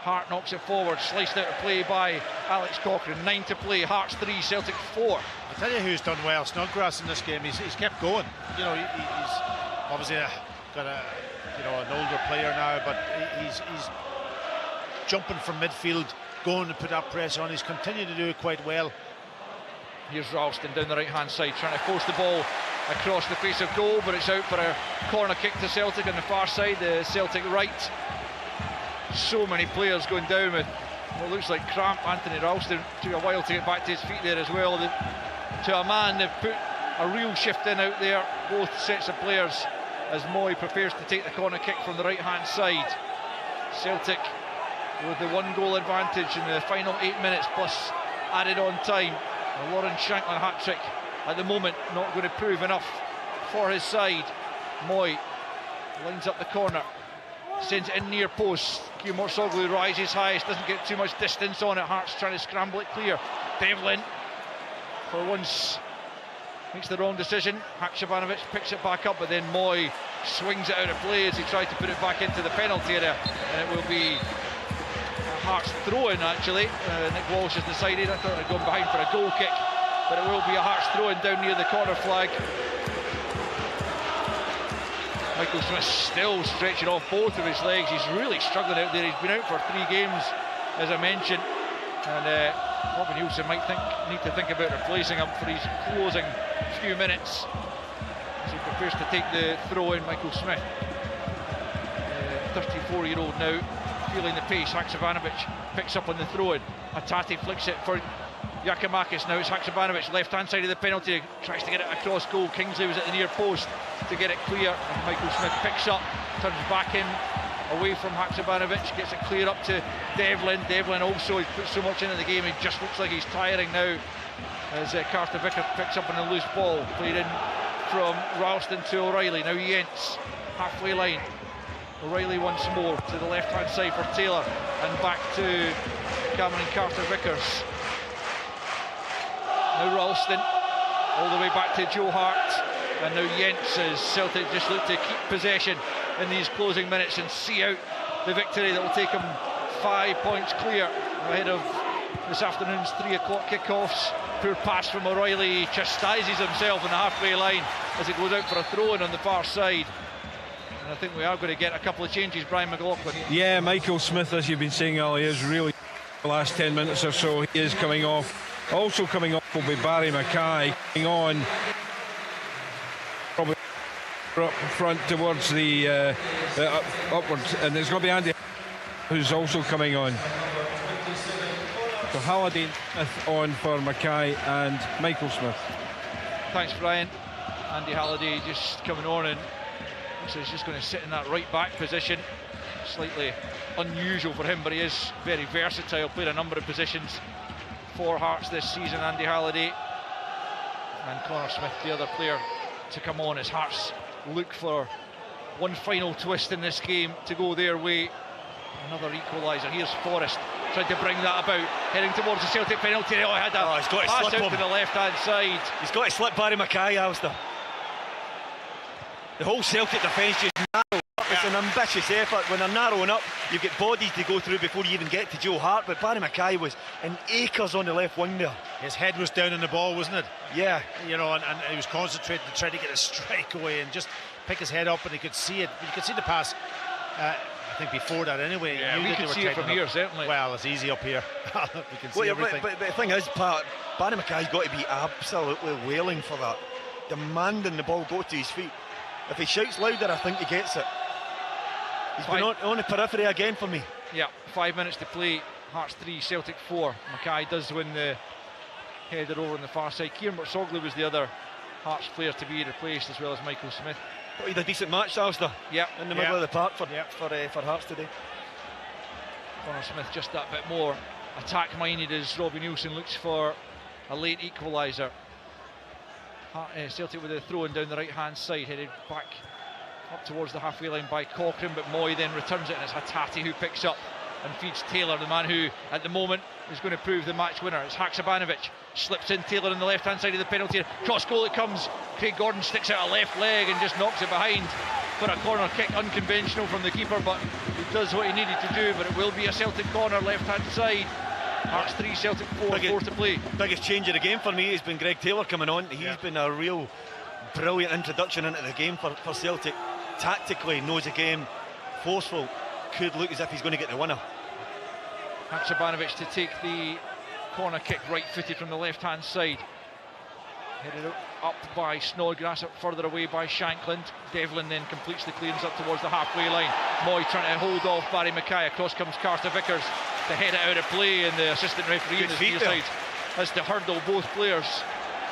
Hart knocks it forward, sliced out of play by Alex Cochrane. 9 to play, Hearts 3, Celtic 4. I tell you who's done well, Snodgrass in this game. He's kept going. You know, he's obviously got an older player now, but he's jumping from midfield, going to put that pressure on. He's continued to do it quite well. Here's Ralston down the right hand side, trying to force the ball across the face of goal, but it's out for a corner kick to Celtic on the far side, the Celtic right. So many players going down with what looks like cramp. Anthony Ralston took a while to get back to his feet there as well. To a man, they've put a real shift in out there, both sets of players, as Moy prepares to take the corner kick from the right hand side. Celtic with the 1 goal advantage in the final 8 minutes plus added on time. A Lauren Shanklin hat-trick at the moment not going to prove enough for his side. Moy lines up the corner, sends it in near post. Hugh Morsoglu rises highest, doesn't get too much distance on it. Hart's trying to scramble it clear. Devlin, for once, makes the wrong decision. Haksabanovic picks it back up, but then Moy swings it out of play as he tries to put it back into the penalty area, and it will be Hearts throw-in actually. Nick Walsh has decided. I thought they'd gone behind for a goal kick, but it will be a Hearts throw-in down near the corner flag. Michael Smith still stretching off both of his legs. He's really struggling out there. He's been out for 3 games, as I mentioned, and Robin Nielsen might need to think about replacing him for his closing few minutes as he prepares to take the throw-in. Michael Smith, 34-year-old now, feeling the pace. Haksabanovic picks up on the throw-in. Hatate flicks it for Giacomakis. Now it's Haksabanovic, left hand side of the penalty, tries to get it across goal. Kingsley was at the near post to get it clear, and Michael Smith picks up, turns back in away from Haksabanovic, gets it clear up to Devlin. Devlin also, he's put so much into the game, he just looks like he's tiring now as Carter Vickers picks up on a loose ball, played in from Ralston to O'Reilly. Now Jens, halfway line. O'Reilly once more to the left hand side for Taylor, and back to Cameron Carter Vickers. Now Ralston, all the way back to Joe Hart, and now Jens as Celtic just look to keep possession in these closing minutes and see out the victory that will take them 5 points clear ahead of this afternoon's 3 o'clock kickoffs. Poor pass from O'Reilly, he chastises himself on the halfway line as it goes out for a throw-in on the far side. And I think we are going to get a couple of changes. Brian McLaughlin. Yeah, Michael Smith, as you've been saying, Ali, is really the last 10 minutes or so. He is coming off. Also coming off will be Barry Mackay. Coming on probably up front towards the upwards, and there's going to be Andy who's also coming on. So Halliday on for Mackay and Michael Smith. Thanks, Brian. Andy Halliday just coming on, and so he's just going to sit in that right back position. Slightly unusual for him, but he is very versatile, played a number of positions for Hearts this season. Andy Halliday and Connor Smith, the other player to come on as Hearts look for one final twist in this game to go their way. Another equaliser. Here's Forrest trying to bring that about, heading towards the Celtic penalty. Oh, he had a he's got to pass slip out him to the left hand side. He's got to slip Barry Mackay, Alistair. The whole Celtic defence just narrow up. It's an ambitious effort. When they're narrowing up, you get bodies to go through before you even get to Joe Hart, but Barry Mackay was in acres on the left wing there. His head was down on the ball, wasn't it? Yeah. You know, and he was concentrating to try to get a strike away and just pick his head up, and he could see it. You could see the pass. I think before that anyway. Yeah, we can see it from here, certainly. Well, it's easy up here. We can see everything. But the thing is, Barry Mackay's got to be absolutely wailing for that, demanding the ball go to his feet. If he shouts louder, I think he gets it. He's been on the periphery again for me. Yeah, 5 minutes to play. Hearts 3, Celtic 4. Mackay does win the header over on the far side. Kieran Soglu was the other Hearts player to be replaced, as well as Michael Smith. But he had a decent match, Alistair. Yep. In the middle of the park for Hearts today. Connor Smith just that bit more attack-minded as Robbie Nielsen looks for a late equaliser. Celtic with a throw-in down the right-hand side, headed back up towards the halfway line by Cochrane, but Moy then returns it, and it's Hattati who picks up and feeds Taylor, the man who at the moment is going to prove the match winner. It's Haksabanovic, slips in Taylor on the left-hand side of the penalty, cross goal it comes. Craig Gordon sticks out a left leg and just knocks it behind for a corner kick, unconventional from the keeper, but he does what he needed to do. But it will be a Celtic corner, left-hand side. Hearts 3, Celtic 4, 4 to play. Biggest change of the game for me has been Greg Taylor coming on. He's been a real brilliant introduction into the game for Celtic. Tactically knows the game, forceful, could look as if he's going to get the winner. Haksabanovic to take the corner kick, right-footed from the left-hand side. Headed up by Snodgrass, up further away by Shankland. Devlin then completes the clearance up towards the halfway line. Moy trying to hold off Barry Mackay. Across comes Carter Vickers to head it out of play, and the assistant referee in the near side has to hurdle both players.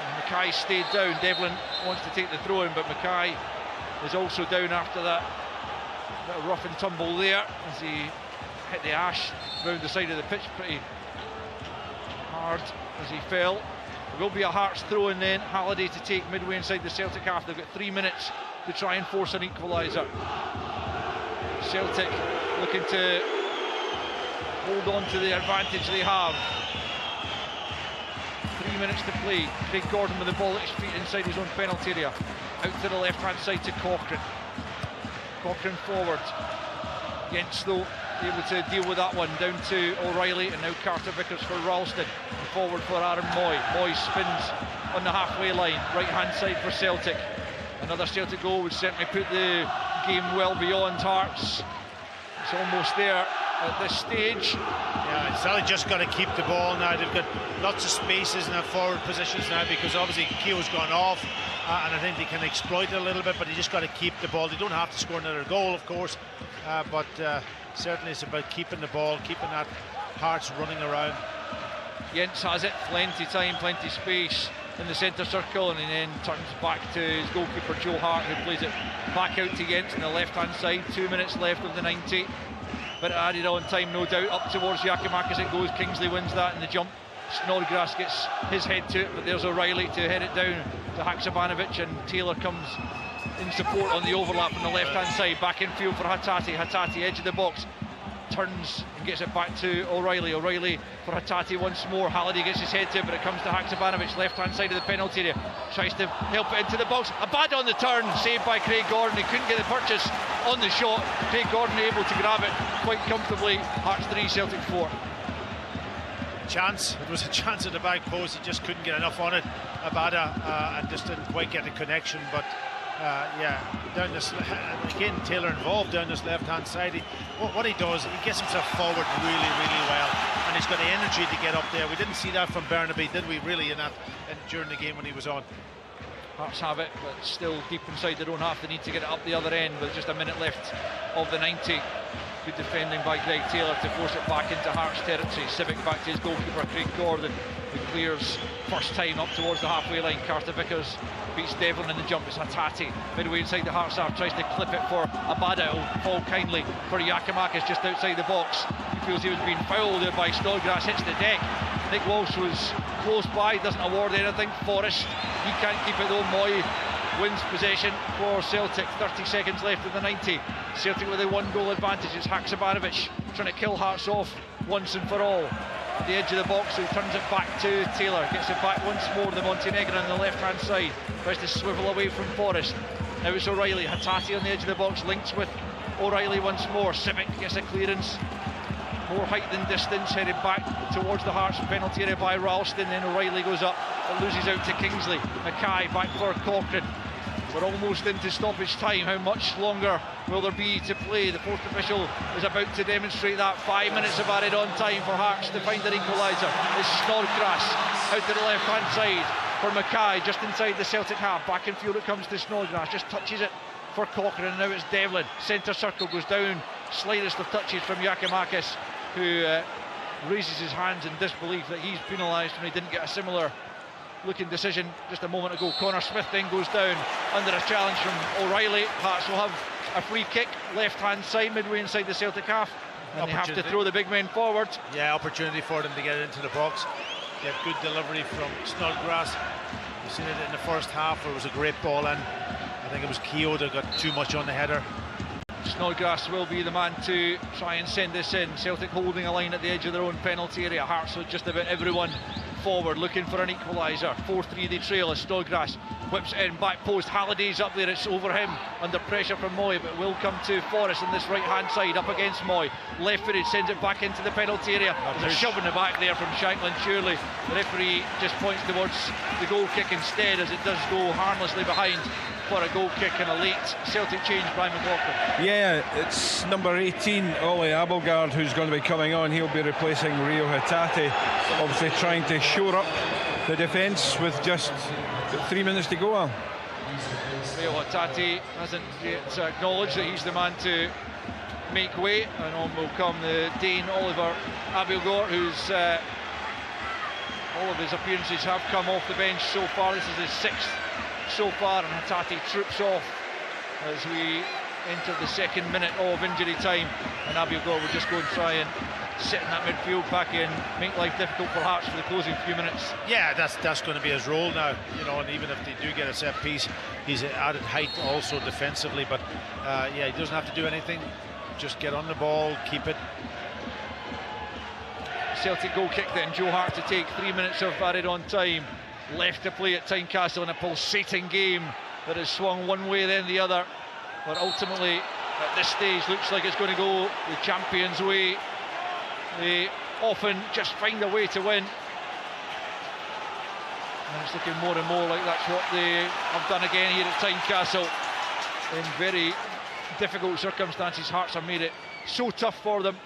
And Mackay stayed down. Devlin wants to take the throw in, but Mackay is also down after that bit of rough and tumble there as he hit the ash round the side of the pitch pretty hard as he fell. There will be a Hearts throw in then. Halliday to take midway inside the Celtic half. They've got 3 minutes to try and force an equaliser. Celtic looking to hold on to the advantage they have. 3 minutes to play. Craig Gordon with the ball at his feet inside his own penalty area. Out to the left-hand side to Cochrane. Cochrane forward. Yents though able to deal with that one. Down to O'Reilly, and now Carter Vickers for Ralston. Forward for Aaron Moy. Moy spins on the halfway line. Right-hand side for Celtic. Another Celtic goal would certainly put the game well beyond Hearts. It's almost there at this stage. Yeah, Celtic just got to keep the ball now. They've got lots of spaces in their forward positions now, because obviously Keogh's gone off, and I think they can exploit it a little bit, but they just got to keep the ball. They don't have to score another goal, of course, but certainly it's about keeping the ball, keeping that Hearts running around. Yents has it, plenty time, plenty space in the centre circle, and he then turns back to his goalkeeper Joe Hart, who plays it back out to Yents on the left-hand side. 2 minutes left of the 90. But added on time, no doubt, up towards Giakoumakis it goes. Kingsley wins that in the jump. Snodgrass gets his head to it, but there's O'Reilly to head it down to Haksabanovic, and Taylor comes in support on the overlap on the left-hand side. Back in field for Hattati. Hattati, edge of the box, turns and gets it back to O'Reilly. O'Reilly for Hattati once more. Halliday gets his head to it, but it comes to Haksabanovic, left-hand side of the penalty area. Tries to help it into the box. Abada on the turn, saved by Craig Gordon. He couldn't get the purchase on the shot. Craig Gordon able to grab it quite comfortably. Hearts 3, Celtic 4. Chance, it was a chance at the back post. He just couldn't get enough on it, Abada, and just didn't quite get the connection. But yeah, down this again, Taylor involved down this left-hand side. What he does, he gets himself forward really, really well, and he's got the energy to get up there. We didn't see that from Burnaby, did we? Really, during the game when he was on. Hearts have it, but still deep inside their own half. They need to get it up the other end with just a minute left of the 90. Good defending by Greg Taylor to force it back into Hearts territory. Civic back to his goalkeeper Craig Gordon, who clears first time up towards the halfway line. Carter Vickers beats Devlin in the jump. It's Hattati midway inside the Hearts half, tries to clip it for Abada. It'll fall kindly for Giakoumakis just outside the box. He feels he was being fouled there by Snodgrass, hits the deck. Nick Walsh was close by, doesn't award anything. Forrest, he can't keep it though. Moy wins possession for Celtic. 30 seconds left of the 90. Celtic with a 1-goal advantage. It's Haksabanovic trying to kill Hearts off once and for all. At the edge of the box, so he turns it back to Taylor. Gets it back once more to Montenegro on the left-hand side. Tries to swivel away from Forrest. Now it's O'Reilly. Hattati on the edge of the box, links with O'Reilly once more. Civic gets a clearance. More height than distance, headed back towards the Hearts penalty area by Ralston. Then O'Reilly goes up, but loses out to Kingsley. Mackay back for Cochrane. We're almost into stoppage time. How much longer will there be to play? The fourth official is about to demonstrate that. 5 minutes of added on time for Hearts to find their equaliser. It's Snodgrass out to the left-hand side for Mackay, just inside the Celtic half. Back in field it comes to Snodgrass, just touches it for Cochrane, and now it's Devlin. Centre circle goes down, slightest of touches from Giakoumakis, who raises his hands in disbelief that he's penalised when he didn't get a similar looking decision just a moment ago. Connor Smith then goes down under a challenge from O'Reilly. Hearts will have a free kick, left hand side, midway inside the Celtic half, and they have to throw the big men forward. Yeah, opportunity for them to get into the box. Get good delivery from Snodgrass. You've seen it in the first half where it was a great ball in. I think it was Keogh that got too much on the header. Snodgrass will be the man to try and send this in. Celtic holding a line at the edge of their own penalty area. Hearts with just about everyone forward looking for an equaliser. 4-3 they trail as Snodgrass whips it in, back post. Halliday's up there, it's over him under pressure from Moy, but will come to Forrest on this right hand side up against Moy. Left footed, sends it back into the penalty area. There's a shove in the back there from Shanklin. Surely the referee just points towards the goal kick instead, as it does go harmlessly behind for a goal kick and a late Celtic change. Brian McLaughlin. Yeah, it's number 18, Ollie Abelgard, who's going to be coming on. He'll be replacing Rio Hatate, obviously trying to shore up the defence with just 3 minutes to go. Rio Hatate hasn't yet acknowledged that he's the man to make way, and on will come the Dane Oliver Abelgard, who's all of his appearances have come off the bench so far. This is his 6th so far, and Hatate troops off as we enter the 2nd minute of injury time, and Abelgard will just go and try and sit in that midfield pack and make life difficult for Hearts for the closing few minutes. Yeah, that's going to be his role now, you know, and even if they do get a set piece, he's added height also defensively, but yeah, he doesn't have to do anything, just get on the ball, keep it. Celtic goal kick then, Joe Hart to take 3 minutes of added on time left to play at Tynecastle in a pulsating game that has swung one way then the other, but ultimately at this stage looks like it's going to go the champions' way. They often just find a way to win, and it's looking more and more like that's what they have done again here at Tynecastle in very difficult circumstances. Hearts have made it so tough for them.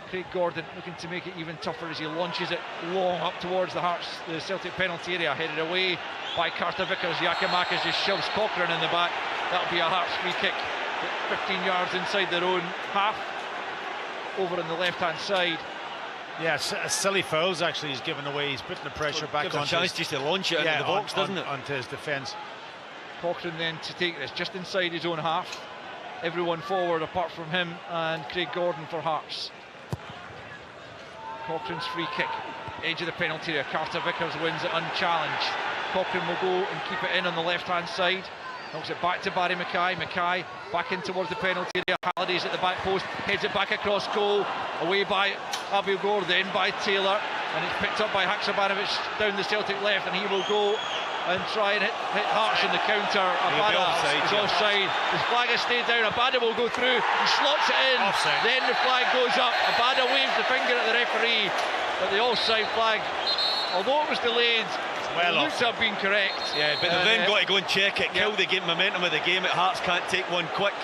Craig Gordon looking to make it even tougher as he launches it long up towards the Celtic penalty area, headed away by Carter Vickers. Giacomakis just shoves Cochrane in the back. That'll be a Hearts free kick 15 yards inside their own half, over on the left hand side. Yeah, silly fouls actually he's given away. He's putting the pressure back on. Gives a chance just to launch it into the box, doesn't it? Onto his defence. Cochrane then to take this just inside his own half. Everyone forward apart from him and Craig Gordon for Hearts. Cochrane's free kick, edge of the penalty area. Carter Vickers wins it unchallenged. Cochrane will go and keep it in on the left hand side. Knocks it back to Barry Mackay. Mackay back in towards the penalty area. Halliday's at the back post, heads it back across goal. Away by Abelgard, then by Taylor, and it's picked up by Haksabanovic down the Celtic left, and he will go and try and hit Hearts in the counter. Abada is offside. His flag has stayed down. Abada will go through. He slots it in. Offside. Then the flag goes up. Abada waves the finger at the referee, but the offside flag, although it was delayed, looks to have been correct. Yeah, but they've then got to go and check it, kill the game, momentum of the game. Hearts can't take one quick.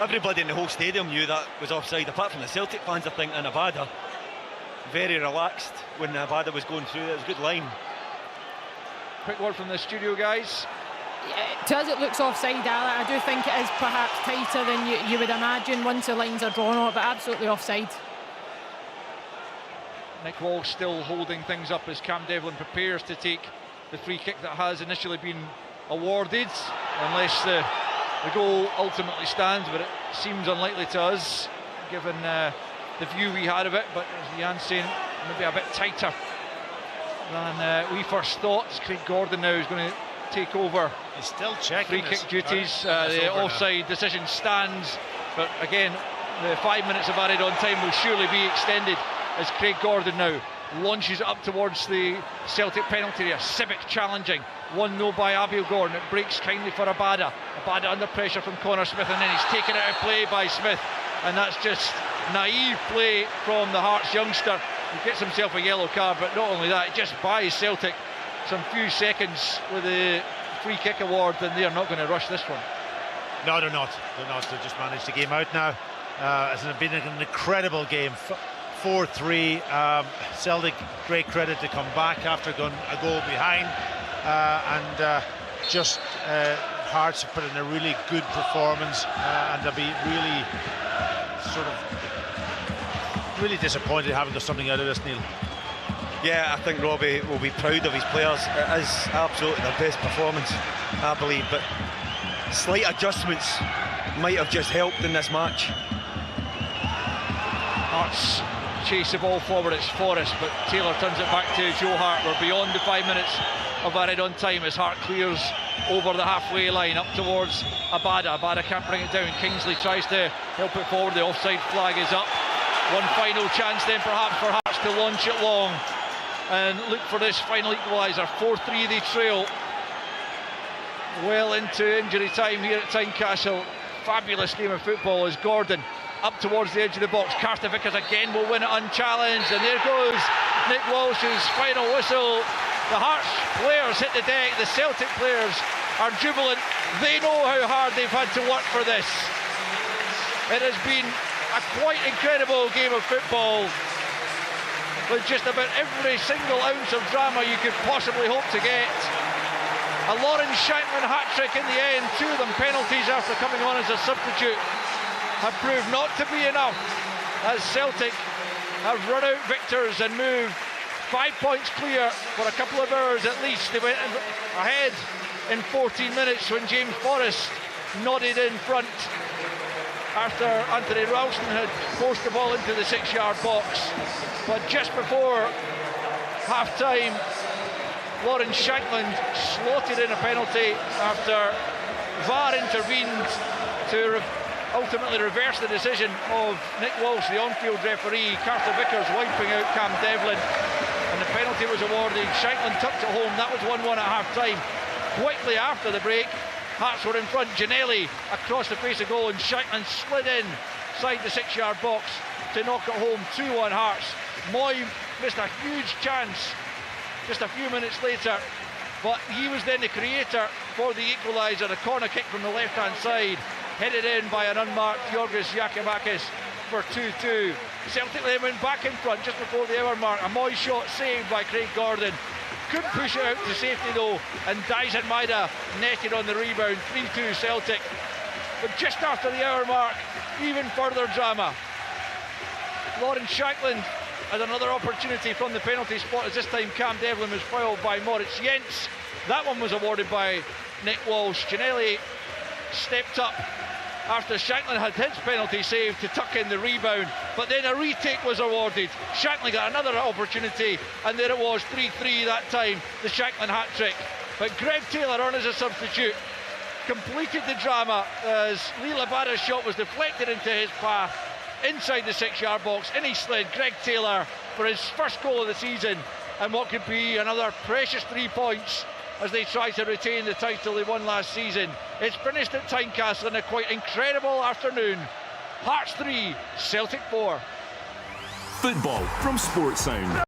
Everybody in the whole stadium knew that was offside, apart from the Celtic fans, I think, and Abada. Very relaxed when Abada was going through. It was a good line. Quick word from the studio, guys. Yeah, to us it looks offside, Alec. I do think it is perhaps tighter than you would imagine once the lines are drawn on it, but absolutely offside. Nick Walsh still holding things up as Cam Devlin prepares to take the free kick that has initially been awarded, unless the goal ultimately stands, but it seems unlikely to us given the view we had of it. But as Jan's saying, maybe a bit tighter than we first thought. Craig Gordon now is going to take over. He's still checking free kick duties. The offside decision stands, but again the 5 minutes of added on time will surely be extended as Craig Gordon now launches it up towards the Celtic penalty area. Civic challenging, 1-0 by Abelgard, and it breaks kindly for Abada. Abada under pressure from Connor Smith, and then he's taken out of play by Smith, and that's just naive play from the Hearts youngster. He gets himself a yellow card, but not only that, it just buys Celtic some few seconds with the free kick award, and they are not going to rush this one. No, they're not. They've just managed the game out now. It's been an incredible game. 4-3. Celtic, great credit to come back after going a goal behind, and just Hearts have put in a really good performance, and they'll be really sort of really disappointed having got something out of this, Neil. Yeah, I think Robbie will be proud of his players. It is absolutely their best performance, I believe, but slight adjustments might have just helped in this match. Hearts chase the ball forward, it's Forrest, but Taylor turns it back to Joe Hart. We're beyond the 5 minutes of added on time as Hart clears over the halfway line up towards Abada. Abada can't bring it down. Kingsley tries to help it forward. The offside flag is up. One final chance then perhaps for Hearts to launch it long and look for this final equaliser. 4-3 they trail. Well into injury time here at Tynecastle. Fabulous game of football as Gordon up towards the edge of the box. Carter Vickers again will win it unchallenged, and there goes Nick Walsh's final whistle. The Hearts players hit the deck. The Celtic players are jubilant. They know how hard they've had to work for this. It has been a quite incredible game of football, with just about every single ounce of drama you could possibly hope to get. A Lawrence Shankman hat-trick in the end. 2 of them penalties after coming on as a substitute have proved not to be enough, as Celtic have run out victors and moved 5 points clear for a couple of hours at least. They went ahead in 14 minutes when James Forrest nodded in front after Anthony Ralston had forced the ball into the 6-yard box. But just before half-time, Lawrence Shankland slotted in a penalty after VAR intervened to ultimately reverse the decision of Nick Walsh, the on-field referee. Carter Vickers wiping out Cam Devlin, and the penalty was awarded. Shankland tucked it home. That was 1-1 at half-time. Quickly after the break, Hearts were in front. Janelli across the face of goal, and Shankland slid inside the 6-yard box to knock it home. 2-1 Hearts. Moy missed a huge chance just a few minutes later, but he was then the creator for the equaliser. The corner kick from the left-hand side, headed in by an unmarked Yorgos Yakimakis for 2-2. Celtic then went back in front just before the hour mark. A Moy shot saved by Craig Gordon. Couldn't push it out to safety though, and Dyson Maeda netted on the rebound. 3-2 Celtic. But just after the hour mark, even further drama. Lawrence Shankland had another opportunity from the penalty spot, as this time Cam Devlin was fouled by Moritz Jens. That one was awarded by Nick Walsh. Janelli stepped up after Shankland had his penalty save to tuck in the rebound, but then a retake was awarded. Shankland got another opportunity, and there it was, 3-3 that time, the Shankland hat-trick. But Greg Taylor on as a substitute completed the drama as Leela Bada's shot was deflected into his path inside the 6-yard box. In he slid, Greg Taylor, for his first goal of the season, and what could be another precious 3 points as they try to retain the title they won last season. It's finished at Tynecastle in a quite incredible afternoon. Hearts 3, Celtic 4. Football from Sports Sound.